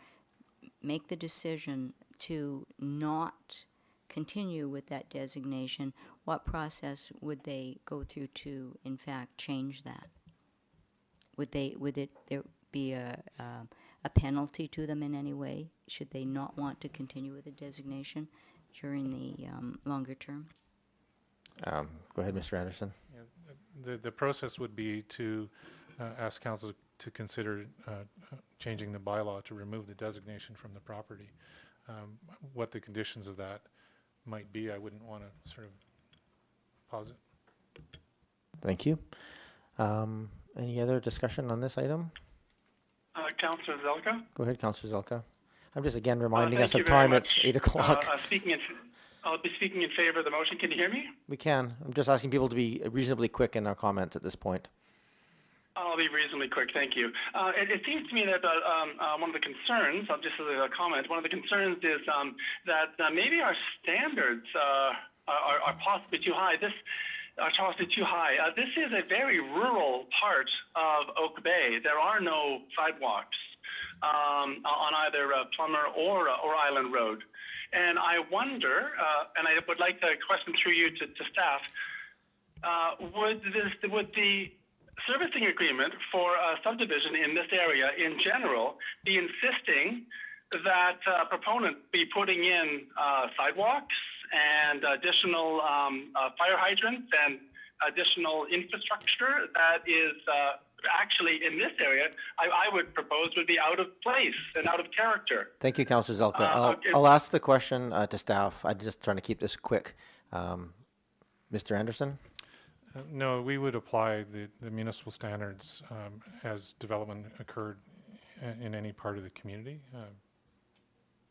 make the decision to not continue with that designation, what process would they go through to, in fact, change that? Would there be a penalty to them in any way, should they not want to continue with the designation during the longer term? Go ahead, Mr. Anderson. Yeah, the process would be to ask council to consider changing the bylaw to remove the designation from the property. What the conditions of that might be, I wouldn't want to sort of pause it. Thank you. Any other discussion on this item? Councillor Zelka? Go ahead, Councillor Zelka. I'm just again reminding us Thank of you very time. much. It's 8 o'clock. I'll be speaking in favor of the motion. Can you hear me? We can. I'm just asking people to be reasonably quick in our comments at this point. I'll be reasonably quick, thank you. It seems to me that one of the concerns, just as a comment, one of the concerns is that maybe our standards are possibly too high. This is a very rural part of Oak Bay. There are no sidewalks on either Plummer or Island Road. And I wonder, and I would like to question through you to staff, would the servicing agreement for a subdivision in this area in general be insisting that proponent be putting in sidewalks and additional fire hydrants and additional infrastructure that is actually in this area, I would propose would be out of place and out of character. Thank you, Councillor Zelka. I'll ask the question to staff. I'm just trying to keep this quick. Mr. Anderson? No, we would apply the municipal standards as development occurred in any part of the community.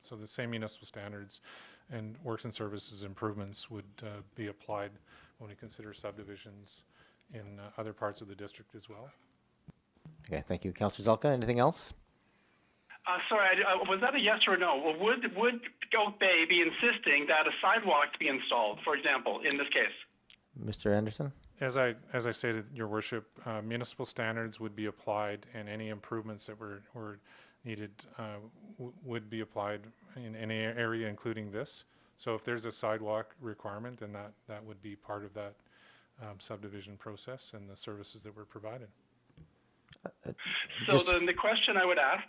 So the same municipal standards and works and services improvements would be applied when we consider subdivisions in other parts of the district as well. Okay, thank you. Councillor Zelka, anything else? Sorry, was that a yes or no? Well, would Oak Bay be insisting that a sidewalk be installed, for example, in this case? Mr. Anderson? As I stated, Your Worship, municipal standards would be applied, and any improvements that were needed would be applied in any area, including this. So if there's a sidewalk requirement, then that would be part of that subdivision process and the services that were provided. So then the question I would ask,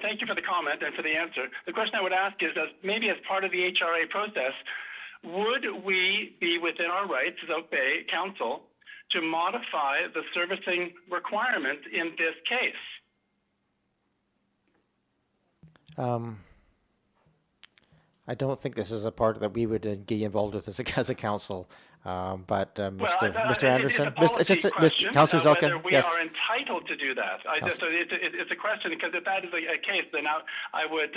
thank you for the comment and for the answer. The question I would ask is, maybe as part of the HRA process, would we be within our rights as Oak Bay Council to modify the servicing requirement in this case? I don't think this is a part that we would get involved with as a council. But Mr. Anderson, Councillor Zelka, whether we yes. are entitled to do that. It's a question, because if that is a case, then I would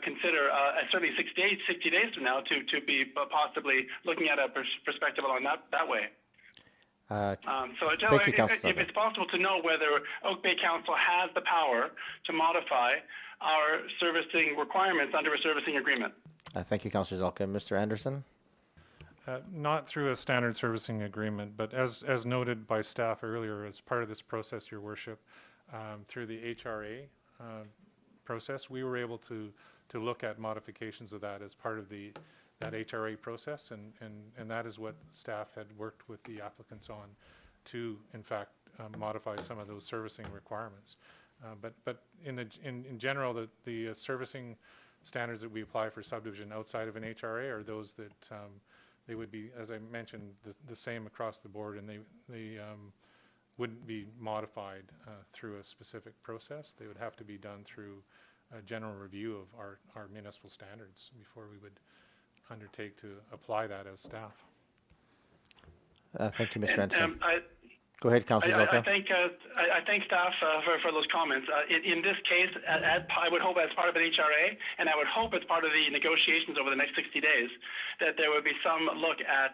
consider certainly 60 days from now to be possibly looking at a perspective on that way. Thank you, Councillor if it's possible to know whether Oak Bay Council has the power to modify our servicing requirements under a servicing agreement. Thank you, Councillor Zelka. Mr. Anderson? Not through a standard servicing agreement, but as noted by staff earlier, as part of this process, Your Worship, through the HRA process, we were able to look at modifications of that as part of that HRA process, and that is what staff had worked with the applicants on to, in fact, modify some of those servicing requirements. But in general, the servicing standards that we apply for subdivision outside of an HRA are those that they would be, as I mentioned, the same across the board, and they wouldn't be modified through a specific process. They would have to be done through a general review of our municipal standards before we would undertake to apply that as staff. Thank you, Mr. Anderson. Go ahead, Councillor Zelka. I thank staff for those comments. In this case, I would hope as part of an HRA, and I would hope as part of the negotiations over the next 60 days, that there would be some look at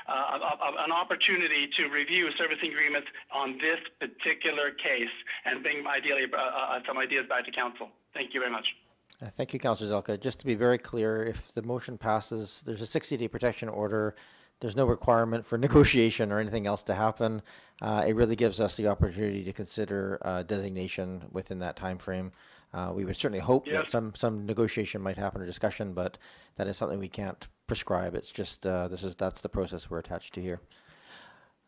an opportunity to review servicing agreements on this particular case and bring ideally some ideas back to council. Thank you very much. Thank you, Councillor Zelka. Just to be very clear, if the motion passes, there's a 60-day protection order. There's no requirement for negotiation or anything else to happen. It really gives us the opportunity to consider designation within that time frame. We would certainly hope that some negotiation might happen or discussion, but that is something we can't prescribe. It's just that's the process we're attached to here.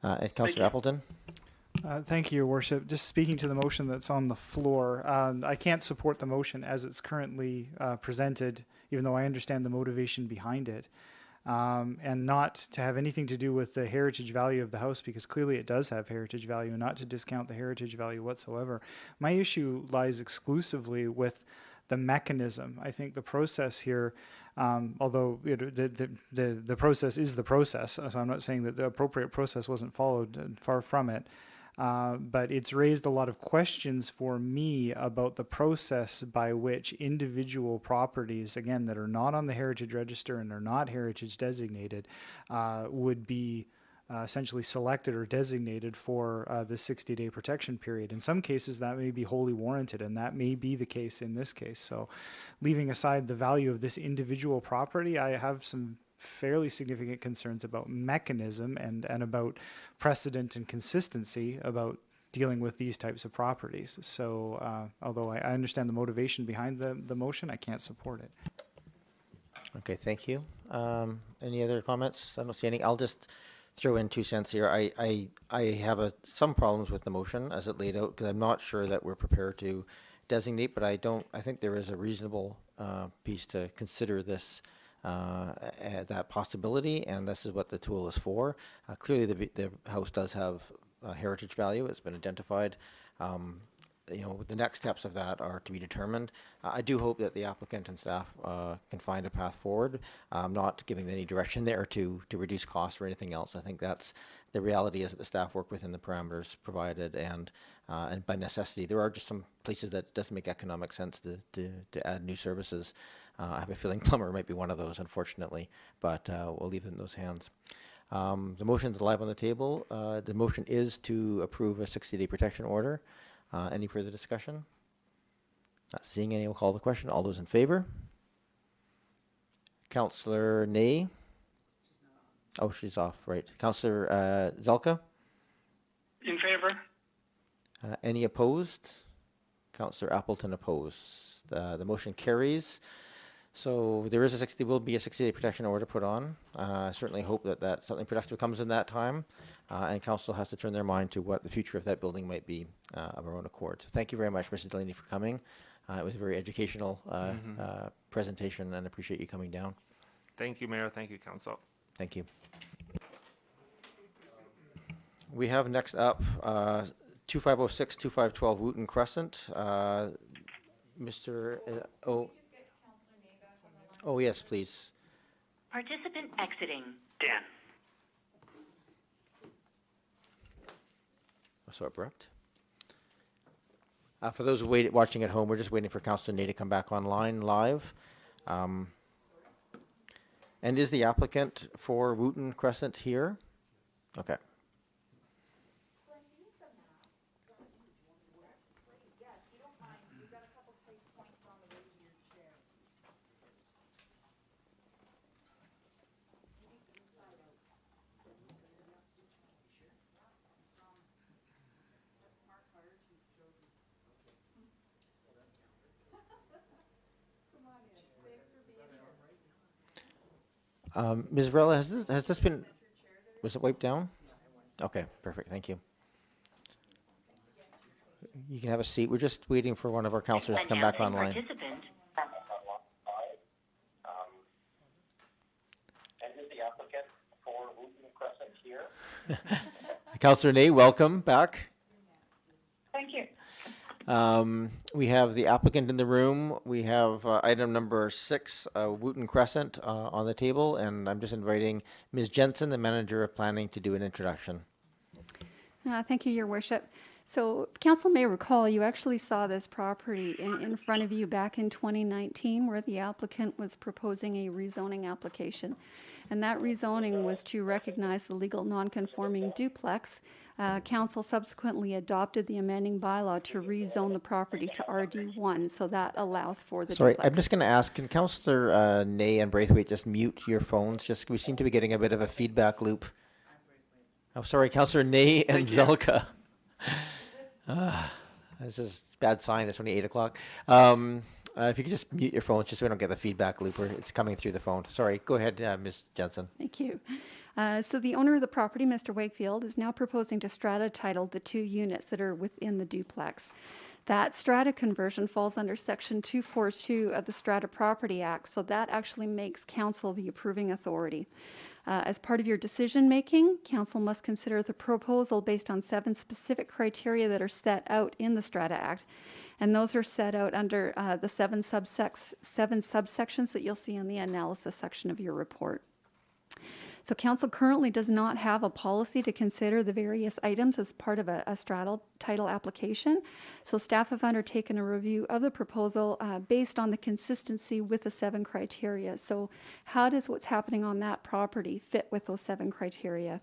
And Councillor Appleton. Thank you, Your Worship. Just speaking to the motion that's on the floor, I can't support the motion as it's currently presented, even though I understand the motivation behind it. And not to have anything to do with the heritage value of the house, because clearly it does have heritage value, and not to discount the heritage value whatsoever. My issue lies exclusively with the mechanism. I think the process here, although the process is the process, so I'm not saying that the appropriate process wasn't followed, far from it. But it's raised a lot of questions for me about the process by which individual properties, again, that are not on the Heritage Register and are not heritage designated, would be essentially selected or designated for the 60-day protection period. In some cases, that may be wholly warranted, and that may be the case in this case. So leaving aside the value of this individual property, I have some fairly significant concerns about mechanism and about precedent and consistency about dealing with these types of properties. So although I understand the motivation behind the motion, I can't support it. Okay, thank you. Any other comments? I don't see any. I'll just throw in 2 cents here. I have some problems with the motion as it laid out because I'm not sure that we're prepared to designate, but I think there is a reasonable piece to consider this, that possibility, and this is what the tool is for. Clearly the house does have heritage value. It's been identified. The next steps of that are to be determined. I do hope that the applicant and staff can find a path forward. I'm not giving any direction there to reduce costs or anything else. I think that's the reality is that the staff work within the parameters provided, and by necessity, there are just some places that doesn't make economic sense to add new services. I have a feeling plumber might be one of those, unfortunately, but we'll leave it in those hands. The motion is live on the table. The motion is to approve a 60-day protection order. Any further discussion? Not seeing any, we'll call the question. All those in favor? Councillor Ney? Oh, she's off, right. Councillor Zelka? In favor. Any opposed? Councillor Appleton opposed. The motion carries. So there is will be a 60-day protection order put on. I certainly hope that something productive comes in that time, and council has to turn their mind to what the future of that building might be of our own accord. So thank you very much, Mr. Delaney, for coming. It was a very educational presentation, and appreciate you coming down. Thank you, Mayor. Thank you, Council. Thank you. We have next up 2506, 2512 Wooten Crescent. Mr. Oh, yes, please. Participant exiting. Dan. So abrupt. For those watching at home, we're just waiting for Councillor Ney to come back online live. And is the applicant for Wooten Crescent here? Okay. Ms. Varela, has this been, was it wiped down? Okay, perfect, thank you. You can have a seat. We're just waiting for one of our councillors to come back online. And is the applicant for Wooten Crescent here? Councillor Ney, welcome back. Thank you. We have the applicant in the room. We have item number 6, Wooten Crescent, on the table, and I'm just inviting Ms. Jensen, the manager of planning, to do an introduction. Thank you, Your Worship. So, Council may recall you actually saw this property in front of you back in 2019, where the applicant was proposing a rezoning application. And that rezoning was to recognize the legal non-conforming duplex. Council subsequently adopted the amending bylaw to rezone the property to RD1, so that allows for the Sorry, duplex. I'm just going to ask, can Councillor Ney and Braithwaite just mute your phones? Just we seem to be getting a bit of a feedback loop. Oh, sorry, Councillor Ney and Zelka. This is a bad sign. It's only 8 o'clock. If you could just mute your phone, just so we don't get the feedback loop where it's coming through the phone. Sorry, go ahead, Ms. Jensen. Thank you. So the owner of the property, Mr. Wakefield, is now proposing to strata title the 2 units that are within the duplex. That strata conversion falls under Section 242 of the Strata Property Act, so that actually makes council the approving authority. As part of your decision making, council must consider the proposal based on 7 specific criteria that are set out in the Strata Act. And those are set out under the 7 subsections that you'll see in the analysis section of your report. So council currently does not have a policy to consider the various items as part of a straddle title application. So staff have undertaken a review of the proposal based on the consistency with the 7 criteria. So how does what's happening on that property fit with those 7 criteria?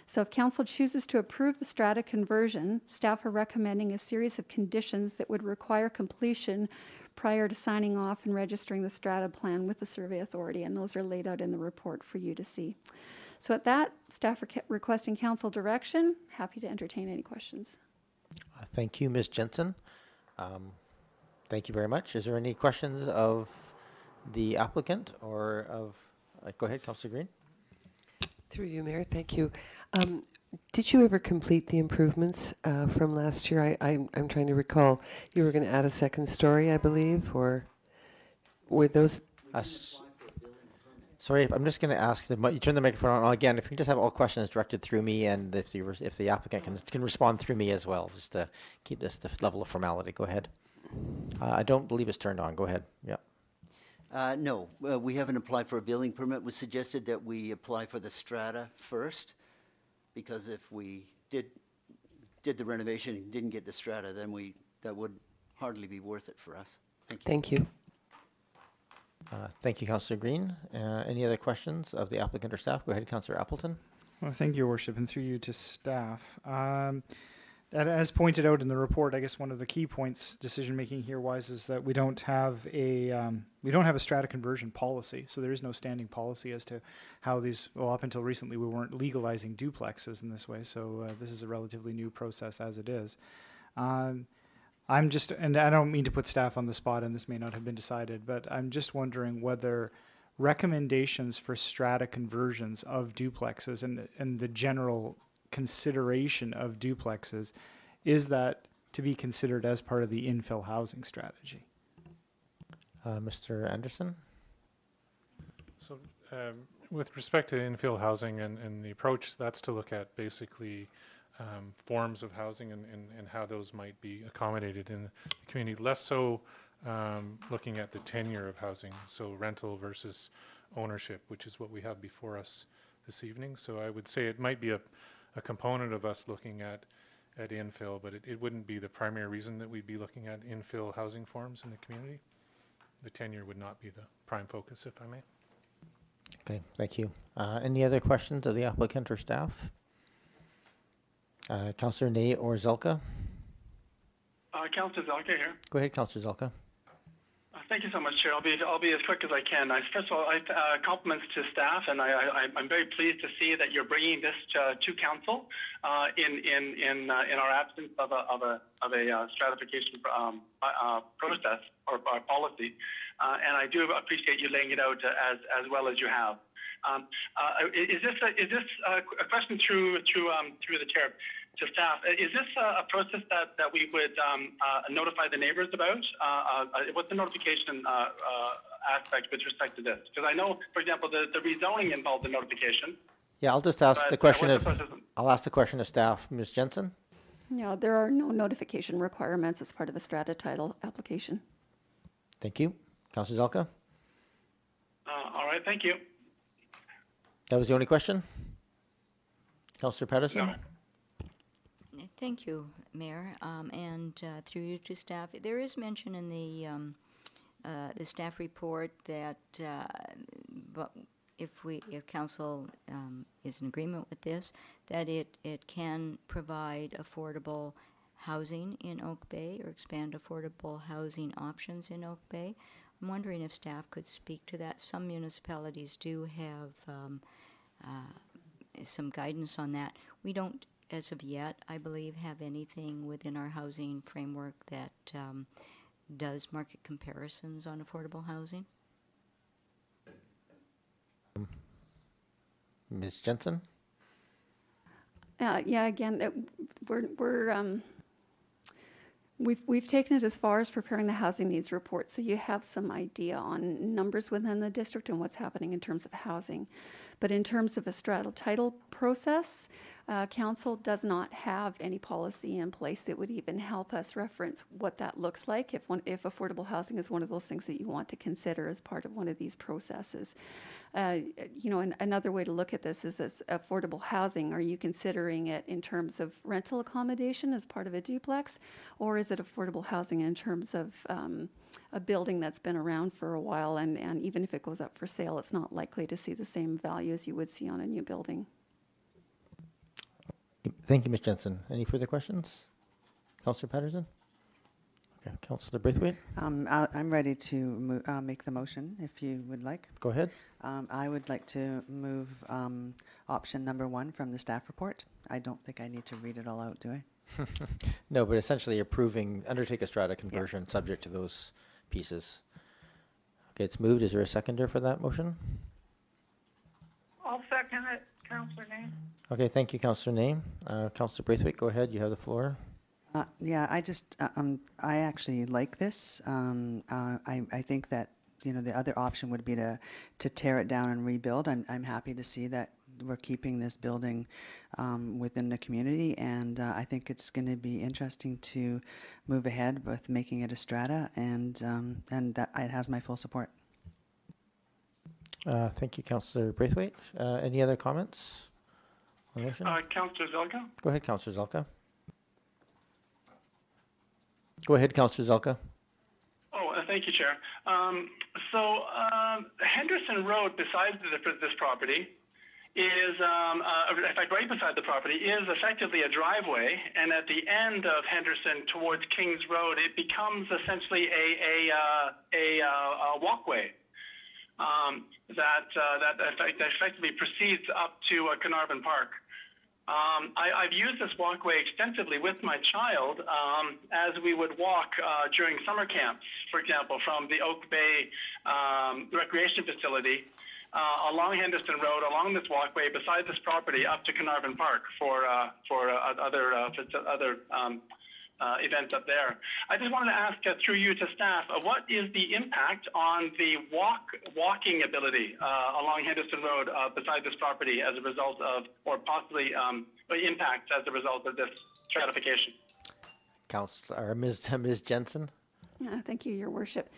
So if council chooses to approve the strata conversion, staff are recommending a series of conditions that would require completion prior to signing off and registering the strata plan with the survey authority, and those are laid out in the report for you to see. So at that, staff requesting council direction. Happy to entertain any questions. Thank you, Ms. Jensen. Thank you very much. Is there any questions of the applicant or of, go ahead, Councillor Green. Through you, Mayor, thank you. Did you ever complete the improvements from last year? I'm trying to recall. You were going to add a second story, I believe, or were those? Sorry, I'm just going to ask you turn the microphone on again. If you can just have all questions directed through me, and if the applicant can respond through me as well, just to keep this the level of formality. Go ahead. I don't believe it's turned on. Go ahead. Yeah. No, we haven't applied for a building permit. It was suggested that we apply for the strata first, because if we did the renovation and didn't get the strata, then that would hardly be worth it for us. Thank you. Thank you. Thank you, Councillor Green. Any other questions of the applicant or staff? Go ahead, Councillor Appleton. Well, thank you, Your Worship, and through you to staff. As pointed out in the report, I guess one of the key points decision-making here wise is that we don't have a strata conversion policy. So there is no standing policy as to how these. Well, up until recently, we weren't legalizing duplexes in this way. So this is a relatively new process as it is. I'm just, and I don't mean to put staff on the spot, and this may not have been decided, but I'm just wondering whether recommendations for strata conversions of duplexes and the general consideration of duplexes, is that to be considered as part of the infill housing strategy? Mr. Anderson? So with respect to infill housing and the approach, that's to look at basically forms of housing and how those might be accommodated in the community, less so looking at the tenure of housing, so rental versus ownership, which is what we have before us this evening. So I would say it might be a component of us looking at infill, but it wouldn't be the primary reason that we'd be looking at infill housing forms in the community. The tenure would not be the prime focus, if I may. Okay, thank you. Any other questions of the applicant or staff? Councillor Ney or Zelka? Councillor Zelka here. Go ahead, Councillor Zelka. Thank you so much, Chair. I'll be as quick as I can. First of all, compliments to staff, and I'm very pleased to see that you're bringing this to council in our absence of a stratification process or policy, and I do appreciate you laying it out as well as you have. Is this a question through the chair to staff? Is this a process that we would notify the neighbors about? What's the notification aspect with respect to this? Because I know, for example, the rezoning involved the notification. Yeah, I'll just ask the question I'll ask the question of staff. Ms. Jensen? No, there are no notification requirements as part of a strata title application. Thank you. Councillor Zelka? All right, thank you. That was the only question? Councillor Patterson? No. Thank you, Mayor, and through you to staff. There is mention in the staff report that, but if council is in agreement with this, that it can provide affordable housing in Oak Bay or expand affordable housing options in Oak Bay. I'm wondering if staff could speak to that. Some municipalities do have some guidance on that. We don't, as of yet, I believe, have anything within our housing framework that does market comparisons on affordable housing. Ms. Jensen? Yeah, again, we've taken it as far as preparing the housing needs report, so you have some idea on numbers within the district and what's happening in terms of housing. But in terms of a straddle title process, Council does not have any policy in place that would even help us reference what that looks like if affordable housing is one of those things that you want to consider as part of one of these processes. Another way to look at this is as affordable housing. Are you considering it in terms of rental accommodation as part of a duplex, or is it affordable housing in terms of a building that's been around for a while, and even if it goes up for sale, it's not likely to see the same value as you would see on a new building? Thank you, Ms. Jensen. Any further questions? Councillor Patterson? Okay, Councillor Braithwaite? I'm ready to make the motion if you would like. Go ahead. I would like to move option number 1 from the staff report. I don't think I need to read it all out, do I? No, but essentially approving, undertake a strata conversion subject to those pieces. Okay, it's moved. Is there a seconder for that motion? I'll second it, Councillor Name. Okay, thank you, Councillor Name. Councillor Braithwaite, go ahead. You have the floor. Yeah, I actually like this. I think that, the other option would be to tear it down and rebuild. I'm happy to see that we're keeping this building within the community, and I think it's going to be interesting to move ahead with making it a strata, and that it has my full support. Thank you, Councillor Braithwaite. Any other comments on the motion? Councillor Zelka? Go ahead, Councillor Zelka. Go ahead, Councillor Zelka. Thank you, Chair. Henderson Road, besides this property, is, in fact, right beside the property, is effectively a driveway, and at the end of Henderson towards Kings Road, it becomes essentially a walkway that effectively proceeds up to Carnarvon Park. I've used this walkway extensively with my child as we would walk during summer camps, for example, from the Oak Bay recreation facility along Henderson Road, along this walkway, beside this property, up to Carnarvon Park for other events up there. I just wanted to ask through you to staff, what is the impact on the walking ability along Henderson Road beside this property as a result of, or possibly impact as a result of this stratification? Councillor, Ms. Jensen? Thank you, Your Worship.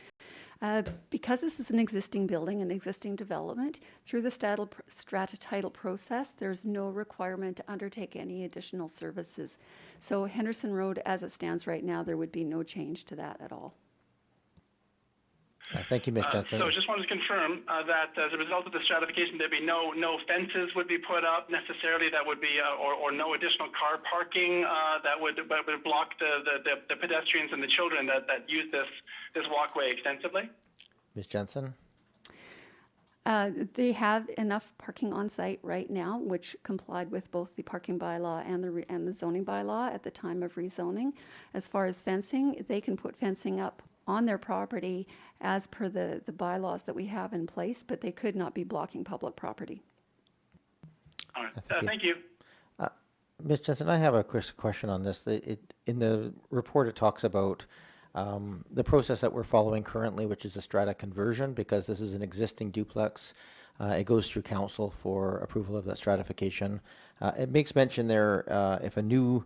Because this is an existing building, an existing development, through the strata title process, there's no requirement to undertake any additional services. So Henderson Road, as it stands right now, there would be no change to that at all. Thank you, Ms. Jensen. So just wanted to confirm that as a result of the stratification, there'd be no fences would be put up necessarily. That would be, or no additional car parking that would block the pedestrians and the children that use this walkway extensively. Ms. Jensen. They have enough parking on site right now, which complied with both the parking bylaw and the zoning bylaw at the time of rezoning. As far as fencing, they can put fencing up on their property as per the bylaws that we have in place, but they could not be blocking public property. All right. Thank you. Ms. Jensen, I have a question on this. In the report, it talks about the process that we're following currently, which is a strata conversion, because this is an existing duplex. It goes through council for approval of that stratification. It makes mention there if a new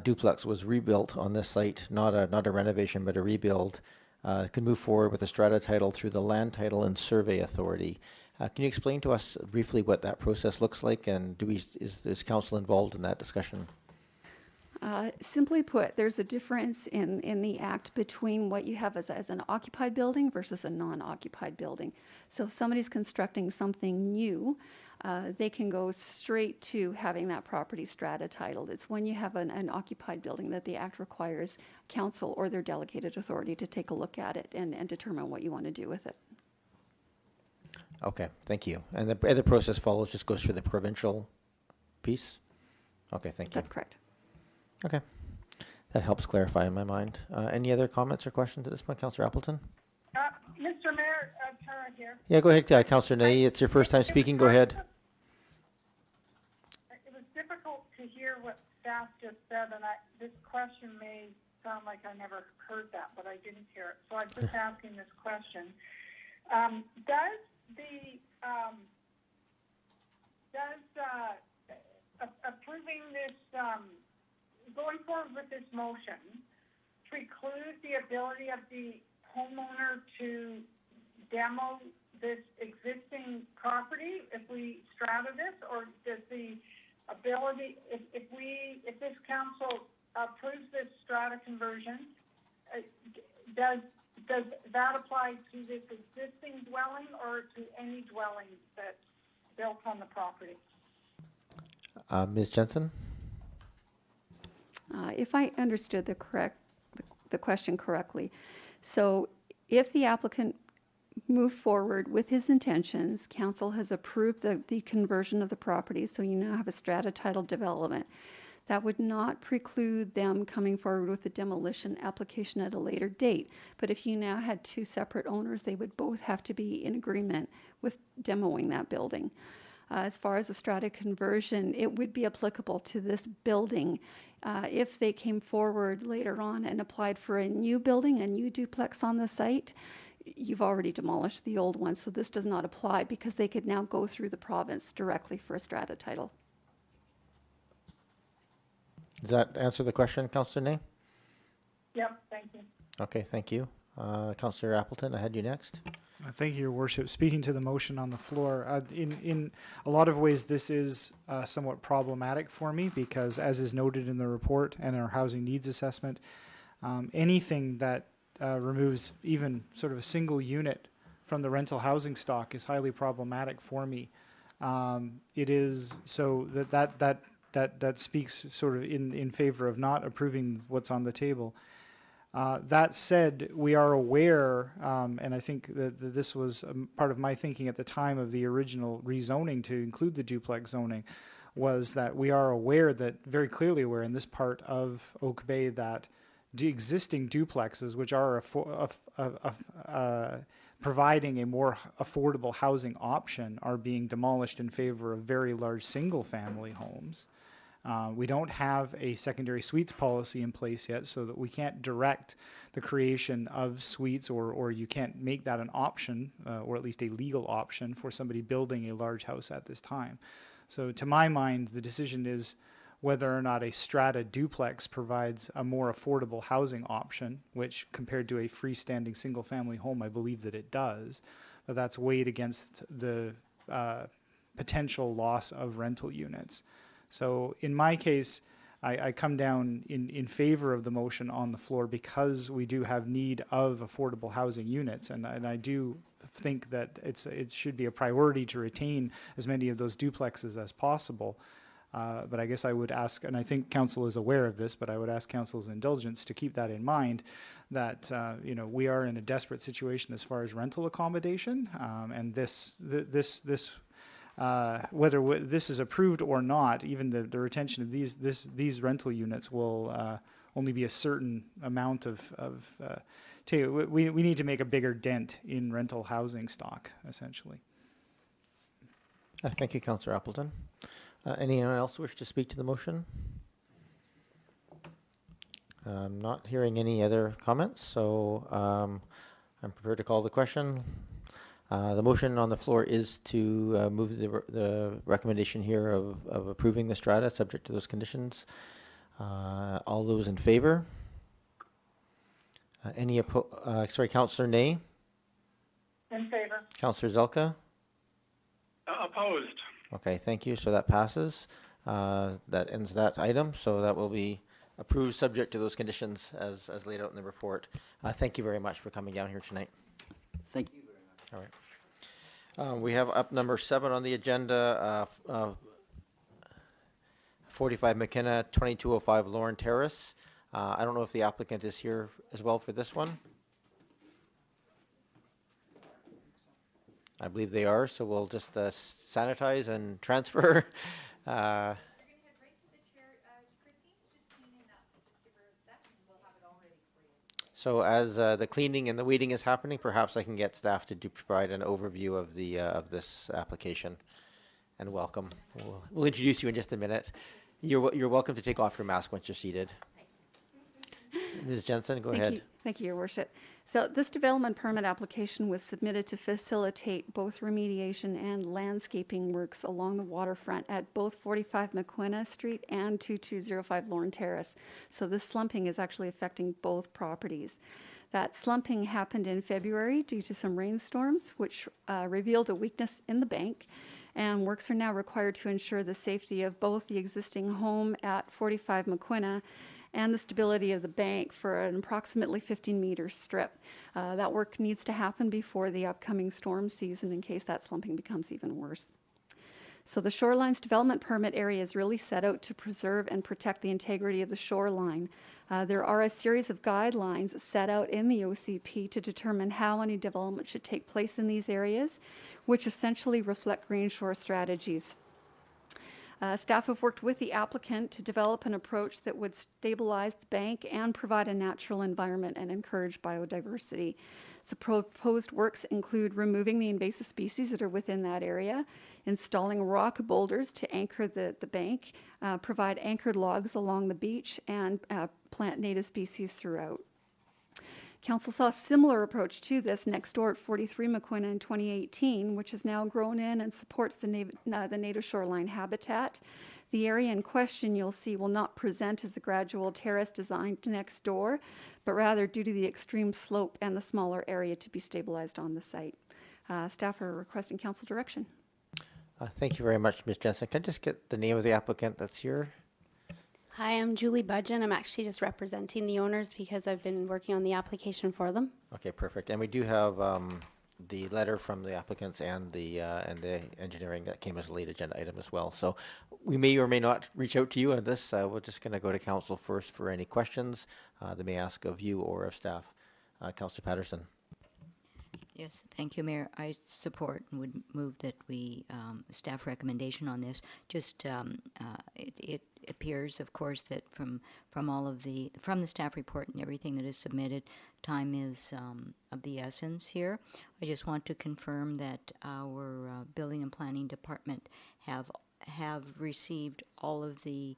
duplex was rebuilt on this site, not a renovation, but a rebuild, can move forward with a strata title through the Land Title and Survey Authority. Can you explain to us briefly what that process looks like, and is council involved in that discussion? Simply put, there's a difference in the act between what you have as an occupied building versus a non-occupied building. So if somebody's constructing something new, they can go straight to having that property strata titled. It's when you have an occupied building that the act requires council or their delegated authority to take a look at it and determine what you want to do with it. Okay, thank you. And the process follows, just goes through the provincial piece? Okay, thank you. That's correct. Okay. That helps clarify in my mind. Any other comments or questions at this point, Councillor Appleton? Mr. Mayor, Tara here. Yeah, go ahead, Councillor Ney. It's your first time speaking. Go ahead. It was difficult to hear what staff just said, and this question may sound like I never heard that, but I didn't hear it. So I'm just asking this question. Does approving this, going forward with this motion, preclude the ability of the homeowner to demo this existing property if we strata this, or does the ability, if this council approves this strata conversion, does that apply to this existing dwelling or to any dwelling that's built on the property? Ms. Jensen? If I understood the question correctly, so if the applicant moved forward with his intentions, council has approved the conversion of the property, so you now have a strata title development. That would not preclude them coming forward with a demolition application at a later date. But if you now had two separate owners, they would both have to be in agreement with demoing that building. As far as a strata conversion, it would be applicable to this building. If they came forward later on and applied for a new building, a new duplex on the site, you've already demolished the old one, so this does not apply because they could now go through the province directly for a strata title. Does that answer the question, Councillor Ney? Yep, thank you. Okay, thank you. Councillor Appleton, I had you next. Thank you, Your Worship. Speaking to the motion on the floor, in a lot of ways, this is somewhat problematic for me because, as is noted in the report and our housing needs assessment, anything that removes even sort of a single unit from the rental housing stock is highly problematic for me. It is so that speaks sort of in favor of not approving what's on the table. That said, we are aware, and I think that this was part of my thinking at the time of the original rezoning to include the duplex zoning, was that we are aware that, very clearly aware in this part of Oak Bay, that the existing duplexes, which are providing a more affordable housing option, are being demolished in favor of very large single-family homes. We don't have a secondary suites policy in place yet, so that we can't direct the creation of suites, or you can't make that an option, or at least a legal option for somebody building a large house at this time. So to my mind, the decision is whether or not a strata duplex provides a more affordable housing option, which compared to a freestanding single-family home, I believe that it does. But that's weighed against the potential loss of rental units. So in my case, I come down in favor of the motion on the floor because we do have need of affordable housing units, and I do think that it should be a priority to retain as many of those duplexes as possible. But I guess I would ask, and I think council is aware of this, but I would ask council's indulgence to keep that in mind, that we are in a desperate situation as far as rental accommodation, and whether this is approved or not, even the retention of these rental units will only be a certain amount of we need to make a bigger dent in rental housing stock, essentially. Thank you, Councillor Appleton. Anyone else wish to speak to the motion? I'm not hearing any other comments, so I'm prepared to call the question. The motion on the floor is to move the recommendation here of approving the strata subject to those conditions. All those in favor? Councillor Ney? In favor. Councillor Zelka? Opposed. Okay, thank you. So that passes. That ends that item. So that will be approved subject to those conditions as laid out in the report. Thank you very much for coming down here tonight. Thank you very much. All right. We have up number 7 on the agenda, 45 McKenna, 2205 Lauren Terrace. I don't know if the applicant is here as well for this one. I believe they are, so we'll just sanitize and transfer. So as the cleaning and the weeding is happening, perhaps I can get staff to provide an overview of the of this application. And welcome. We'll introduce you in just a minute. You're welcome to take off your mask once you're seated. Ms. Jensen, go ahead. Thank you, Your Worship. So this development permit application was submitted to facilitate both remediation and landscaping works along the waterfront at both 45 McQuina Street and 2205 Lorne Terrace. So this slumping is actually affecting both properties. That slumping happened in February due to some rainstorms, which revealed a weakness in the bank, and works are now required to ensure the safety of both the existing home at 45 McQuina and the stability of the bank for an approximately 15-meter strip. That work needs to happen before the upcoming storm season in case that slumping becomes even worse. So the Shorelines Development Permit area is really set out to preserve and protect the integrity of the shoreline. There are a series of guidelines set out in the OCP to determine how any development should take place in these areas, which essentially reflect green shore strategies. Staff have worked with the applicant to develop an approach that would stabilize the bank and provide a natural environment and encourage biodiversity. So proposed works include removing the invasive species that are within that area, installing rock boulders to anchor the bank, provide anchored logs along the beach, and plant native species throughout. Council saw a similar approach to this next door at 43 McQuina in 2018, which has now grown in and supports the native shoreline habitat. The area in question, you'll see, will not present as the gradual terrace designed next door, but rather due to the extreme slope and the smaller area to be stabilized on the site. Staff are requesting council direction. Thank you very much, Ms. Jensen. Can I just get the name of the applicant that's here? Hi, I'm Julie Budgeon. I'm actually just representing the owners because I've been working on the application for them. Okay, perfect. And we do have the letter from the applicants and the engineering that came as a late agenda item as well. So we may or may not reach out to you on this. We're just going to go to council first for any questions they may ask of you or of staff. Councillor Patterson. Yes, thank you, Mayor. I support and would move that we, staff recommendation on this. Just, it appears, of course, that from the staff report and everything that is submitted, time is of the essence here. I just want to confirm that our building and planning department have received all of the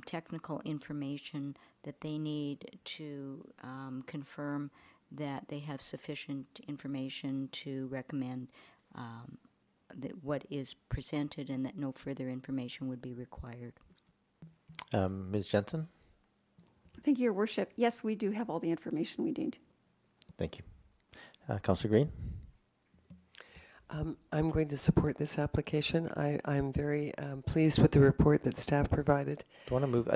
technical information that they need to confirm that they have sufficient information to recommend that what is presented and that no further information would be required. Ms. Jensen? Thank you, Your Worship. Yes, we do have all the information we need. Thank you. Councillor Green? I'm going to support this application. I'm very pleased with the report that staff provided. Do you want to move?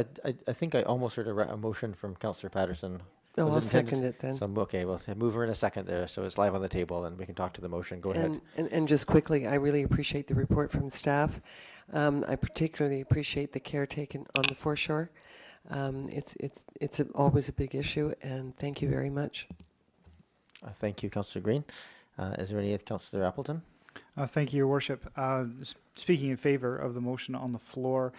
I think I almost heard a motion from Councillor Patterson. No, I'll Was it intended? second it then. So, okay, well, move her in a second there, so it's live on the table, and we can talk to the motion. Go ahead. And just quickly, I really appreciate the report from staff. I particularly appreciate the care taken on the foreshore. It's always a big issue, and thank you very much. Thank you, Councillor Green. Is there any Councillor Appleton? Thank you, Your Worship. Speaking in favor of the motion on the floor,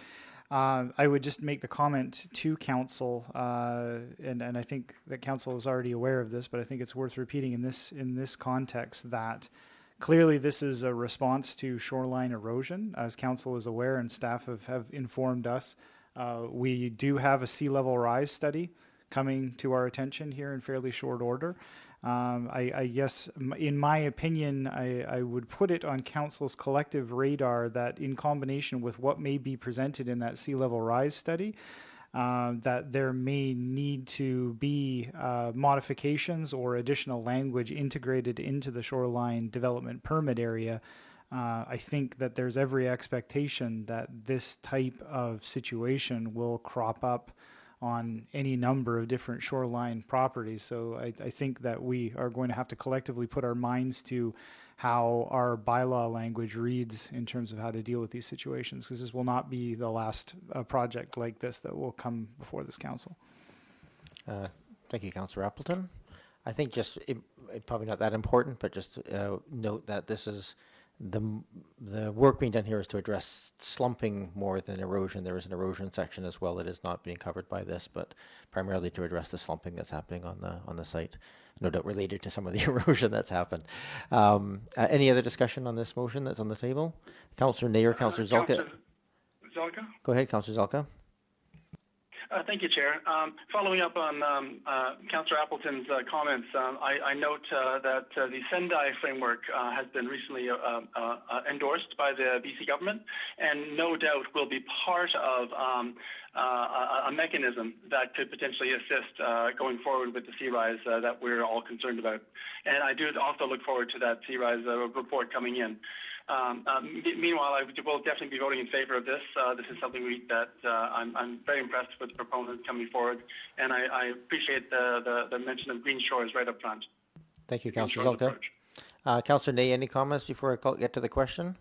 I would just make the comment to council, and I think that council is already aware of this, but I think it's worth repeating in this context that clearly this is a response to shoreline erosion, as council is aware and staff have informed us. We do have a sea level rise study coming to our attention here in fairly short order. I guess, in my opinion, I would put it on council's collective radar that in combination with what may be presented in that sea level rise study, that there may need to be modifications or additional language integrated into the shoreline development permit area. I think that there's every expectation that this type of situation will crop up on any number of different shoreline properties. So I think that we are going to have to collectively put our minds to how our bylaw language reads in terms of how to deal with these situations, because this will not be the last project like this that will come before this council. Thank you, Councillor Appleton. I think just probably not that important, but just note that this is the work being done here is to address slumping more than erosion. There is an erosion section as well that is not being covered by this, but primarily to address the slumping that's happening on the site. No doubt related to some of the erosion that's happened. Any other discussion on this motion that's on the table? Councillor Nair, Councillor Zalka. Zalka? Go ahead, Councillor Zalka. Thank you, Chair. Following up on Councillor Appleton's comments, I note that the Sendai framework has been recently endorsed by the BC government, and no doubt will be part of a mechanism that could potentially assist going forward with the sea-rise that we're all concerned about. And I do also look forward to that sea-rise report coming in. Meanwhile, I will definitely be voting in favor of this. This is something that I'm very impressed with the proponents coming forward, and I appreciate the mention of green shores right up front. Thank you, Green Councillor shores Zelka. approach. Councillor Ney, any comments before I get to the question?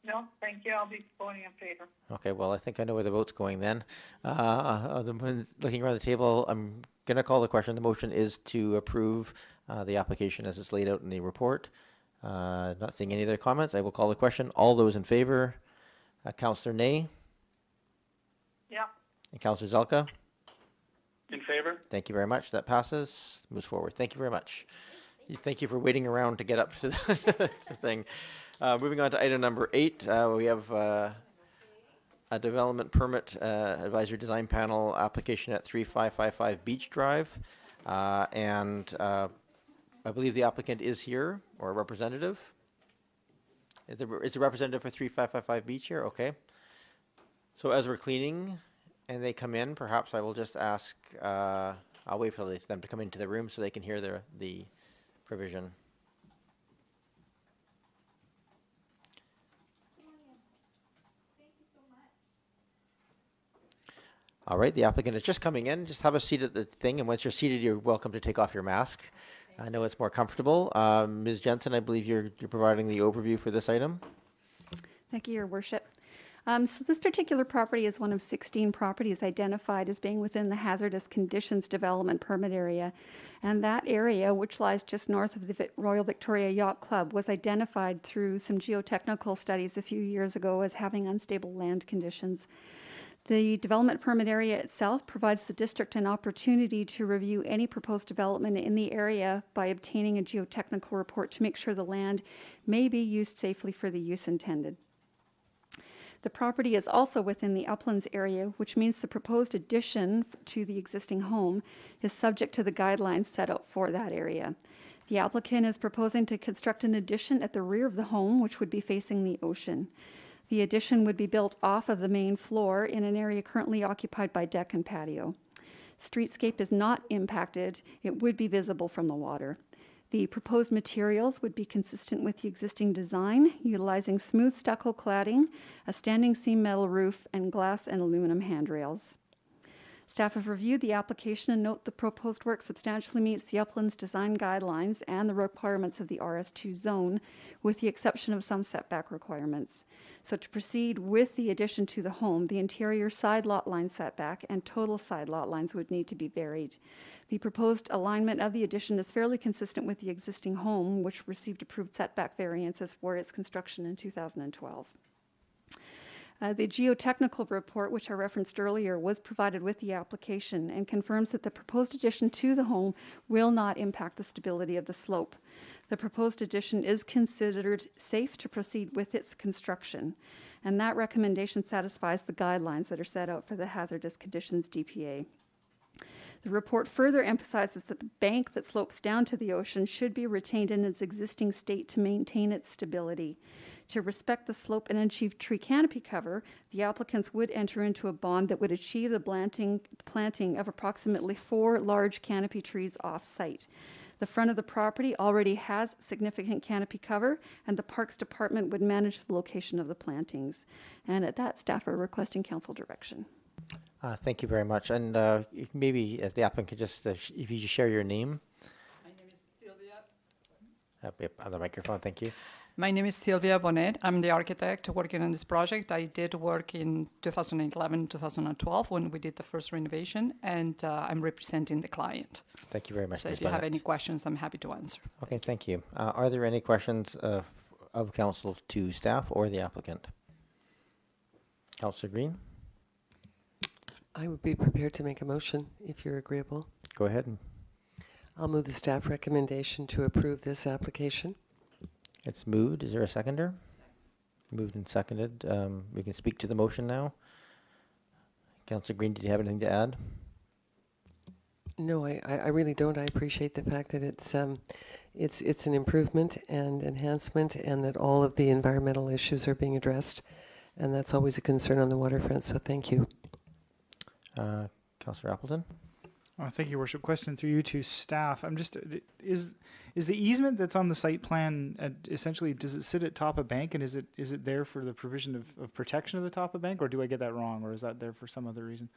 No, thank you. I'll be voting in favor. Okay, well, I think I know where the vote's going then. Looking around the table, I'm going to call the question. The motion is to approve the application as it's laid out in the report. Not seeing any other comments. I will call the question. All those in favor? Councillor Ney? Yeah. And Councillor Zelka? In favor? Thank you very much. That passes. Moves forward. Thank you very much. Thank you for waiting around to get up to the thing. Moving on to item number 8, we have a development permit advisory design panel application at 3555 Beach Drive. I believe the applicant is here, or a representative. Is the representative for 3555 Beach here? Okay. So as we're cleaning and they come in, perhaps I will just ask, I'll wait for them to come into the room so they can hear the provision. All right, the applicant is just coming in. Just have a seat at the thing, and once you're seated, you're welcome to take off your mask. I know it's more comfortable. Ms. Jensen, I believe you're providing the overview for this item. Thank you, Your Worship. So this particular property is one of 16 properties identified as being within the hazardous conditions development permit area. And that area, which lies just north of the Royal Victoria Yacht Club, was identified through some geotechnical studies a few years ago as having unstable land conditions. The development permit area itself provides the district an opportunity to review any proposed development in the area by obtaining a geotechnical report to make sure the land may be used safely for the use intended. The property is also within the uplands area, which means the proposed addition to the existing home is subject to the guidelines set out for that area. The applicant is proposing to construct an addition at the rear of the home, which would be facing the ocean. The addition would be built off of the main floor in an area currently occupied by deck and patio. Streetscape is not impacted. It would be visible from the water. The proposed materials would be consistent with the existing design, utilizing smooth stucco cladding, a standing seam metal roof, and glass and aluminum handrails. Staff have reviewed the application and note the proposed work substantially meets the Uplands design guidelines and the requirements of the RS2 zone, with the exception of some setback requirements. So to proceed with the addition to the home, the interior side lot line setback and total side lot lines would need to be varied. The proposed alignment of the addition is fairly consistent with the existing home, which received approved setback variances for its construction in 2012. The geotechnical report, which I referenced earlier, was provided with the application and confirms that the proposed addition to the home will not impact the stability of the slope. The proposed addition is considered safe to proceed with its construction, and that recommendation satisfies the guidelines that are set out for the hazardous conditions DPA. The report further emphasizes that the bank that slopes down to the ocean should be retained in its existing state to maintain its stability. To respect the slope and achieve tree canopy cover, the applicants would enter into a bond that would achieve the planting of approximately 4 large canopy trees off-site. The front of the property already has significant canopy cover, and the Parks Department would manage the location of the plantings. And at that, staff are requesting council direction. Thank you very much. And maybe as the applicant could just, if you just share your name. My name is Sylvia. On the microphone, thank you. My name is Sylvia Bonnet. I'm the architect working on this project. I did work in 2011, 2012 when we did the first renovation, and I'm representing the client. Thank you very much. So Ms. if you have Bonnet. any questions, I'm happy to answer. Okay, thank you. Are there any questions of council to staff or the applicant? Councillor Green? I would be prepared to make a motion if you're agreeable. Go ahead. I'll move the staff recommendation to approve this application. It's moved. Is there a seconder? Moved and seconded. We can speak to the motion now. Councillor Green, did you have anything to add? No, I really don't. I appreciate the fact that it's an improvement and enhancement, and that all of the environmental issues are being addressed, and that's always a concern on the waterfront. So thank you. Councillor Appleton. Thank you, Your Worship. Question through you to staff. I'm just is the easement that's on the site plan essentially, does it sit at top of bank, and is it there for the provision of protection of the top of bank, or do I get that wrong, or is that there for some other reason?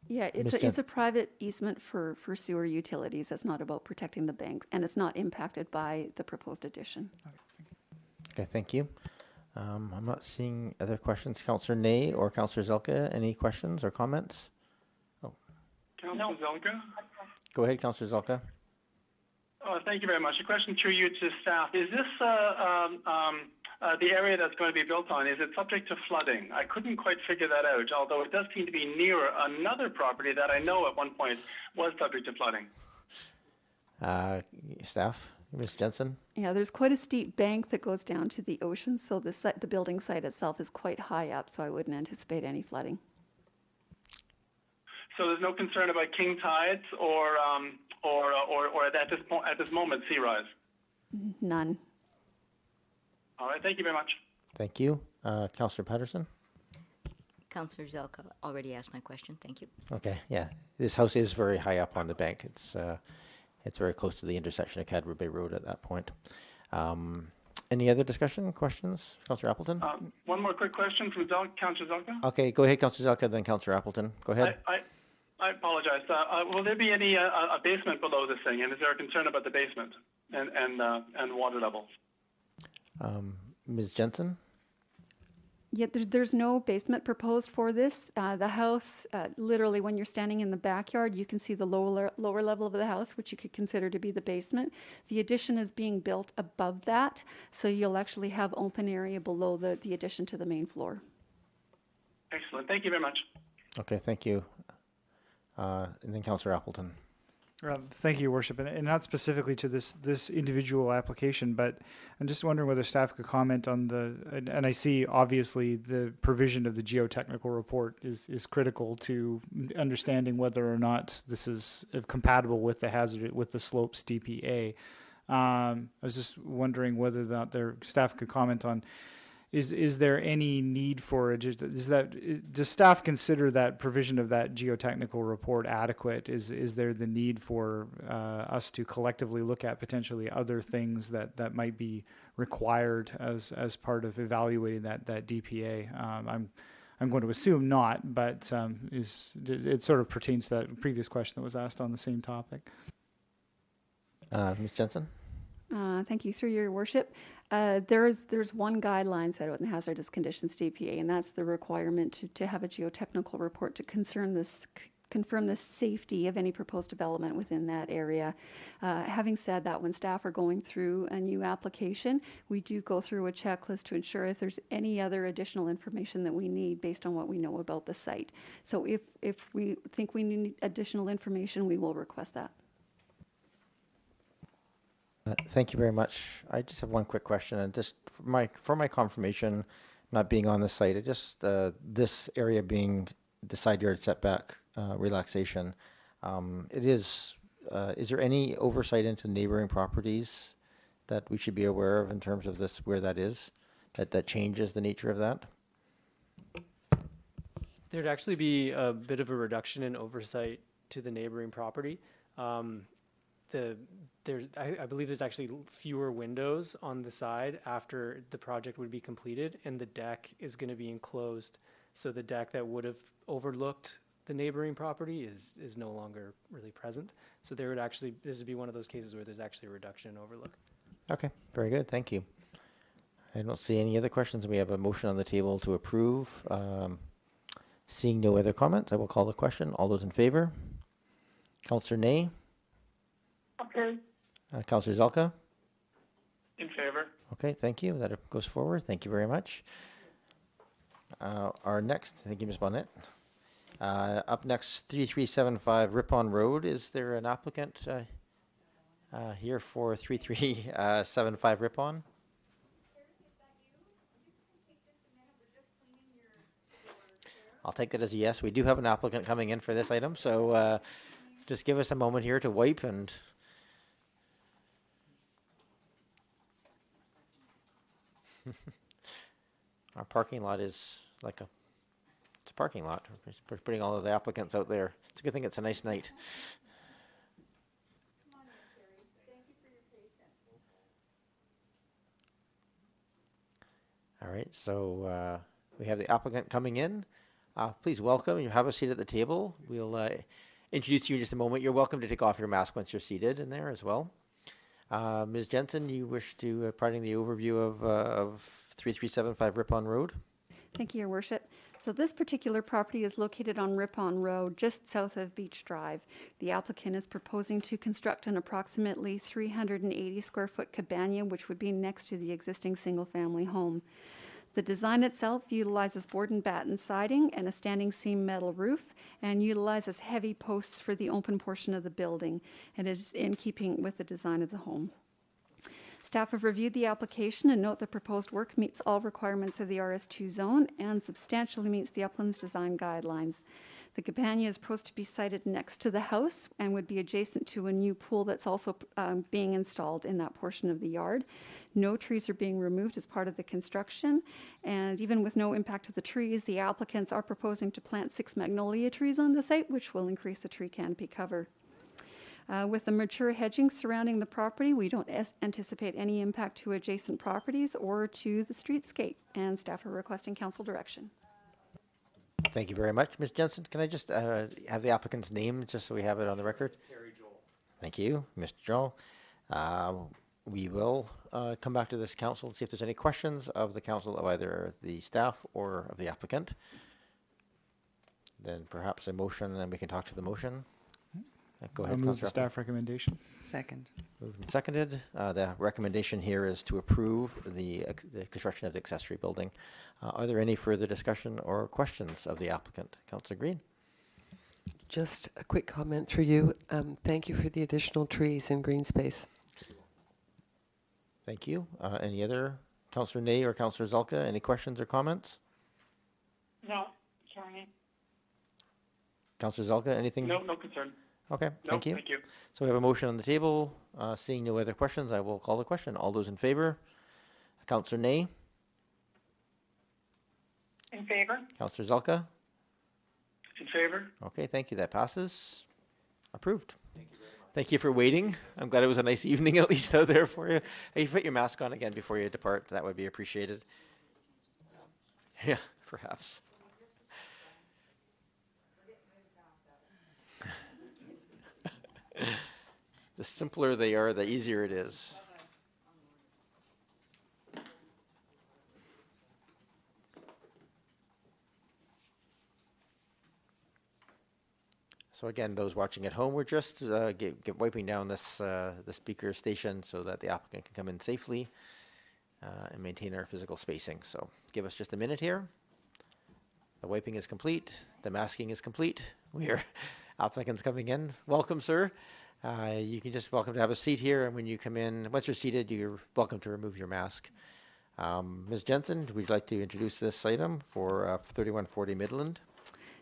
Yeah, it's a private easement for sewer utilities. It's not about protecting the bank, and it's not impacted by the proposed addition. Okay, thank you. I'm not seeing other questions. Councillor Ney or Councillor Zelka, any questions or comments? Councillor Zelka? Go ahead, Councillor Zelka. Thank you very much. A question through you to staff. Is this the area that's going to be built on, is it subject to flooding? I couldn't quite figure that out, although it does seem to be near another property that I know at one point was subject to flooding. Staff, Ms. Jensen? Yeah, there's quite a steep bank that goes down to the ocean, so the building site itself is quite high up, so I wouldn't anticipate any flooding. So there's no concern about king tides or at this moment sea rise? None. All right, thank you very much. Thank you. Councillor Patterson? Councillor Zelka already asked my question. Thank you. Okay, yeah. This house is very high up on the bank. It's very close to the intersection of Cadbury Bay Road at that point. Any other discussion, questions? Councillor Appleton? One more quick question from Councillor Zelka. Okay, go ahead, Councillor Zelka, then Councillor Appleton. Go ahead. I apologize. Will there be any a basement below this thing, and is there a concern about the basement and water levels? Ms. Jensen? Yeah, there's no basement proposed for this. The house, literally, when you're standing in the backyard, you can see the lower level of the house, which you could consider to be the basement. The addition is being built above that, so you'll actually have open area below the addition to the main floor. Excellent. Thank you very much. Okay, thank you. And then Councillor Appleton. Thank you, Your Worship, and not specifically to this individual application, but I'm just wondering whether staff could comment on and I see obviously the provision of the geotechnical report is critical to understanding whether or not this is compatible with the slopes DPA. I was just wondering whether or not their staff could comment on. Is there any need for does staff consider that provision of that geotechnical report adequate? Is there the need for us to collectively look at potentially other things that might be required as part of evaluating that DPA? I'm going to assume not, but it sort of pertains to that previous question that was asked on the same topic. Ms. Jensen? Thank you, through Your Worship. There's one guideline set out in the hazardous conditions DPA, and that's the requirement to have a geotechnical report to confirm the safety of any proposed development within that area. Having said that, when staff are going through a new application, we do go through a checklist to ensure if there's any other additional information that we need based on what we know about the site. So if we think we need additional information, we will request that. Thank you very much. I just have one quick question, and just for my confirmation, not being on the site, this area being the side yard setback relaxation, is there any oversight into neighboring properties that we should be aware of in terms of where that is, that changes the nature of that? There'd actually be a bit of a reduction in oversight to the neighboring property. I believe there's actually fewer windows on the side after the project would be completed, and the deck is going to be enclosed. So the deck that would have overlooked the neighboring property is no longer really present. So this would be one of those cases where there's actually a reduction in overlook. Okay, very good. Thank you. I don't see any other questions. We have a motion on the table to approve. Seeing no other comments, I will call the question. All those in favor? Councillor Ney? Okay. Councillor Zelka? In favor. Okay, thank you. That goes forward. Thank you very much. Our next, thank you, Ms. Bonnet. Up next, 3375 Ripon Road. Is there an applicant here for 3375 Ripon? I'll take that as a yes. We do have an applicant coming in for this item, so just give us a moment here to wipe and. Our parking lot is like it's a parking lot. We're putting all of the applicants out there. It's a good thing it's a nice night. All right, so we have the applicant coming in. Please welcome. You have a seat at the table. We'll introduce you in just a moment. You're welcome to take off your mask once you're seated in there as well. Ms. Jensen, you wish to providing the overview of 3375 Ripon Road? Thank you, Your Worship. So this particular property is located on Ripon Road, just south of Beach Drive. The applicant is proposing to construct an approximately 380 square foot cabana, which would be next to the existing single-family home. The design itself utilizes board and batten siding and a standing seam metal roof, and utilizes heavy posts for the open portion of the building, and is in keeping with the design of the home. Staff have reviewed the application and note the proposed work meets all requirements of the RS2 zone and substantially meets the Uplands design guidelines. The cabana is proposed to be sited next to the house and would be adjacent to a new pool that's also being installed in that portion of the yard. No trees are being removed as part of the construction, and even with no impact to the trees, the applicants are proposing to plant 6 magnolia trees on the site, which will increase the tree canopy cover. With the mature hedging surrounding the property, we don't anticipate any impact to adjacent properties or to the streetscape, and staff are requesting council direction. Thank you very much. Ms. Jensen, can I just have the applicant's name just so we have it on the record? Terry Joel. Thank you, Mr. Joel. We will come back to this council and see if there's any questions of the council of either the staff or of the applicant. Then perhaps a motion, and we can talk to the motion. Go ahead, I'll move Councillor the staff recommendation. Second. Moved and seconded. The recommendation here is to approve the construction of the accessory building. Are there any further discussion or questions of the applicant? Councillor Green. Just a quick comment through you. Thank you for the additional trees and green space. Thank you. Any other? Councillor Ney or Councillor Zalka, any questions or comments? No, sorry. Councillor Zalka, anything? No concern. Okay, No, thank you. thank you. So we have a motion on the table. Seeing no other questions, I will call the question. All those in favor? Councillor Ney? In favor? Councillor Zalka? In favor? Okay, thank you. That passes. Approved. Thank you for waiting. I'm glad it was a nice evening at least out there for you. Hey, put your mask on again before you depart. That would be appreciated. Yeah, perhaps. The simpler they are, the easier it is. So again, those watching at home, we're just wiping down this the speaker station so that the applicant can come in safely and maintain our physical spacing. So give us just a minute here. The wiping is complete. The masking is complete. We are applicants coming in. Welcome, sir. You can just welcome to have a seat here, and when you come in, once you're seated, you're welcome to remove your mask. Ms. Jensen, would you like to introduce this item for 3140 Midland?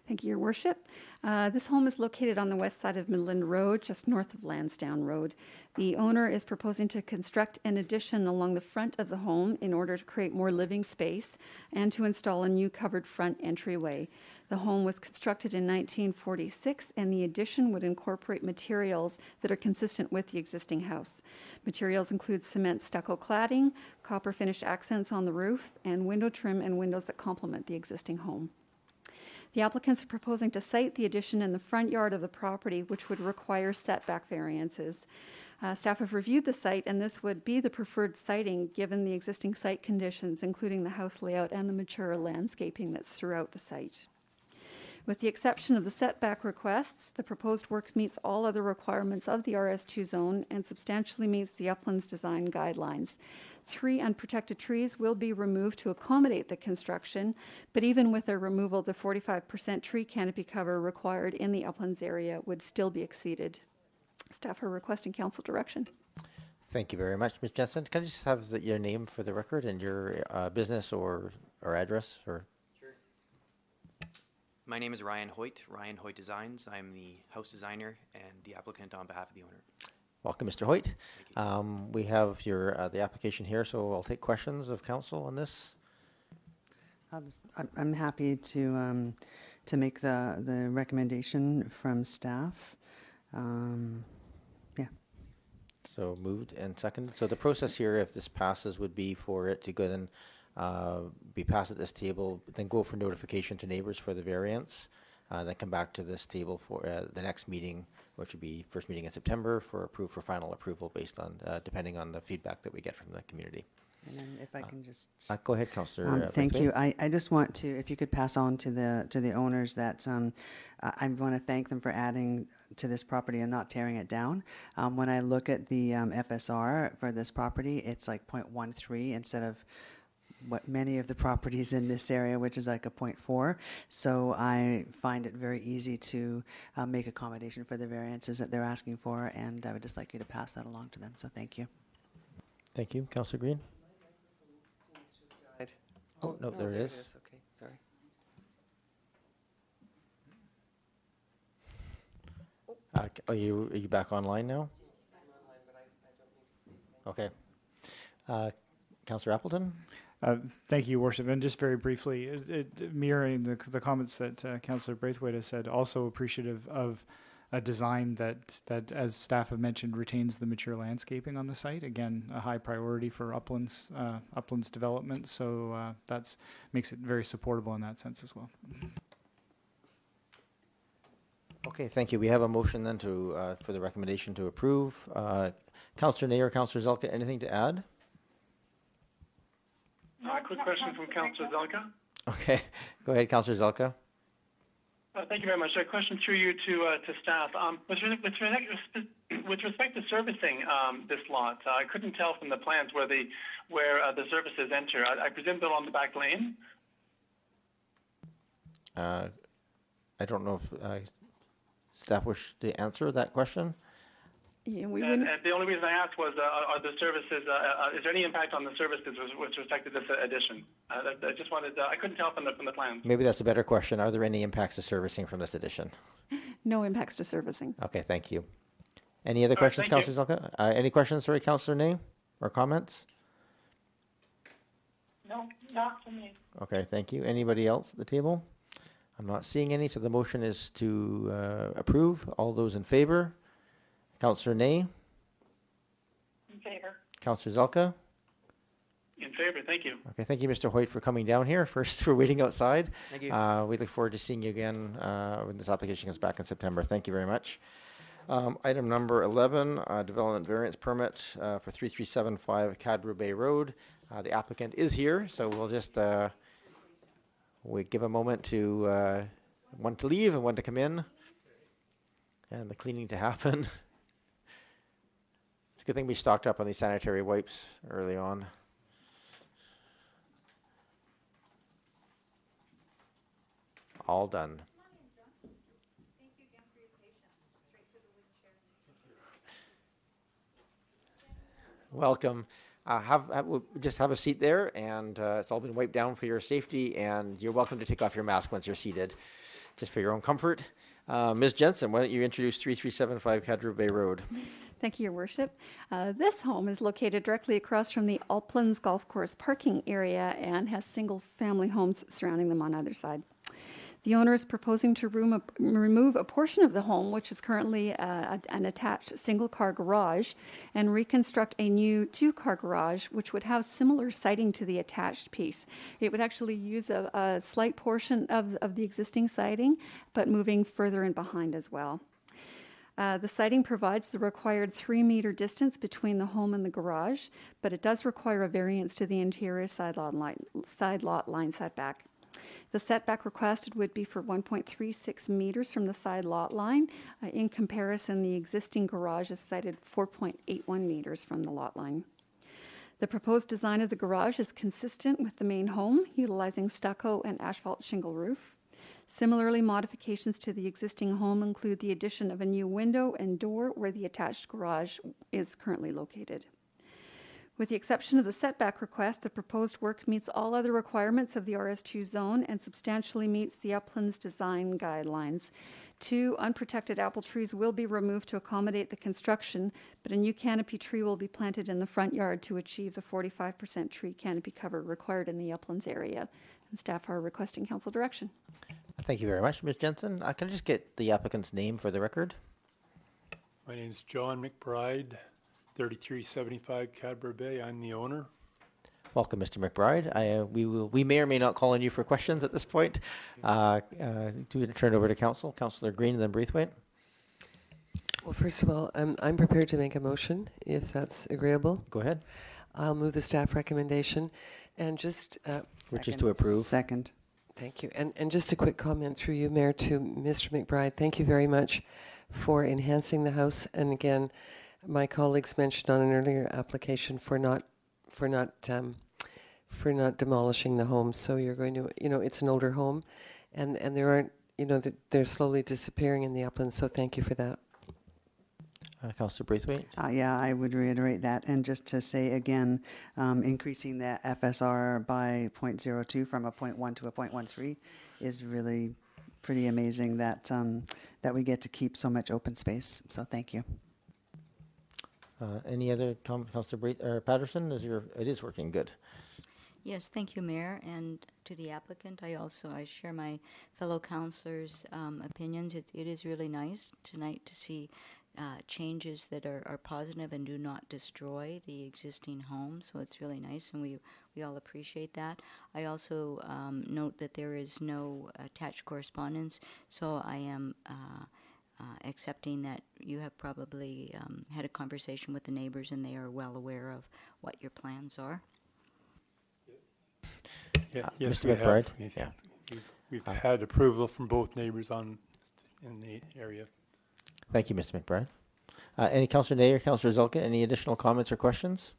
Thank you, Your Worship. This home is located on the west side of Midland Road, just north of Lansdowne Road. The owner is proposing to construct an addition along the front of the home in order to create more living space and to install a new covered front entryway. The home was constructed in 1946, and the addition would incorporate materials that are consistent with the existing house. Materials include cement stucco cladding, copper finish accents on the roof, and window trim and windows that complement the existing home. The applicants are proposing to site the addition in the front yard of the property, which would require setback variances. Staff have reviewed the site, and this would be the preferred siting given the existing site conditions, including the house layout and the mature landscaping that's throughout the site. With the exception of the setback requests, the proposed work meets all other requirements of the RS2 zone and substantially meets the Uplands design guidelines. 3 unprotected trees will be removed to accommodate the construction, but even with their removal, the 45% tree canopy cover required in the Uplands area would still be exceeded. Staff are requesting council direction. Thank you very much, Ms. Jensen. Can I just have your name for the record and your business or address? Or My name is Ryan Hoyt Designs. I'm the house designer and the applicant on behalf of the owner. Welcome, Mr. Hoyt. We have your the application here, so I'll take questions of council on this. I'm happy to make the recommendation from staff. Yeah. So moved and seconded. So the process here, if this passes, would be for it to go then be passed at this table, then go for notification to neighbors for the variance, then come back to this table for the next meeting, which would be first meeting in September for final approval based on depending on the feedback that we get from the community. And then if I can just go ahead, Councillor. Thank you. I just want to, if you could pass on to the owners that I want to thank them for adding to this property and not tearing it down. When I look at the FSR for this property, it's like 0.13 instead of what many of the properties in this area, which is like a 0.4. So I find it very easy to make accommodation for the variances that they're asking for, and I would just like you to pass that along to them. So thank you. Thank you, Councillor Green. Oh, no, there it is. Okay, sorry. Are you back online now? Okay. Councillor Appleton? Thank you, Worship. And just very briefly, mirroring the comments that Councillor Braithwaite has said, also appreciative of a design that, as staff have mentioned, retains the mature landscaping on the site. Again, a high priority for uplands development. So that's makes it very supportable in that sense as well. Okay, thank you. We have a motion then to for the recommendation to approve. Councillor Ney or Councillor Zelka, anything to add? Quick question from Councillor Zelka. Okay, go ahead, Councillor Zelka. Thank you very much. A question through you to staff. With respect to servicing this lot, I couldn't tell from the plans where the services enter. I presume they're on the back lane. I don't know if staff wish to answer that question. Yeah, we And the only reason I asked was, are the services? Is there any impact on the services with respect to this addition? I just wanted. I couldn't tell from the plans. Maybe that's a better question. Are there any impacts to servicing from this addition? No impacts to servicing. Okay, thank you. Any other questions, Councillor Zelka? Any questions, sorry, Councillor Ney, or comments? No, not for me. Okay, thank you. Anybody else at the table? I'm not seeing any, so the motion is to approve. All those in favor? Councillor Ney? In favor. Councillor Zelka? In favor, thank you. Okay, thank you, Mr. Hoyt, for coming down here. First, for waiting outside. Thank you. We look forward to seeing you again when this application comes back in September. Thank you very much. Item number 11, development variance permit for 3375 Cadbro Bay Road. The applicant is here, so we'll just we give a moment to one to leave and one to come in, and the cleaning to happen. It's a good thing we stocked up on these sanitary wipes early on. All done. Welcome. Just have a seat there, and it's all been wiped down for your safety, and you're welcome to take off your mask once you're seated, just for your own comfort. Ms. Jensen, why don't you introduce 3375 Cadbro Bay Road? Thank you, Your Worship. This home is located directly across from the Uplands Golf Course parking area and has single-family homes surrounding them on either side. The owner is proposing to remove a portion of the home, which is currently an attached single-car garage, and reconstruct a new two-car garage, which would have similar siding to the attached piece. It would actually use a slight portion of the existing siding, but moving further in behind as well. The siding provides the required 3-meter distance between the home and the garage, but it does require a variance to the interior side lot line setback. The setback requested would be for 1.36 meters from the side lot line. In comparison, the existing garage is sited 4.81 meters from the lot line. The proposed design of the garage is consistent with the main home, utilizing stucco and asphalt shingle roof. Similarly, modifications to the existing home include the addition of a new window and door where the attached garage is currently located. With the exception of the setback request, the proposed work meets all other requirements of the RS2 zone and substantially meets the uplands design guidelines. 2 unprotected apple trees will be removed to accommodate the construction, but a new canopy tree will be planted in the front yard to achieve the 45% tree canopy cover required in the uplands area. And staff are requesting council direction. Thank you very much, Ms. Jensen. Can I just get the applicant's name for the record? My name is John McBride, 3375 Cadbury Bay. I'm the owner. Welcome, Mr. McBride. We may or may not call on you for questions at this point. Do turn it over to Council, Councillor Green, and then Braithwaite. Well, first of all, I'm prepared to make a motion if that's agreeable. Go ahead. I'll move the staff recommendation, and just which is to approve. Second. Thank you. And just a quick comment through you, Mayor, to Mr. McBride. Thank you very much for enhancing the house. And again, my colleagues mentioned on an earlier application for not demolishing the home. So you're going to, it's an older home, and there aren't, they're slowly disappearing in the uplands. So thank you for that. Councillor Braithwaite. Yeah, I would reiterate that. And just to say again, increasing the FSR by 0.02 from a 0.1 to a 0.13 is really pretty amazing that that we get to keep so much open space. So thank you. Any other comments, Councillor Patterson? It is working good. Yes, thank you, Mayor, and to the applicant. I share my fellow councillors' opinions. It is really nice tonight to see changes that are positive and do not destroy the existing home. So it's really nice, and we all appreciate that. I also note that there is no attached correspondence, so I am accepting that you have probably had a conversation with the neighbors and they are well aware of what your plans are. Yeah, yes, Mr. we McBride? have. We've had approval from both neighbors in the area. Thank you, Mr. McBride. Any Councillor Nay or Councillor Zelka, any additional comments or questions?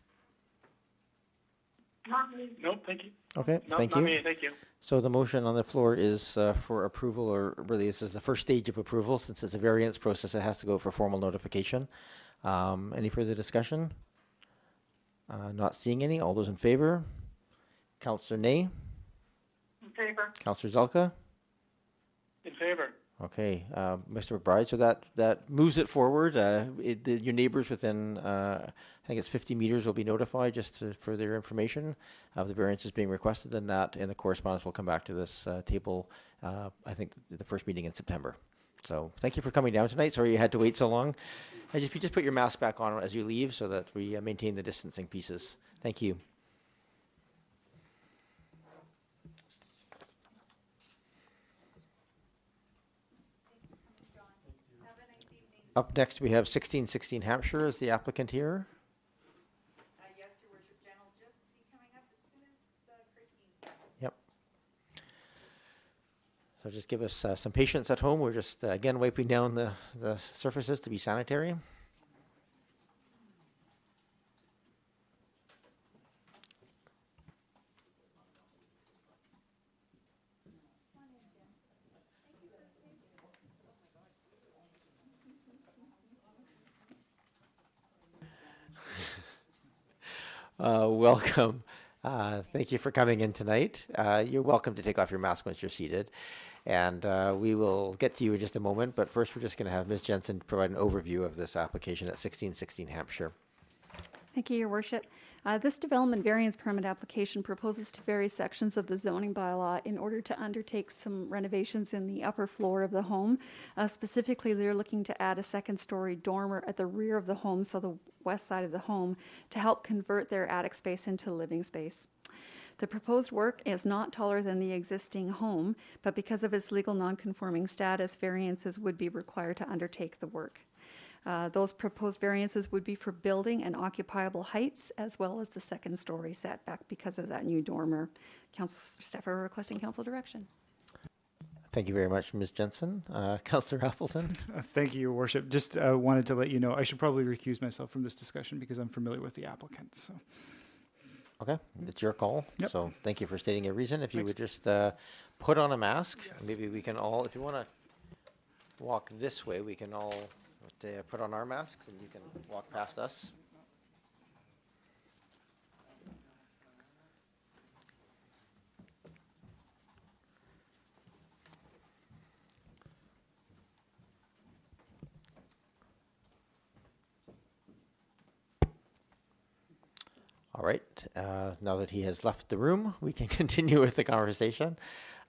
No, thank you. Okay, No, thank not you. me, thank you. So the motion on the floor is for approval, or really this is the first stage of approval. Since it's a variance process, it has to go for formal notification. Any further discussion? Not seeing any. All those in favor? Councillor Nay? In favor. Councillor Zelka? In favor. Okay, Mr. McBride, so that moves it forward. Your neighbors within, I think it's 50 meters will be notified just for their information of the variances being requested. Then that and the correspondence will come back to this table, I think the first meeting in September. So thank you for coming down tonight. Sorry you had to wait so long. And if you just put your mask back on as you leave so that we maintain the distancing pieces. Thank you. Up next, we have 1616 Hampshire as the applicant here. Yes, Your Worship, Jen will just be coming up as soon as Christine's done. Yep. So just give us some patience at home. We're just, again, wiping down the surfaces to be sanitary. Welcome. Thank you for coming in tonight. You're welcome to take off your mask once you're seated. And we will get to you in just a moment. But first, we're just going to have Ms. Jensen provide an overview of this application at 1616 Hampshire. Thank you, Your Worship. This development variance permit application proposes to vary sections of the zoning bylaw in order to undertake some renovations in the upper floor of the home. Specifically, they're looking to add a second-story dormer at the rear of the home, so the west side of the home, to help convert their attic space into living space. The proposed work is not taller than the existing home, but because of its legal nonconforming status, variances would be required to undertake the work. Those proposed variances would be for building and occupiable heights, as well as the second-story setback because of that new dormer. Council staff are requesting council direction. Thank you very much, Ms. Jensen. Councillor Appleton. Thank you, Your Worship. Just wanted to let you know I should probably recuse myself from this discussion because I'm familiar with the applicant. So. Okay, it's your call. Yep. So thank you for stating your reason. If you Thanks. would just put on a mask, Yes. maybe we can all, if you want to walk this way, we can all put on our masks and you can walk past us. All right. Now that he has left the room, we can continue with the conversation.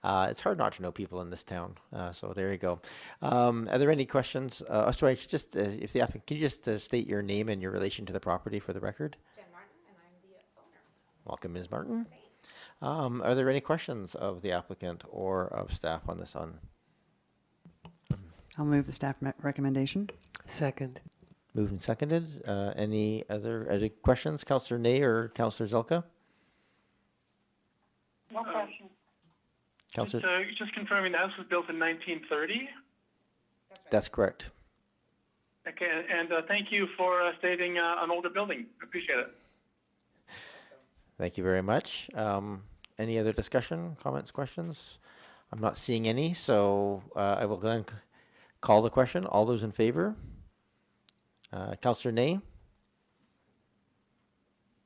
It's hard not to know people in this town, so there you go. Are there any questions? Sorry, I should just if the applicant, can you just state your name and your relation to the property for the record? Jen Martin, and I'm the owner. Welcome, Ms. Martin. Are there any questions of the applicant or of staff on this? I'll move the staff recommendation. Second. Moved and seconded. Any other questions, Councillor Ney or Councillor Zelka? No question. Councillor, Just confirming the house was built in 1930. that's correct. Okay, and thank you for stating an older building. Appreciate it. Thank you very much. Any other discussion, comments, questions? I'm not seeing any, so I will then call the question. All those in favor? Councillor Ney?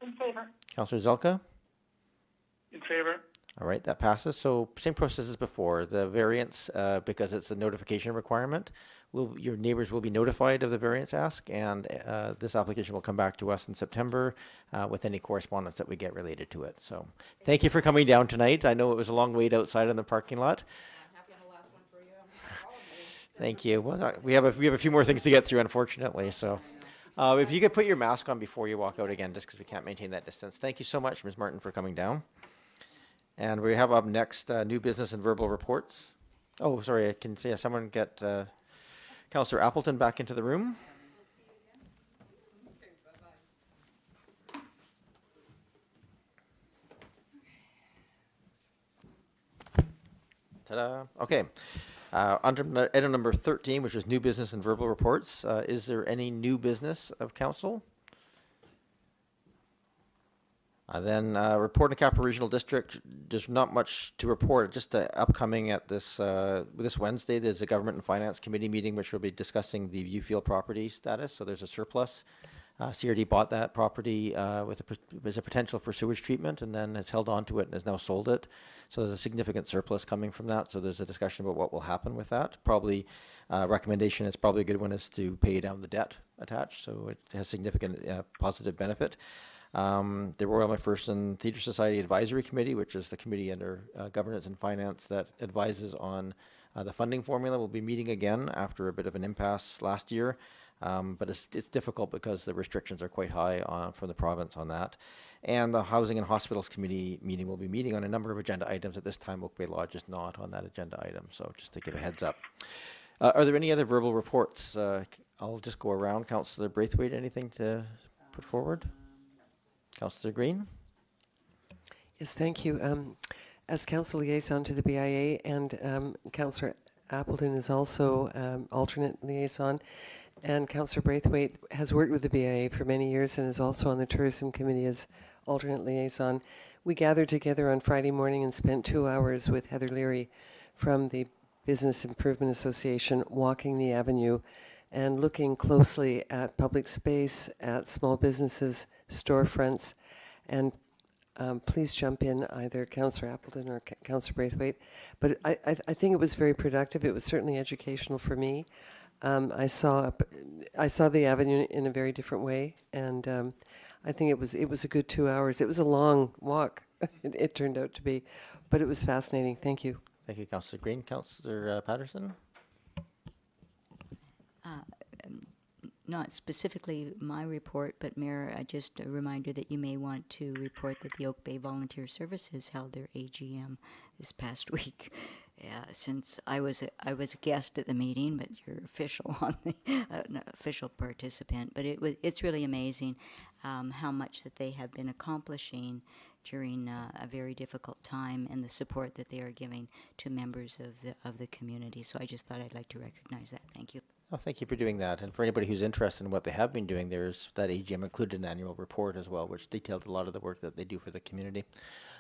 In favor. Councillor Zelka? In favor. All right, that passes. So same process as before. The variance, because it's a notification requirement, your neighbors will be notified of the variance ask, and this application will come back to us in September with any correspondence that we get related to it. So thank you for coming down tonight. I know it was a long wait outside in the parking lot. I'm happy on the last one for you. Thank you. Well, we have a few more things to get through, unfortunately. So if you could put your mask on before you walk out again, just because we can't maintain that distance. Thank you so much, Ms. Martin, for coming down. And we have up next new business and verbal reports. Oh, sorry, I can see someone get Councillor Appleton back into the room. Ta-da. Okay. Under item number 13, which is new business and verbal reports, is there any new business of council? Then report on Capital Regional District, there's not much to report, just upcoming at this Wednesday, there's a Government and Finance Committee meeting which will be discussing the Viewfield property status, so there's a surplus. CRD bought that property with a potential for sewage treatment and then has held on to it and has now sold it. So there's a significant surplus coming from that, so there's a discussion about what will happen with that. Probably recommendation is probably a good one is to pay down the debt attached, so it has significant positive benefit. The Royal McPherson Theatre Society Advisory Committee, which is the committee under governance and finance that advises on the funding formula, will be meeting again after a bit of an impasse last year. But it's difficult because the restrictions are quite high from the province on that. And the Housing and Hospitals Committee meeting will be meeting on a number of agenda items. At this time, Oak Bay Lodge is not on that agenda item, so just to give a heads up. Are there any other verbal reports? I'll just go around. Councillor Braithwaite, anything to put forward? Councillor Green? Yes, thank you. As council liaison to the BIA, and Councillor Appleton is also alternate liaison, and Councillor Braithwaite has worked with the BIA for many years and is also on the tourism committee as alternate liaison. We gathered together on Friday morning and spent 2 hours with Heather Leary from the Business Improvement Association walking the avenue and looking closely at public space, at small businesses, storefronts, and please jump in, either Councillor Appleton or Councillor Braithwaite. But I think it was very productive. It was certainly educational for me. I saw the avenue in a very different way, and I think it was a good 2 hours. It was a long walk, it turned out to be, but it was fascinating. Thank you. Thank you, Councillor Green. Councillor Patterson? Not specifically my report, but Mayor, just a reminder that you may want to report that the Oak Bay Volunteer Services held their AGM this past week. Since I was a guest at the meeting, but you're official on the an official participant. But it's really amazing how much that they have been accomplishing during a very difficult time, and the support that they are giving to members of the community. So I just thought I'd like to recognize that. Thank you. Oh, thank you for doing that. And for anybody who's interested in what they have been doing, there's that AGM included an annual report as well, which detailed a lot of the work that they do for the community.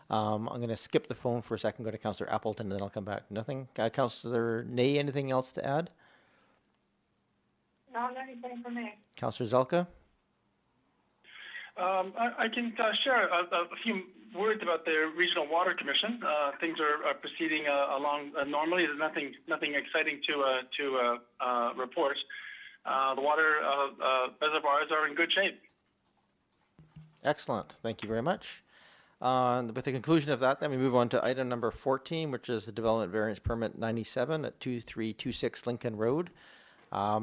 I'm going to skip the phone for a second, go to Councillor Appleton, and then I'll come back. Nothing? Councillor Ney, anything else to add? Not anything for me. Councillor Zelka? I can share a few words about the Regional Water Commission. Things are proceeding along normally. There's nothing exciting to report. The water reservoirs are in good shape. Excellent. Thank you very much. With the conclusion of that, then we move on to item number 14, which is the development variance permit 97 at 2326 Lincoln Road. I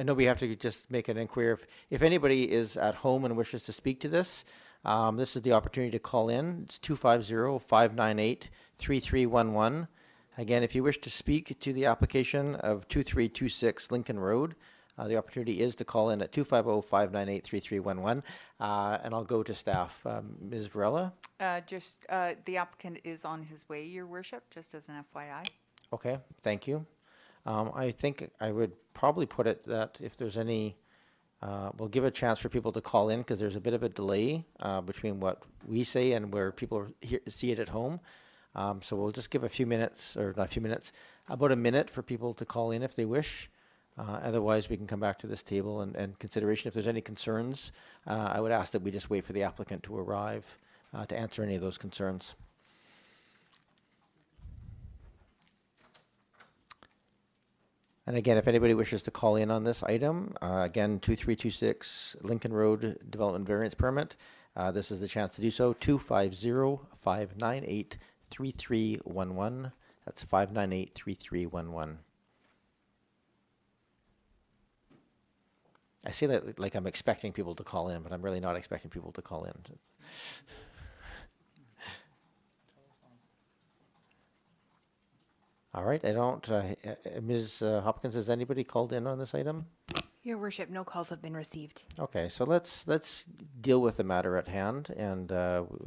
know we have to just make an inquiry. If anybody is at home and wishes to speak to this, this is the opportunity to call in. It's 250-598-3311. Again, if you wish to speak to the application of 2326 Lincoln Road, the opportunity is to call in at 250-598-3311. And I'll go to staff. Ms. Varela? The applicant is on his way, Your Worship, just as an FYI. Okay, thank you. I think I would probably put it that if there's any, we'll give a chance for people to call in because there's a bit of a delay between what we say and where people see it at home. So we'll just give a few minutes, or not a few minutes, about a minute for people to call in if they wish. Otherwise, we can come back to this table and consideration. If there's any concerns, I would ask that we just wait for the applicant to arrive to answer any of those concerns. And again, if anybody wishes to call in on this item, again, 2326 Lincoln Road Development Variance Permit. This is the chance to do so. 250-598-3311. That's 598-3311. I say that like I'm expecting people to call in, but I'm really not expecting people to call in. All right, I don't, Ms. Hopkins, has anybody called in on this item? Your Worship, no calls have been received. Okay, so let's deal with the matter at hand, and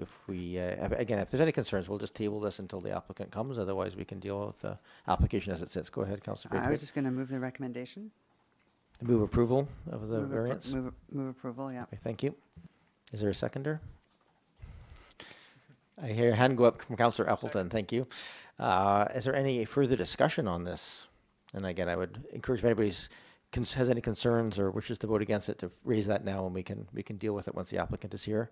if we, again, if there's any concerns, we'll just table this until the applicant comes. Otherwise, we can deal with the application as it sits. Go ahead, Councillor Braithwaite. I was just going to move the recommendation. Move approval of the variance? Move approval, yeah. Okay, thank you. Is there a seconder? I hear a hand go up from Councillor Appleton. Thank you. Is there any further discussion on this? And again, I would encourage if anybody has any concerns or wishes to vote against it to raise that now, and we can deal with it once the applicant is here.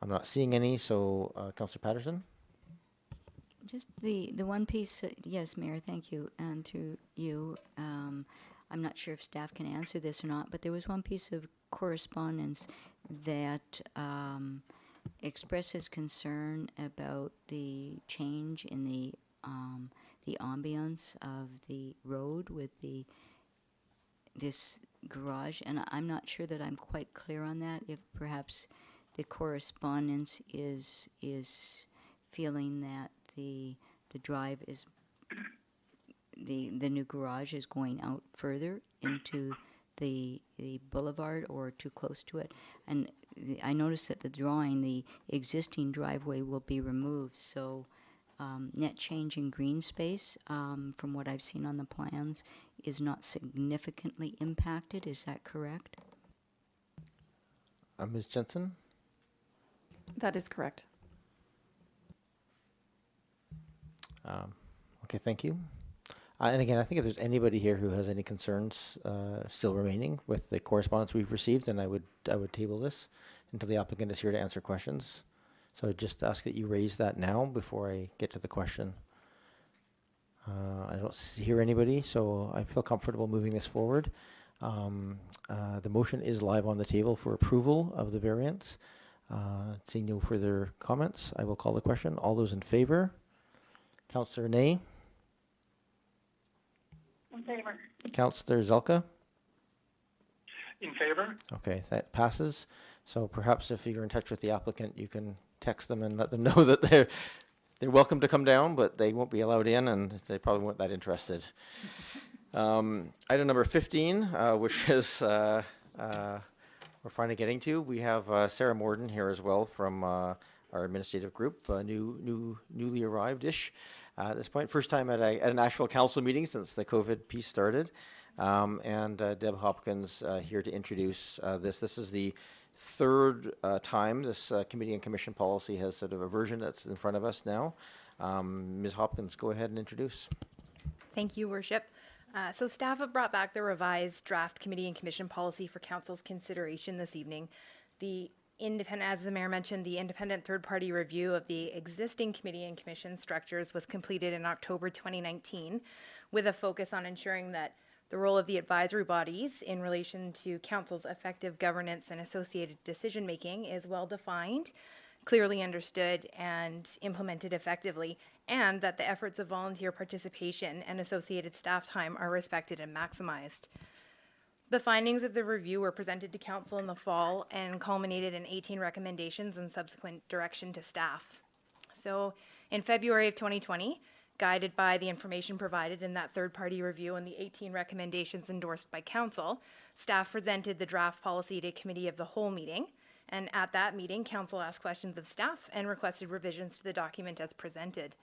I'm not seeing any, so Councillor Patterson. Just the one piece, yes, Mayor, thank you, and through you, I'm not sure if staff can answer this or not, but there was one piece of correspondence that expresses concern about the change in the ambiance of the road with this garage, and I'm not sure that I'm quite clear on that. If perhaps the correspondence is feeling that the drive is the new garage is going out further into the boulevard or too close to it. And I noticed that the drawing, the existing driveway will be removed, so net change in green space, from what I've seen on the plans, is not significantly impacted. Is that correct? Ms. Jensen? That is correct. Okay, thank you. And again, I think if there's anybody here who has any concerns still remaining with the correspondence we've received, then I would table this until the applicant is here to answer questions. So I just ask that you raise that now before I get to the question. I don't hear anybody, so I feel comfortable moving this forward. The motion is live on the table for approval of the variance. Seeing no further comments, I will call the question. All those in favor? Councillor Ney? In favor. Councillor Zelka? In favor? Okay, that passes. So perhaps if you're in touch with the applicant, you can text them and let them know that they're welcome to come down, but they won't be allowed in, and they probably weren't that interested. Item number 15, which is we're finally getting to. We have Sarah Morden here as well from our administrative group, newly arrived-ish at this point. First time at an actual council meeting since the COVID piece started. And Deb Hopkins here to introduce this. This is the third time this committee and commission policy has sort of a version that's in front of us now. Ms. Hopkins, go ahead and introduce. Thank you, Worship. So staff have brought back the revised draft committee and commission policy for council's consideration this evening. As the mayor mentioned, the independent third-party review of the existing committee and commission structures was completed in October 2019, with a focus on ensuring that The role of the advisory bodies in relation to council's effective governance and associated decision-making is well defined, clearly understood, and implemented effectively, and that the efforts of volunteer participation and associated staff time are respected and maximized. The findings of the review were presented to council in the fall and culminated in 18 recommendations and subsequent direction to staff. So in February of 2020, guided by the information provided in that third-party review and the 18 recommendations endorsed by council, staff presented the draft policy to committee of the whole meeting. And at that meeting, council asked questions of staff and requested revisions to the document as presented.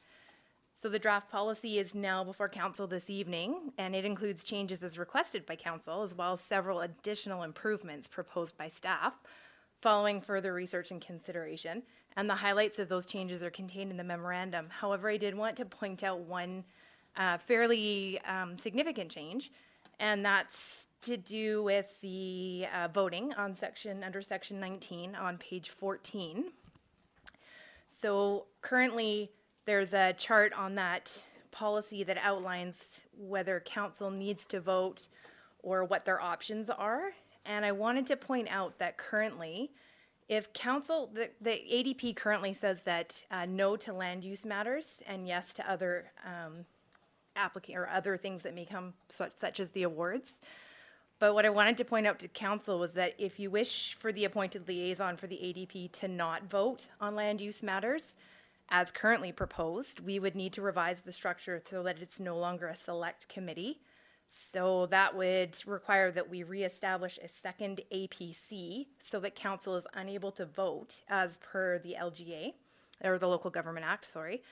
So the draft policy is now before council this evening, and it includes changes as requested by council, as well as several additional improvements proposed by staff, following further research and consideration. And the highlights of those changes are contained in the memorandum. However, I did want to point out one fairly significant change, and that's to do with the voting on under section 19 on page 14. So currently, there's a chart on that policy that outlines whether council needs to vote or what their options are. And I wanted to point out that currently, if council, the ADP currently says that no to land use matters and yes to other other things that may come, such as the awards. But what I wanted to point out to council was that if you wish for the appointed liaison for the ADP to not vote on land use matters, as currently proposed, we would need to revise the structure so that it's no longer a select committee. So that would require that we reestablish a second APC so that council is unable to vote as per the LGA, or the Local Government Act, sorry.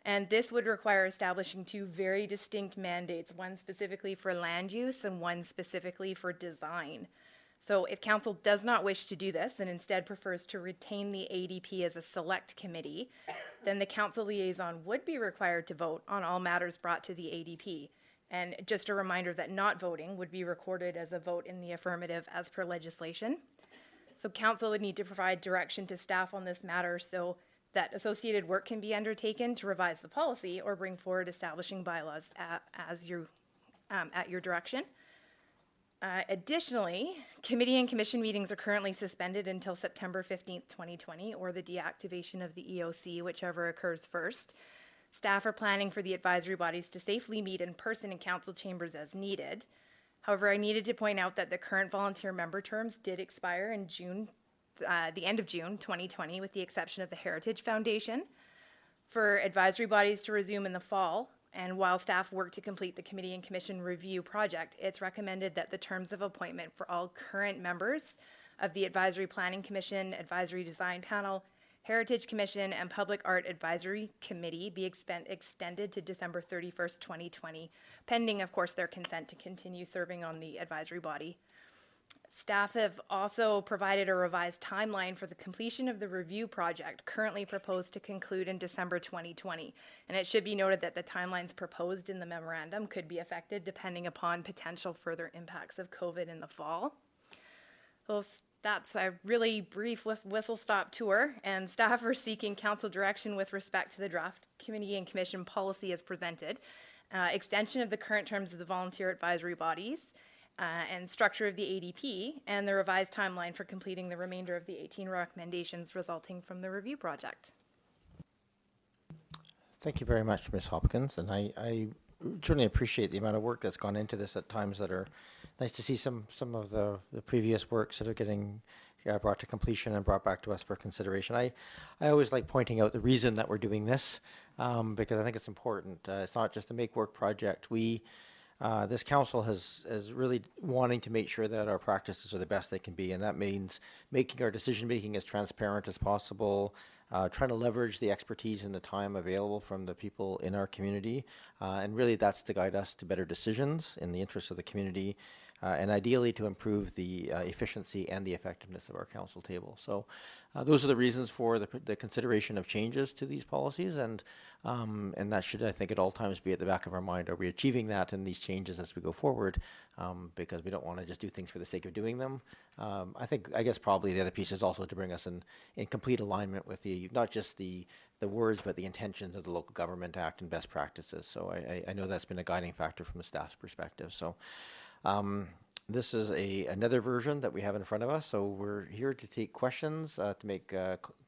And this would require establishing two very distinct mandates, one specifically for land use and one specifically for design. So if council does not wish to do this and instead prefers to retain the ADP as a select committee, then the council liaison would be required to vote on all matters brought to the ADP. And just a reminder that not voting would be recorded as a vote in the affirmative as per legislation. So council would need to provide direction to staff on this matter so that associated work can be undertaken to revise the policy or bring forward establishing bylaws at your direction. Additionally, committee and commission meetings are currently suspended until September 15th, 2020, or the deactivation of the EOC, whichever occurs first. Staff are planning for the advisory bodies to safely meet in person in council chambers as needed. However, I needed to point out that the current volunteer member terms did expire in June, the end of June 2020, with the exception of the Heritage Foundation. For advisory bodies to resume in the fall, and while staff work to complete the committee and commission review project, it's recommended that the terms of appointment for all current members of the Advisory Planning Commission, Advisory Design Panel, Heritage Commission, and Public Art Advisory Committee be extended to December 31st, 2020, pending, of course, their consent to continue serving on the advisory body. Staff have also provided a revised timeline for the completion of the review project, currently proposed to conclude in December 2020. And it should be noted that the timelines proposed in the memorandum could be affected depending upon potential further impacts of COVID in the fall. So that's a really brief whistle-stop tour, and staff are seeking council direction with respect to the draft committee and commission policy as presented, extension of the current terms of the volunteer advisory bodies, and structure of the ADP, and the revised timeline for completing the remainder of the 18 recommendations resulting from the review project. Thank you very much, Ms. Hopkins, and I certainly appreciate the amount of work that's gone into this at times that are nice to see some of the previous works that are getting brought to completion and brought back to us for consideration. I always like pointing out the reason that we're doing this because I think it's important. It's not just a make work project. This council is really wanting to make sure that our practices are the best they can be, and that means making our decision making as transparent as possible, trying to leverage the expertise and the time available from the people in our community, and really that's to guide us to better decisions in the interest of the community. and ideally to improve the efficiency and the effectiveness of our council table. So those are the reasons for the consideration of changes to these policies, and that should, I think, at all times be at the back of our mind. Are we achieving that in these changes as we go forward? Because we don't want to just do things for the sake of doing them. I guess probably the other piece is also to bring us in complete alignment with not just the words, but the intentions of the Local Government Act and best practices. So I know that's been a guiding factor from the staff's perspective. So this is another version that we have in front of us. So we're here to take questions, to make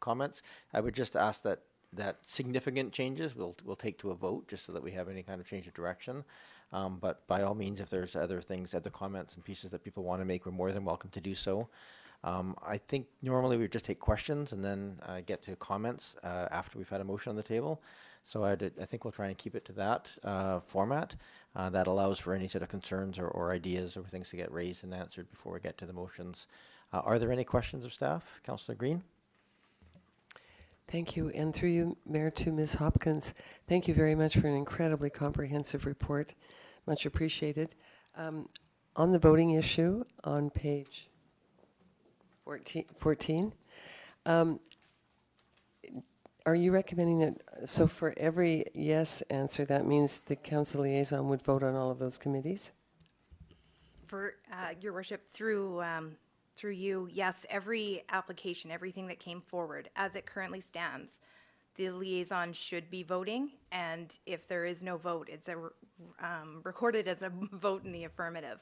comments. I would just ask that significant changes we'll take to a vote, just so that we have any kind of change of direction. But by all means, if there's other comments and pieces that people want to make, we're more than welcome to do so. I think normally we would just take questions and then get to comments after we've had a motion on the table. So I think we'll try and keep it to that format. That allows for any sort of concerns or ideas or things to get raised and answered before we get to the motions. Are there any questions of staff? Councillor Green? Thank you. And through you, Mayor, to Ms. Hopkins, thank you very much for an incredibly comprehensive report. Much appreciated. On the voting issue on page 14, are you recommending that, so for every yes answer, that means the council liaison would vote on all of those committees? For Your Worship, through you, yes, every application, everything that came forward, as it currently stands, the liaison should be voting, and if there is no vote, it's recorded as a vote in the affirmative.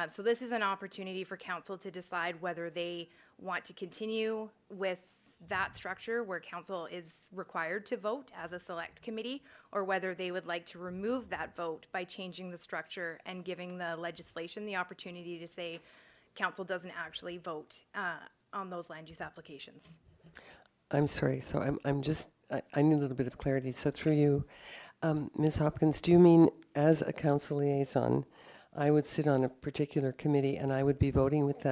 So this is an opportunity for council to decide whether they want to continue with that structure where council is required to vote as a select committee, or whether they would like to remove that vote by changing the structure and giving the legislation the opportunity to say council doesn't actually vote on those land use applications. I'm sorry, so I need a little bit of clarity. So through you, Ms. Hopkins, do you mean as a council liaison, I would sit on a particular committee and I would be voting with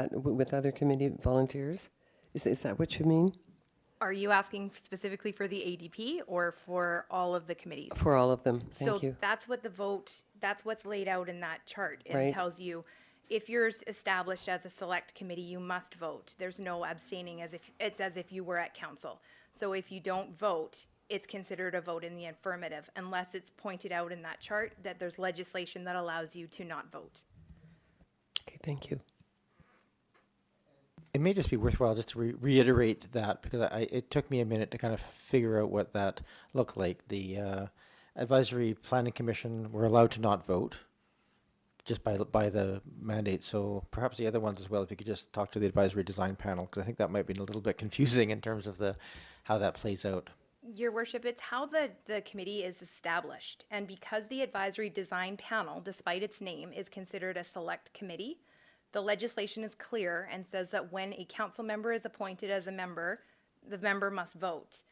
other committee volunteers? Is that what you mean? Are you asking specifically for the ADP or for all of the committees? For all of them, thank you. So that's what that's what's laid out in that chart. It Right. tells you if you're established as a select committee, you must vote. There's no abstaining, as if you were at council. So if you don't vote, it's considered a vote in the affirmative, unless it's pointed out in that chart that there's legislation that allows you to not vote. Okay, thank you. It may just be worthwhile just to reiterate that, because it took me a minute to kind of figure out what that looked like. The Advisory Planning Commission were allowed to not vote just by the mandate. So perhaps the other ones as well, if you could just talk to the Advisory Design Panel, because I think that might be a little bit confusing in terms of how that plays out. Your Worship, it's how the committee is established. And because the Advisory Design Panel, despite its name, is considered a select committee, the legislation is clear and says that when a council member is appointed as a member, the member must vote.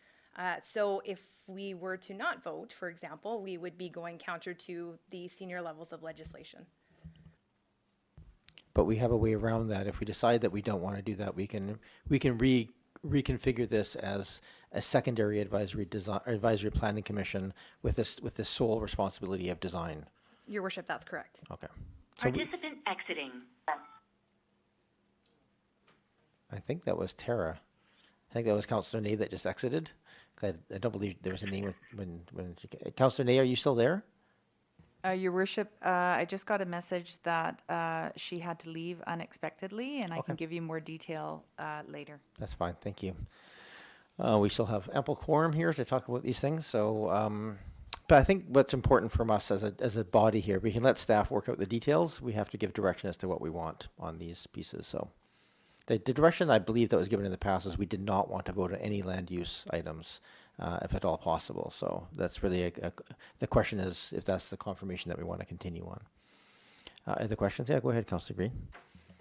So if we were to not vote, for example, we would be going counter to the senior levels of legislation. But we have a way around that. If we decide that we don't want to do that, we can reconfigure this as a secondary advisory planning commission with this sole responsibility of design. Your Worship, that's correct. Okay. So Participant exiting. I think that was Tara. I think that was Councillor Ney that just exited. I don't believe there was a name when Councillor Ney, are you still there? Your Worship, I just got a message that she had to leave unexpectedly, and I can give you more detail later. That's fine, thank you. We still have ample quorum here to talk about these things. So, but I think what's important from us as a body here, we can let staff work out the details. We have to give direction as to what we want on these pieces. So, the direction I believe that was given in the past is we did not want to vote on any land use items, if at all possible. So that's really the question is if that's the confirmation that we want to continue on. Other questions? Yeah, go ahead, Councillor Green.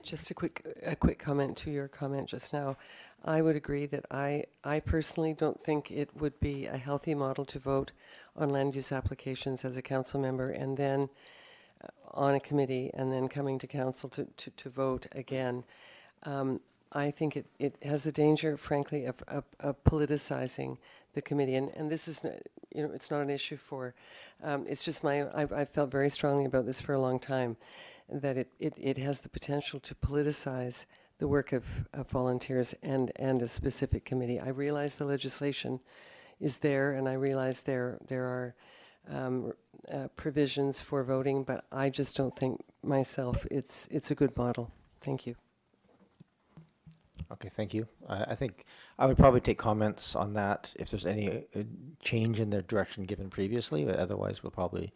Just a quick comment to your comment just now. I would agree that I personally don't think it would be a healthy model to vote on land use applications as a council member and then on a committee and then coming to council to vote again. I think it has the danger, frankly, of politicizing the committee, and this is, it's not an issue for. It's just I've felt very strongly about this for a long time, that it has the potential to politicize the work of volunteers and a specific committee. I realize the legislation is there, and I realize there are provisions for voting, but I just don't think myself it's a good model. Thank you. Okay, thank you. I think I would probably take comments on that if there's any change in the direction given previously, but otherwise we'll probably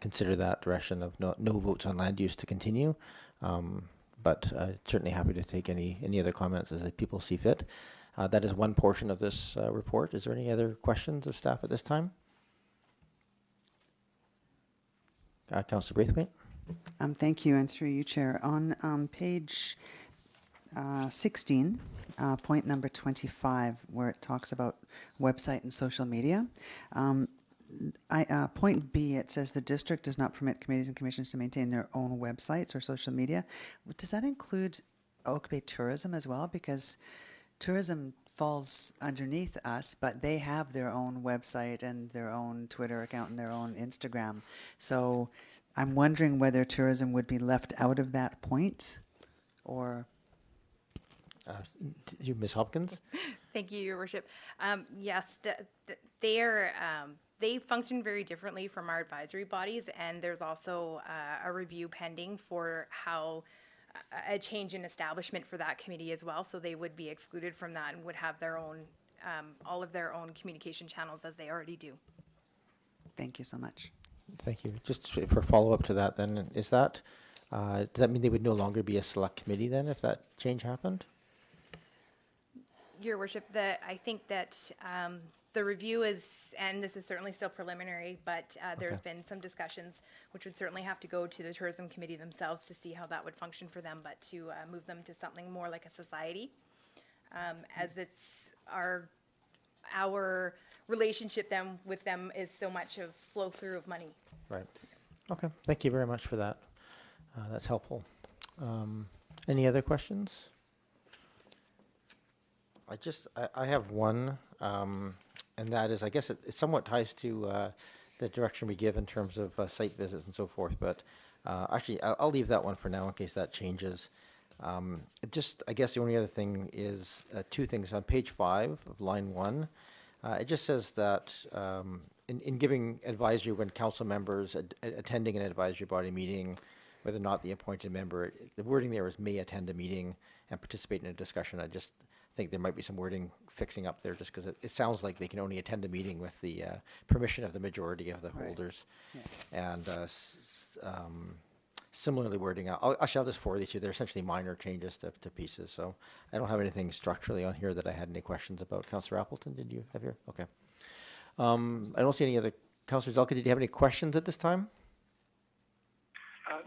consider that direction of no votes on land use to continue. But certainly happy to take any other comments as people see fit. That is one portion of this report. Is there any other questions of staff at this time? Councillor Braithwaite. Thank you, and through you, Chair. On page 16, point number 25, where it talks about website and social media. Point B, it says the district does not permit committees and commissions to maintain their own websites or social media. Does that include Oak Bay Tourism as well? Because tourism falls underneath us, but they have their own website and their own Twitter account and their own Instagram. So I'm wondering whether tourism would be left out of that point, or... You, Ms. Hopkins? Thank you, Your Worship. Yes, they function very differently from our advisory bodies, and there's also a review pending for how a change in establishment for that committee as well. So they would be excluded from that and would have their own, all of their own communication channels as they already do. Thank you so much. Thank you. Just for follow-up to that then, is that, does that mean they would no longer be a select committee then if that change happened? Your Worship, I think that the review is, and this is certainly still preliminary, but there's been some discussions which would certainly have to go to the Tourism Committee themselves to see how that would function for them, but to move them to something more like a society, as it's our relationship with them is so much of flow through of money. Right. Okay. Thank you very much for that. That's helpful. Any other questions? I have one, and that is, I guess it somewhat ties to the direction we give in terms of site visits and so forth, but actually I'll leave that one for now in case that changes. I guess the only other thing is two things. On page 5 of line 1, it just says that in giving advisory when council members attending an advisory body meeting, whether or not the appointed member, the wording there is may attend a meeting and participate in a discussion. I just think there might be some wording fixing up there just because it sounds like they can only attend a meeting with the permission of the majority of the holders. Yeah. And similarly wording, I'll just forward these to you. They're essentially minor changes to pieces. So I don't have anything structurally on here that I had any questions about. Councillor Appleton, did you have your? Okay. I don't see any other. Councillor Zelka, did you have any questions at this time?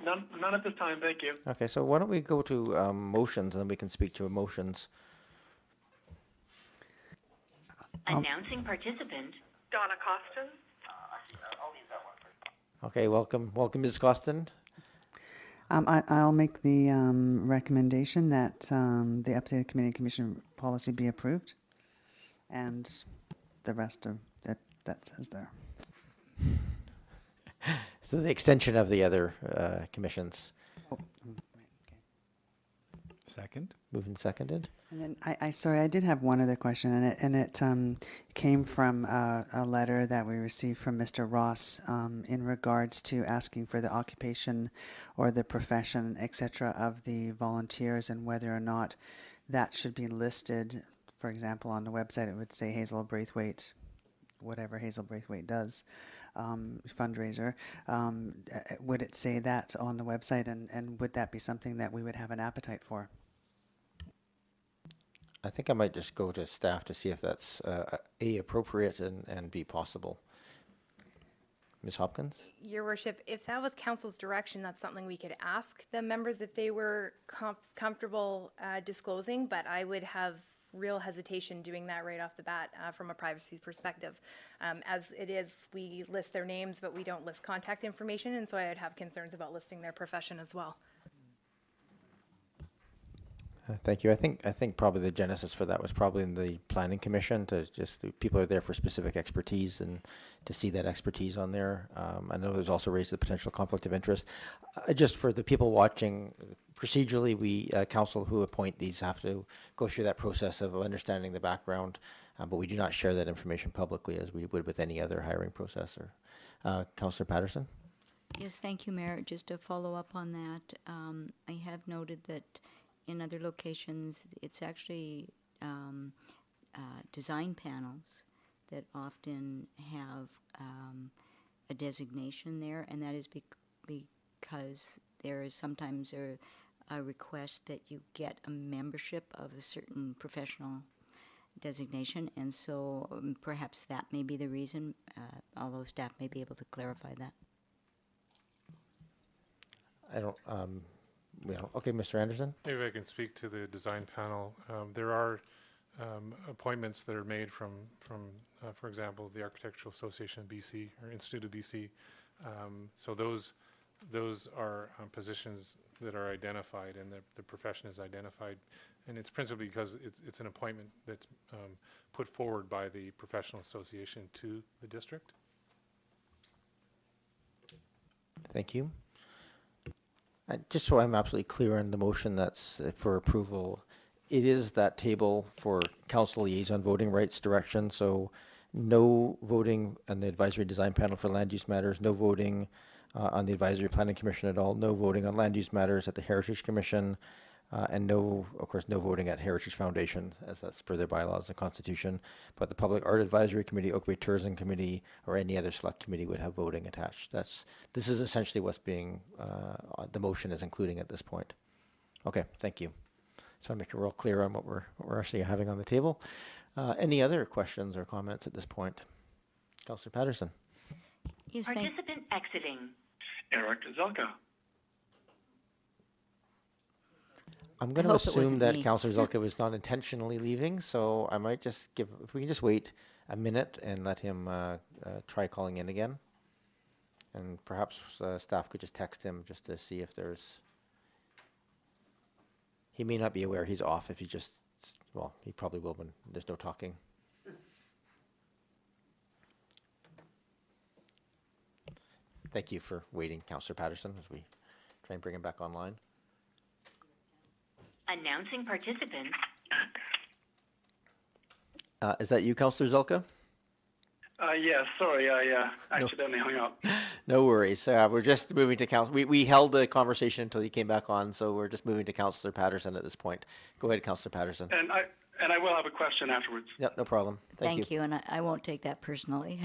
None at this time, thank you. Okay, so why don't we go to motions and then we can speak to emotions. Announcing participant, Donna Costin. Okay, welcome, Ms. Costin. I'll make the recommendation that the updated committee and commission policy be approved, and the rest of it that says there. So the extension of the other commissions. Oh, okay. Second. Moved and seconded. And then sorry, I did have one other question, and it came from a letter that we received from Mr. Ross in regards to asking for the occupation or the profession, etc., of the volunteers and whether or not that should be listed. For example, on the website, it would say Hazel Braithwaite, whatever Hazel Braithwaite does, fundraiser. Would it say that on the website, and would that be something that we would have an appetite for? I think I might just go to staff to see if that's A, appropriate, and B, possible. Ms. Hopkins? Your Worship, if that was Council's direction, that's something we could ask the members if they were comfortable disclosing, but I would have real hesitation doing that right off the bat from a privacy perspective. As it is, we list their names, but we don't list contact information, and so I would have concerns about listing their profession as well. Thank you. I think probably the genesis for that was probably in the planning commission to just people are there for specific expertise and to see that expertise on there. I know there's also raised the potential conflict of interest. Just for the people watching, procedurally, we council who appoint these have to go through that process of understanding the background, but we do not share that information publicly as we would with any other hiring process. Or Councillor Patterson. Yes, thank you, Mayor. Just to follow up on that, I have noted that in other locations, it's actually design panels that often have a designation there, and that is because there is sometimes a request that you get a membership of a certain professional designation, and so perhaps that may be the reason, although staff may be able to clarify that. I don't. Okay, Mr. Anderson. Maybe I can speak to the design panel. There are appointments that are made from for example, the Architectural Association of BC or Institute of BC. So those are positions that are identified and the profession is identified, and it's principally because it's an appointment that's put forward by the professional association to the district. Thank you. Just so I'm absolutely clear on the motion that's for approval, it is that table for council liaison voting rights direction. So no voting on the advisory design panel for land use matters, no voting on the advisory planning commission at all, no voting on land use matters at the Heritage Commission, and no voting at Heritage Foundation, as that's per their bylaws and constitution. But the Public Art Advisory Committee, Oak Bay Tourism Committee, or any other select committee would have voting attached. This is essentially what's being, the motion is including at this point. Okay, thank you. So I make it real clear on what we're actually having on the table. Any other questions or comments at this point? Councillor Patterson. Yes, Participant exiting. Eric Zelka. I'm going to assume that Councillor Zelka was not intentionally leaving, so I might just if we can just wait a minute and let him try calling in again. And perhaps staff could just text him just to see if there's... He may not be aware he's off if he just... Well, he probably will when there's no talking. Thank you for waiting, Councillor Patterson, as we try and bring him back online. Announcing participants. Is that you, Councillor Zelka? Yeah, sorry, I accidentally hung up. No worries. We're just moving to Councillor. We held the conversation until you came back on, so we're just moving to Councillor Patterson at this point. Go ahead, Councillor Patterson. And I will have a question afterwards. Yep, no problem. Thank you, and I won't take that personally.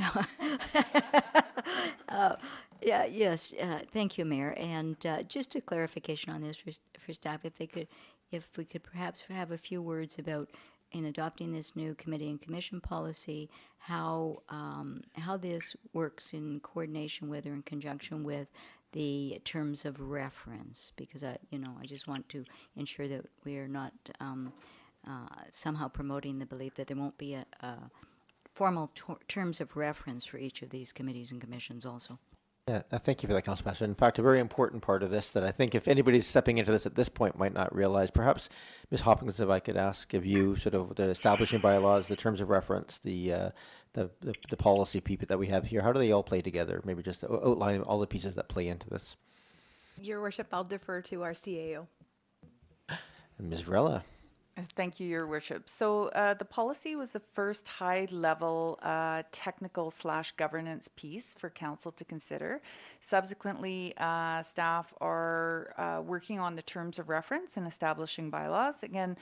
Yes, thank you, Mayor. And just a clarification on this for staff, if we could perhaps have a few words about, in adopting this new committee and commission policy, how this works in coordination with or in conjunction with the terms of reference, because I just want to ensure that we are not somehow promoting the belief that there won't be a formal terms of reference for each of these committees and commissions also. Yeah, thank you for that, Council Pastor. In fact, a very important part of this that I think if anybody's stepping into this at this point might not realize, perhaps Ms. Hopkins, if I could ask of you sort of the establishing bylaws, the terms of reference, the policy people that we have here, how do they all play together? Maybe just outline all the pieces that play into this. Your Worship, I'll defer to our CAO. And Ms. Vrella. Thank you, Your Worship. So the policy was the first high-level technical/governance piece for Council to consider. Subsequently, staff are working on the terms of reference and establishing bylaws. Again,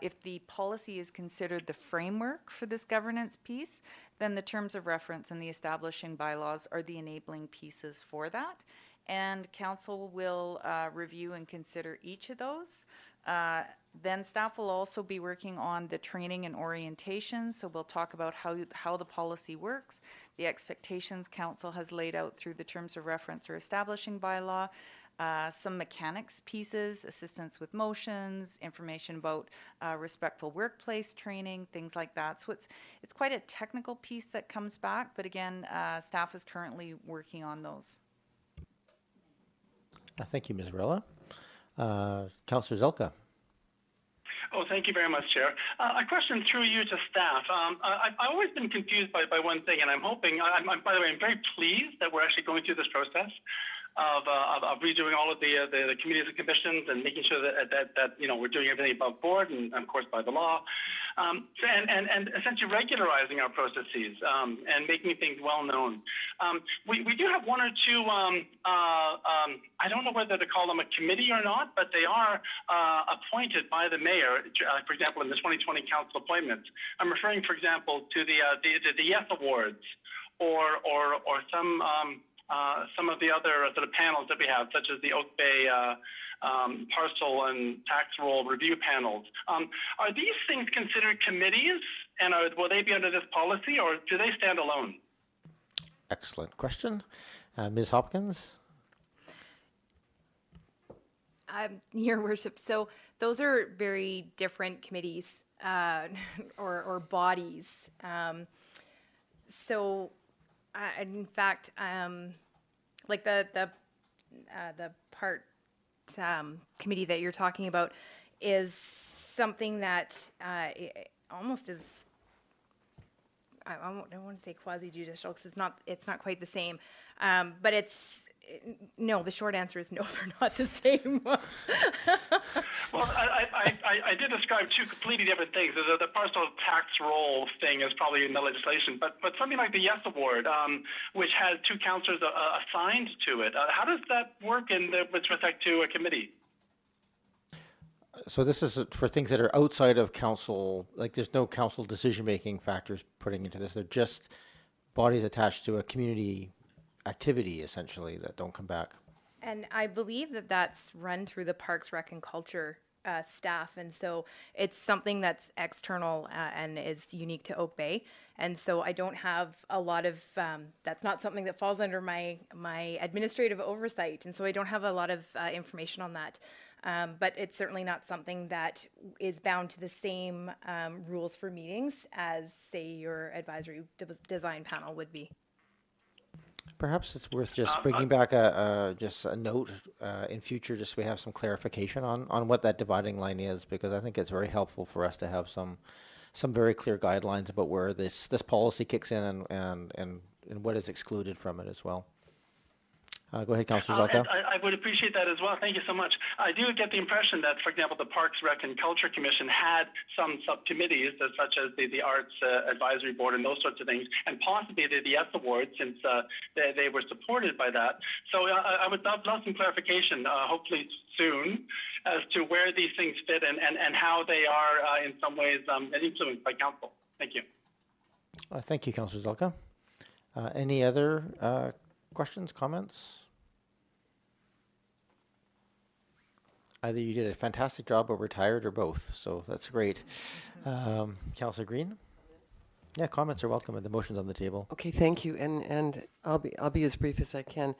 if the policy is considered the framework for this governance piece, then the terms of reference and the establishing bylaws are the enabling pieces for that. And Council will review and consider each of those. Then staff will also be working on the training and orientation. So we'll talk about how the policy works, the expectations Council has laid out through the terms of reference or establishing bylaw, some mechanics pieces, assistance with motions, information about respectful workplace training, things like that. So it's quite a technical piece that comes back, but again, staff is currently working on those. Thank you, Ms. Vrella. Councillor Zelka. Oh, thank you very much, Chair. A question through you to staff. I've always been confused by one thing, and I'm hoping, by the way, I'm very pleased that we're actually going through this process of redoing all of the committees and commissions and making sure that we're doing everything above board and of course by the law, and essentially regularizing our processes and making things well known. We do have one or two. I don't know whether to call them a committee or not, but they are appointed by the mayor. For example, in the 2020 council appointments, I'm referring, for example, to the Yes Awards or some of the other sort of panels that we have, such as the Oak Bay parcel and tax roll review panels. Are these things considered committees, and will they be under this policy, or do they stand alone? Excellent question. Ms. Hopkins? Your Worship, so those are very different committees or bodies. In fact, like the part committee that you're talking about is something that almost is, I don't want to say quasi-judicial because it's not quite the same, but no, the short answer is no, they're not the same. Well, I did describe two completely different things. The parcel tax roll thing is probably in the legislation, but something like the Yes Award, which has two councillors assigned to it, how does that work with respect to a committee? So this is for things that are outside of council, like there's no council decision-making factors putting into this. They're just bodies attached to a community activity, essentially, that don't come back. And I believe that that's run through the Parks, Rec, and Culture staff, and so it's something that's external and is unique to Oak Bay. And so I don't have a lot of, that's not something that falls under my administrative oversight, and so I don't have a lot of information on that. But it's certainly not something that is bound to the same rules for meetings as, say, your advisory design panel would be. Perhaps it's worth just bringing back just a note in future, just so we have some clarification on what that dividing line is, because I think it's very helpful for us to have some very clear guidelines about where this policy kicks in and what is excluded from it as well. Go ahead, Councillor Zelka. I would appreciate that as well. Thank you so much. I do get the impression that, for example, the Parks, Rec, and Culture Commission had some subcommittees, such as the Arts Advisory Board and those sorts of things, and possibly the Yes Awards, since they were supported by that. So I would love some clarification, hopefully soon, as to where these things fit and how they are, in some ways, influenced by council. Thank you. Thank you, Councillor Zelka. Any other questions, comments? Either you did a fantastic job or retired or both, so that's great. Councillor Green? Yeah, comments are welcome and the motion's on the table. Okay, thank you, and I'll be as brief as I can.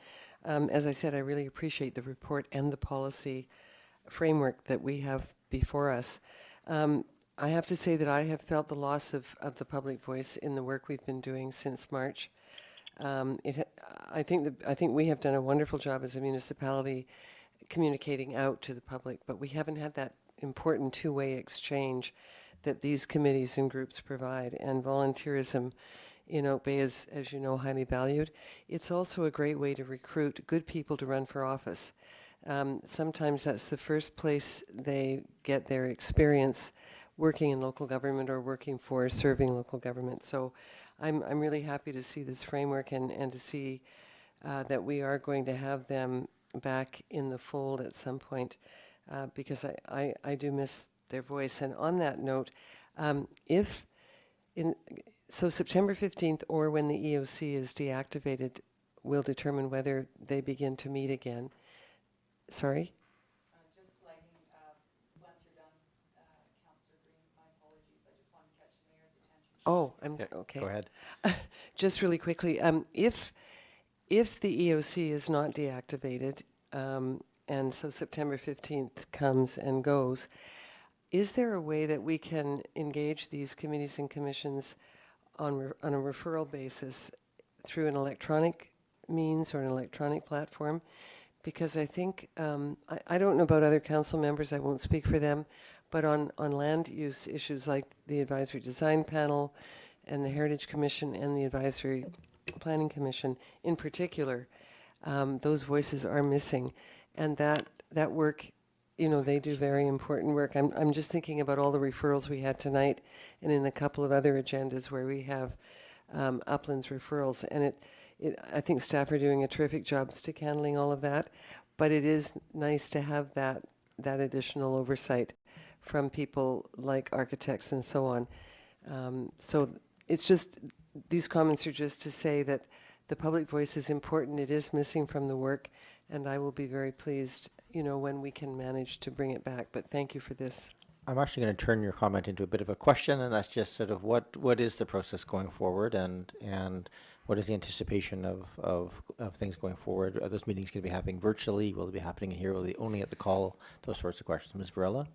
As I said, I really appreciate the report and the policy framework that we have before us. I have to say that I have felt the loss of the public voice in the work we've been doing since March. I think we have done a wonderful job as a municipality communicating out to the public, but we haven't had that important two-way exchange that these committees and groups provide. And volunteerism in Oak Bay is, as you know, highly valued. It's also a great way to recruit good people to run for office. Sometimes that's the first place they get their experience working in local government or working for serving local government. So I'm really happy to see this framework and to see that we are going to have them back in the fold at some point, because I do miss their voice. And on that note, so September 15th or when the EOC is deactivated will determine whether they begin to meet again. Sorry? Just flagging, once you're done, Councillor Green, my apologies. I just wanted to catch the mayor's attention. Okay. Go ahead. Just really quickly, if the EOC is not deactivated, and so September 15th comes and goes, is there a way that we can engage these committees and commissions on a referral basis through an electronic means or an electronic platform? Because I think, I don't know about other council members, I won't speak for them, But on land use issues like the Advisory Design Panel and the Heritage Commission and the Advisory Planning Commission in particular, those voices are missing. And that work, you know, they do very important work. I'm just thinking about all the referrals we had tonight and in a couple of other agendas where we have uplands referrals. And I think staff are doing a terrific job stick handling all of that. But it is nice to have that additional oversight from people like architects and so on. So it's just, these comments are just to say that the public voice is important. It is missing from the work, and I will be very pleased, you know, when we can manage to bring it back. But thank you for this. I'm actually going to turn your comment into a bit of a question, and that's just sort of what is the process going forward, and what is the anticipation of things going forward? Are those meetings going to be happening virtually? Will they be happening here? Will they only at the call? Those sorts of questions. Ms. Varela?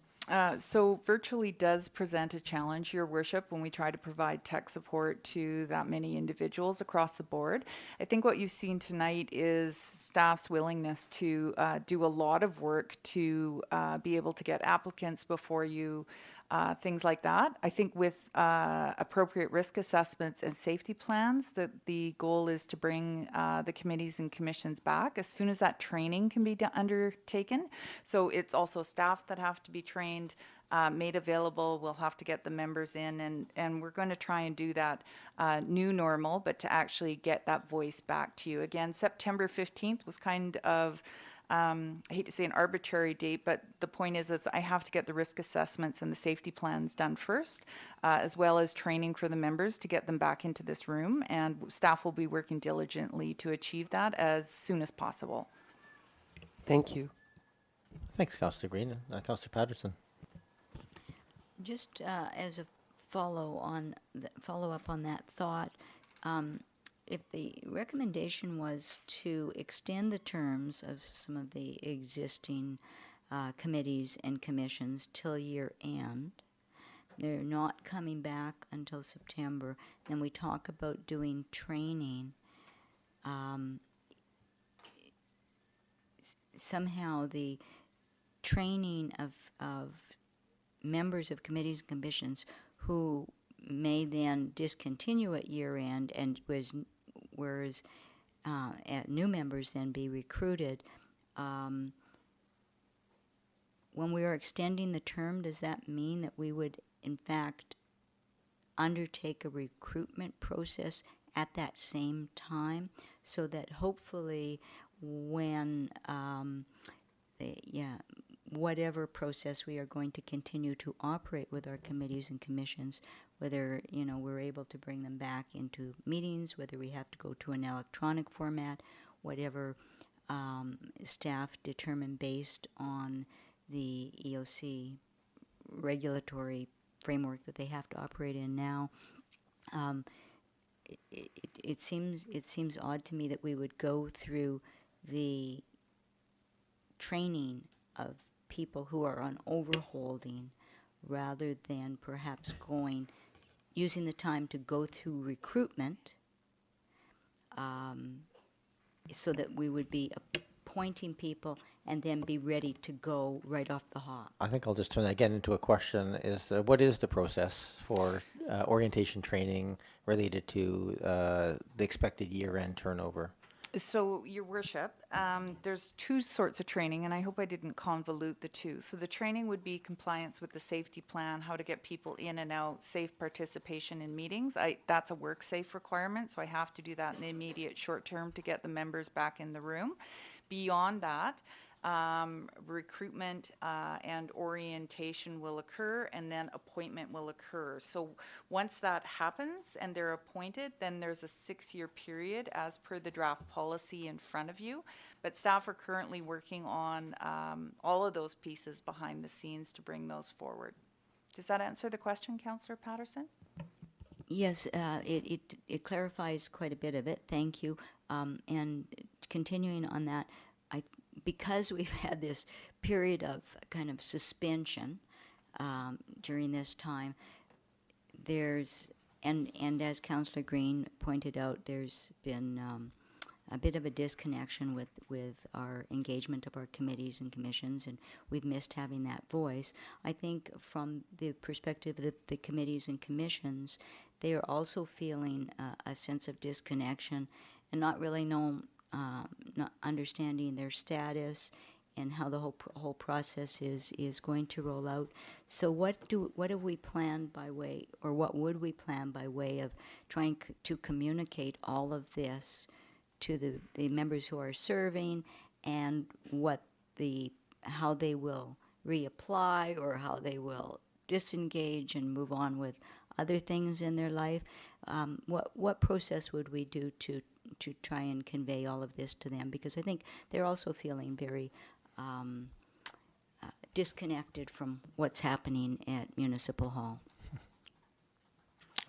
So virtually does present a challenge, Your Worship, when we try to provide tech support to that many individuals across the board. I think what you've seen tonight is staff's willingness to do a lot of work to be able to get applicants before you, things like that. I think with appropriate risk assessments and safety plans, that the goal is to bring the committees and commissions back as soon as that training can be undertaken. So it's also staff that have to be trained, made available. We'll have to get the members in, and we're going to try and do that new normal, but to actually get that voice back to you. Again, September 15th was kind of I hate to say an arbitrary date, but the point is I have to get the risk assessments and the safety plans done first, as well as training for the members to get them back into this room, and staff will be working diligently to achieve that as soon as possible. Thank you. Thanks, Councillor Green. Councillor Patterson. Just as a follow up on that thought, if the recommendation was to extend the terms of some of the existing committees and commissions till year end, they're not coming back until September, then we talk about doing training. Somehow the training of members of committees and commissions who may then discontinue at year end, and whereas new members then be recruited. When we are extending the term, does that mean that we would in fact undertake a recruitment process at that same time, so that hopefully when whatever process we are going to continue to operate with our committees and commissions, whether we're able to bring them back into meetings, whether we have to go to an electronic format, whatever staff determine based on the EOC regulatory framework that they have to operate in now. It seems odd to me that we would go through the training of people who are on overholding rather than perhaps using the time to go through recruitment, so that we would be appointing people and then be ready to go right off the hop. I think I'll just turn that again into a question. What is the process for orientation training related to the expected year-end turnover? So, Your Worship, there's two sorts of training, and I hope I didn't convolute the two. So the training would be compliance with the safety plan, how to get people in and out, safe participation in meetings. That's a work safe requirement, so I have to do that in the immediate short term to get the members back in the room. Beyond that, recruitment and orientation will occur, and then appointment will occur. So once that happens and they're appointed, then there's a 6-year period as per the draft policy in front of you. But staff are currently working on all of those pieces behind the scenes to bring those forward. Does that answer the question, Councillor Patterson? Yes, it clarifies quite a bit of it. Thank you. And continuing on that, because we've had this period of kind of suspension during this time, and as Councillor Green pointed out, there's been a bit of a disconnection with our engagement of our committees and commissions, and we've missed having that voice. I think from the perspective of the committees and commissions, they are also feeling a sense of disconnection and not really not understanding their status and how the whole process is going to roll out. So what have we planned by way, or what would we plan by way of trying to communicate all of this to the members who are serving, and how they will reapply or how they will disengage and move on with other things in their life? What process would we do to try and convey all of this to them? Because I think they're also feeling very disconnected from what's happening at Municipal Hall.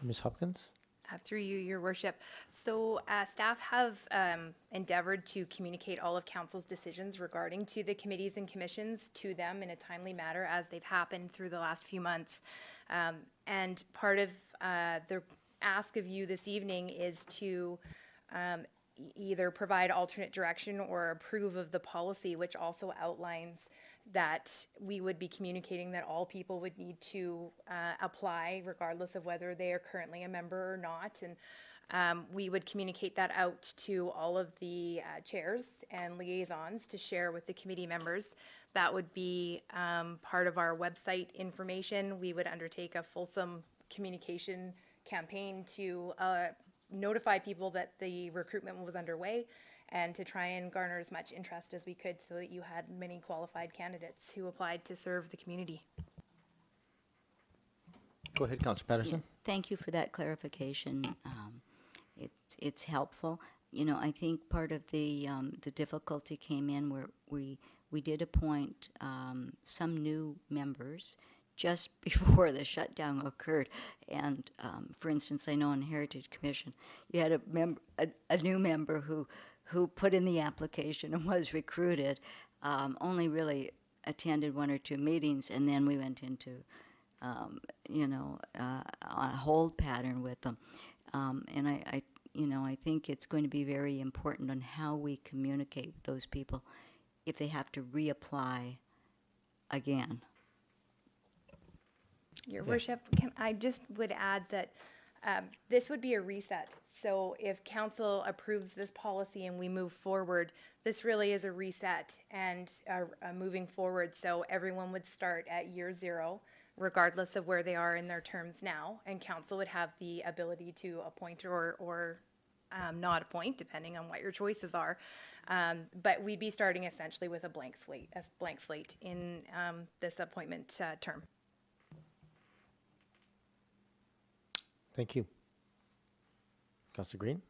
Ms. Hopkins? Through you, Your Worship. So staff have endeavored to communicate all of Council's decisions regarding to the committees and commissions to them in a timely manner as they've happened through the last few months. And part of the ask of you this evening is to either provide alternate direction or approve of the policy, which also outlines that we would be communicating that all people would need to apply regardless of whether they are currently a member or not. And we would communicate that out to all of the chairs and liaisons to share with the committee members. That would be part of our website information. We would undertake a fulsome communication campaign to notify people that the recruitment was underway and to try and garner as much interest as we could so that you had many qualified candidates who applied to serve the community. Go ahead, Councillor Patterson. Yes, thank you for that clarification. It's helpful. You know, I think part of the difficulty came in where we did appoint some new members just before the shutdown occurred. And for instance, I know on Heritage Commission, you had a new member who put in the application and was recruited, only really attended 1 or 2 meetings, and then we went into, a hold pattern with them. And I think it's going to be very important on how we communicate with those people if they have to reapply again. Your Worship, I just would add that this would be a reset. So if Council approves this policy and we move forward, this really is a reset and moving forward. So everyone would start at year 0, regardless of where they are in their terms now, and Council would have the ability to appoint or not appoint, depending on what your choices are. But we'd be starting essentially with a blank slate in this appointment term. Thank you. Councillor Green?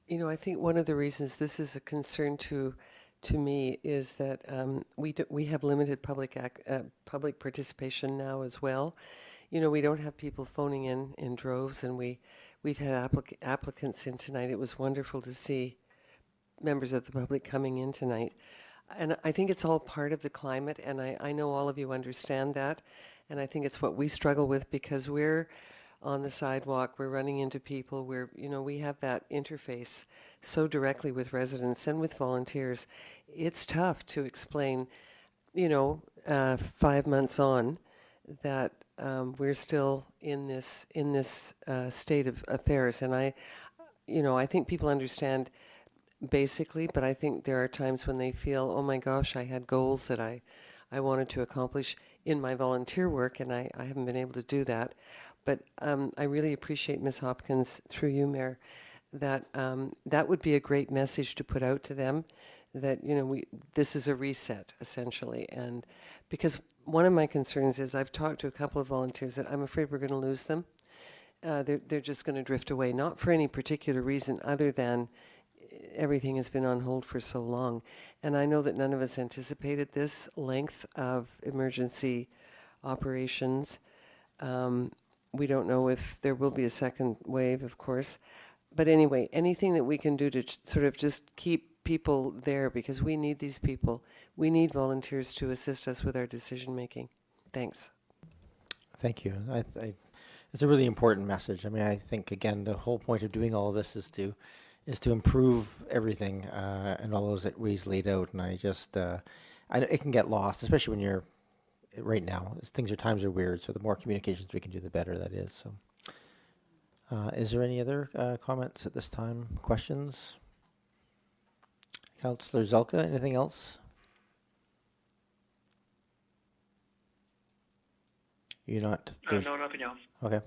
You know, I think one of the reasons this is a concern to me is that we have limited public participation now as well. You know, we don't have people phoning in droves, and we've had applicants in tonight. It was wonderful to see members of the public coming in tonight. And I think it's all part of the climate, and I know all of you understand that. And I think it's what we struggle with because we're on the sidewalk, we're running into people, we have that interface so directly with residents and with volunteers. It's tough to explain, 5 months on that we're still in this state of affairs. And I think people understand basically, but I think there are times when they feel, oh my gosh, I had goals that I wanted to accomplish in my volunteer work, and I haven't been able to do that. But I really appreciate, Ms. Hopkins, through you, Mayor, that that would be a great message to put out to them, that, this is a reset, essentially. And because one of my concerns is I've talked to a couple of volunteers that I'm afraid we're going to lose them. They're just going to drift away, not for any particular reason other than everything has been on hold for so long. And I know that none of us anticipated this length of emergency operations. We don't know if there will be a second wave, of course. But anyway, anything that we can do to sort of just keep people there, because we need these people. We need volunteers to assist us with our decision making. Thanks. Thank you. It's a really important message. I mean, I think, again, the whole point of doing all of this is to is to improve everything and all those ways laid out. And I just, it can get lost, especially when you're right now. Times are weird, so the more communications we can do, the better that is. So, is there any other comments at this time? Questions? Councillor Zelka, anything else? You're not. No, nothing else. Okay.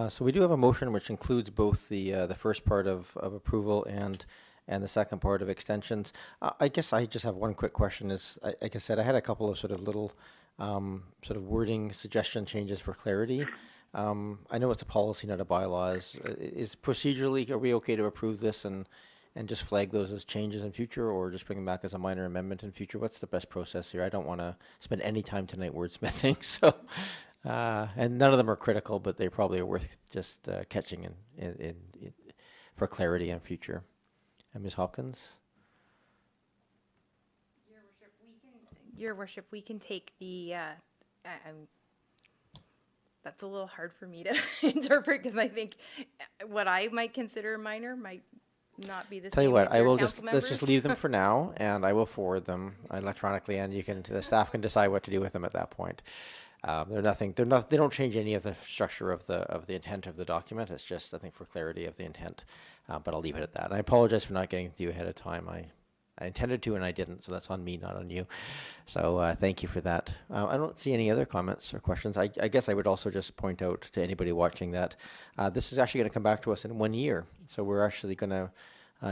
So we do have a motion which includes both the first part of approval and the second part of extensions. I guess I just have one quick question. Like I said, I had a couple of sort of little sort of wording suggestion changes for clarity. I know it's a policy, not a bylaw. Is procedurally, are we okay to approve this and just flag those as changes in future, or just bring them back as a minor amendment in future? What's the best process here? I don't want to spend any time tonight wordsmithing, so. And none of them are critical, but they probably are worth just catching in for clarity in future. And Ms. Hopkins? Your Worship, we can take the, that's a little hard for me to interpret, because I think what I might consider minor might not be the same. Tell you what, with I your will council let's just members. leave them for now, and I will forward them electronically, and the staff can decide what to do with them at that point. They don't change any of the structure of the intent of the document. It's just, I think, for clarity of the intent. But I'll leave it at that. And I apologize for not getting to you ahead of time. I intended to and I didn't, so that's on me, not on you. So thank you for that. I don't see any other comments or questions. I guess I would also just point out to anybody watching that this is actually going to come back to us in 1 year. So we're actually going to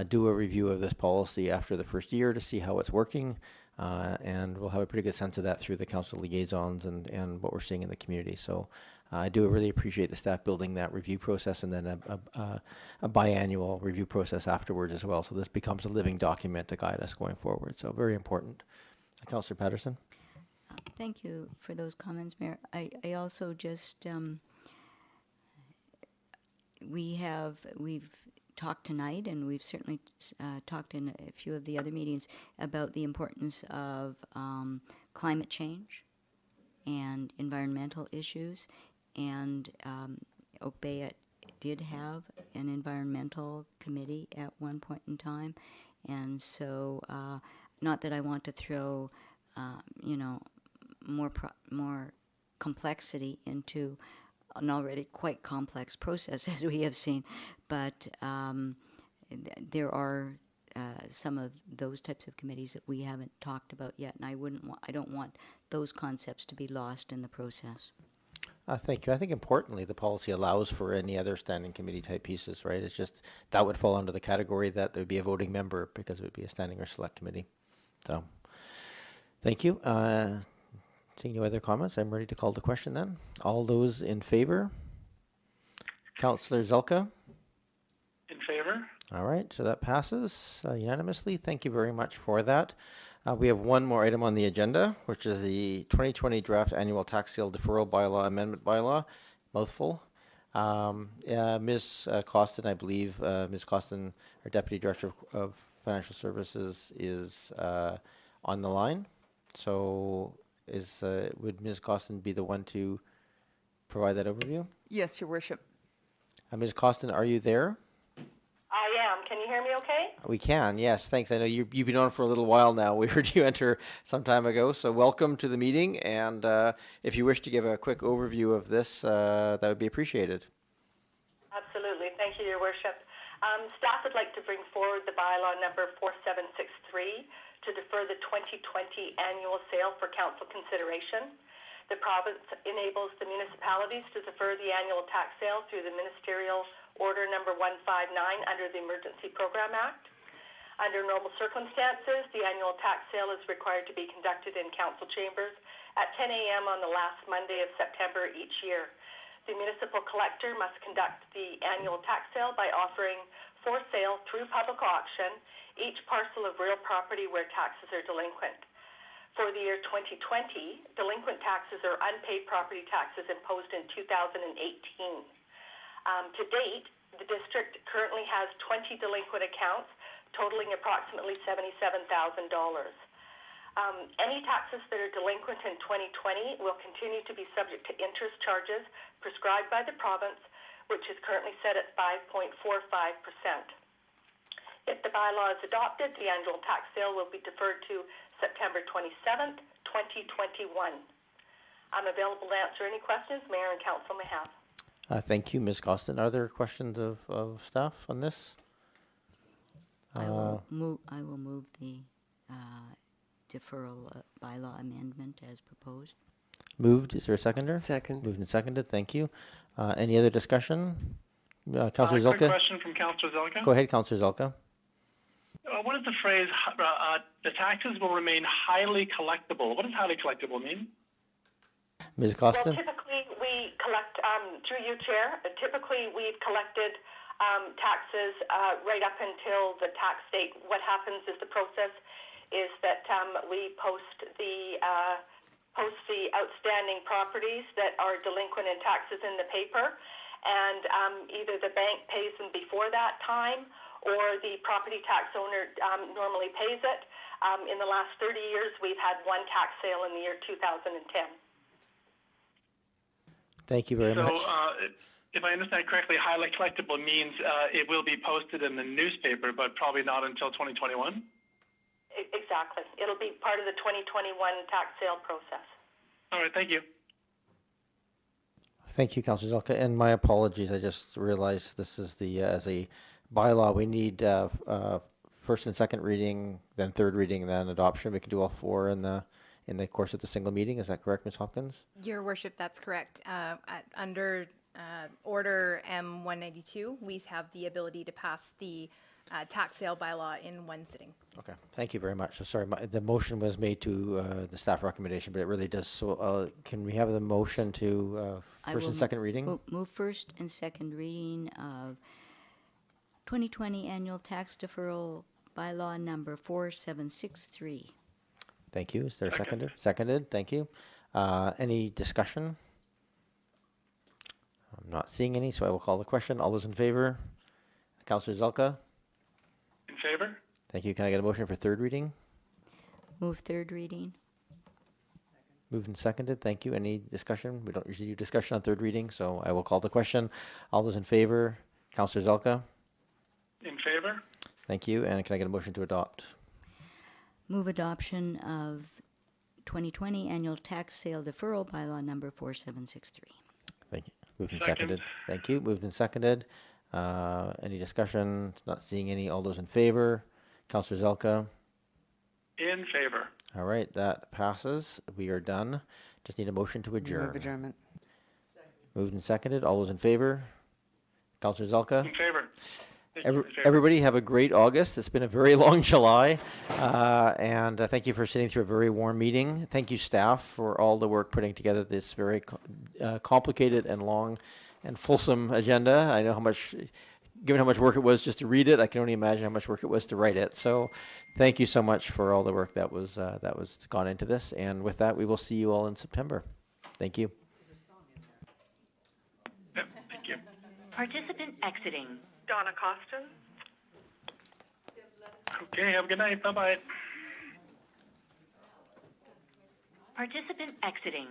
do a review of this policy after the first year to see how it's working. And we'll have a pretty good sense of that through the council liaisons and what we're seeing in the community. So I do really appreciate the staff building that review process and then a biannual review process afterwards as well. So this becomes a living document to guide us going forward. So very important. Councillor Patterson. Thank you for those comments, Mayor. I also just, we've talked tonight, and we've certainly talked in a few of the other meetings about the importance of climate change and environmental issues. And Oak Bay did have an environmental committee at one point in time. And so, not that I want to throw, more complexity into an already quite complex process, as we have seen, but there are some of those types of committees that we haven't talked about yet, and I don't want those concepts to be lost in the process. Thank you. I think importantly, the policy allows for any other standing committee type pieces, right? It's just that would fall under the category that there would be a voting member because it would be a standing or select committee. So, thank you. Seeing no other comments, I'm ready to call the question then. All those in favor? Councillor Zelka? In favor? All right, so that passes unanimously. Thank you very much for that. We have one more item on the agenda, which is the 2020 draft annual tax sale deferral bylaw amendment bylaw. Mouthful. Ms. Costin, I believe, Ms. Costin, our Deputy Director of Financial Services, is on the line. So would Ms. Costin be the one to provide that overview? Yes, Your Worship. Ms. Costin, are you there? I am. Can you hear me okay? We can, yes. Thanks. I know you've been on for a little while now. We heard you enter some time ago. So welcome to the meeting. And if you wish to give a quick overview of this, that would be appreciated. Absolutely. Thank you, Your Worship. Staff would like to bring forward the bylaw number 4763 to defer the 2020 annual sale for council consideration. The province enables the municipalities to defer the annual tax sale through the Ministerial Order number 159 under the Emergency Program Act. Under normal circumstances, the annual tax sale is required to be conducted in council chambers at 10 a.m. on the last Monday of September each year. The municipal collector must conduct the annual tax sale by offering for sale through public auction each parcel of real property where taxes are delinquent. For the year 2020, delinquent taxes are unpaid property taxes imposed in 2018. To date, the district currently has 20 delinquent accounts totaling approximately $77,000. Any taxes that are delinquent in 2020 will continue to be subject to interest charges prescribed by the province, which is currently set at 5.45%. If the bylaw is adopted, the annual tax sale will be deferred to September 27th, 2021. I'm available to answer any questions Mayor and Council may have. Thank you, Ms. Costin. Are there questions of staff on this? I will move the deferral bylaw amendment as proposed. Moved. Is there a seconder? Second. Moved and seconded. Thank you. Any other discussion? Councillor Zilka? Quick question from Councillor Zilka. Go ahead, Councillor Zilka. What is the phrase, the taxes will remain highly collectible? What does highly collectible mean? Ms. Costin? Well, typically we collect, through you, Chair, typically we've collected taxes right up until the tax date. What happens is the process is that we post the outstanding properties that are delinquent in taxes in the paper, and either the bank pays them before that time or the property tax owner normally pays it. In the last 30 years, we've had one tax sale in the year 2010. Thank you very much. So, if I understand correctly, highly collectible means it will be posted in the newspaper, but probably not until 2021? Exactly. It'll be part of the 2021 tax sale process. All right, thank you. Thank you, Councillor Zilka. And my apologies, I just realized this is the, as a bylaw, we need first and second reading, then third reading, then adoption. We can do all four in the course of the single meeting. Is that correct, Ms. Hopkins? Your Worship, that's correct. Under Order M192, we have the ability to pass the tax sale bylaw in one sitting. Okay, thank you very much. So sorry, the motion was made to the staff recommendation, but it really does. So can we have the motion to first and second reading? Move first and second reading of 2020 annual tax deferral bylaw number 4763. Thank you. Is there a seconder? Seconded. Thank you. Any discussion? I'm not seeing any, so I will call the question. All those in favor? Councillor Zilka? In favor? Thank you. Can I get a motion for third reading? Move third reading. Moved and seconded. Thank you. Any discussion? We don't usually do discussion on third reading, so I will call the question. All those in favor? Councillor Zilka? In favor? Thank you. And can I get a motion to adopt? Move adoption of 2020 annual tax sale deferral bylaw number 4763. Thank you. Moved and Second. seconded. Thank you. Moved and seconded. Any discussion? Not seeing any. All those in favor? Councillor Zilka? In favor. All right, that passes. We are done. Just need a motion to adjourn. Move adjournment. Moved and seconded. All those in favor? Councillor Zilka? In favor. Everybody have a great August. It's been a very long July. And thank you for sitting through a very warm meeting. Thank you, staff, for all the work putting together this very complicated and long and fulsome agenda. I know how much, given how much work it was just to read it, I can only imagine how much work it was to write it. So thank you so much for all the work that was gone into this. And with that, we will see you all in September. Thank you. Yep, thank you. Participant exiting. Donna Costin. Okay, have a good night. Bye-bye. Participant exiting.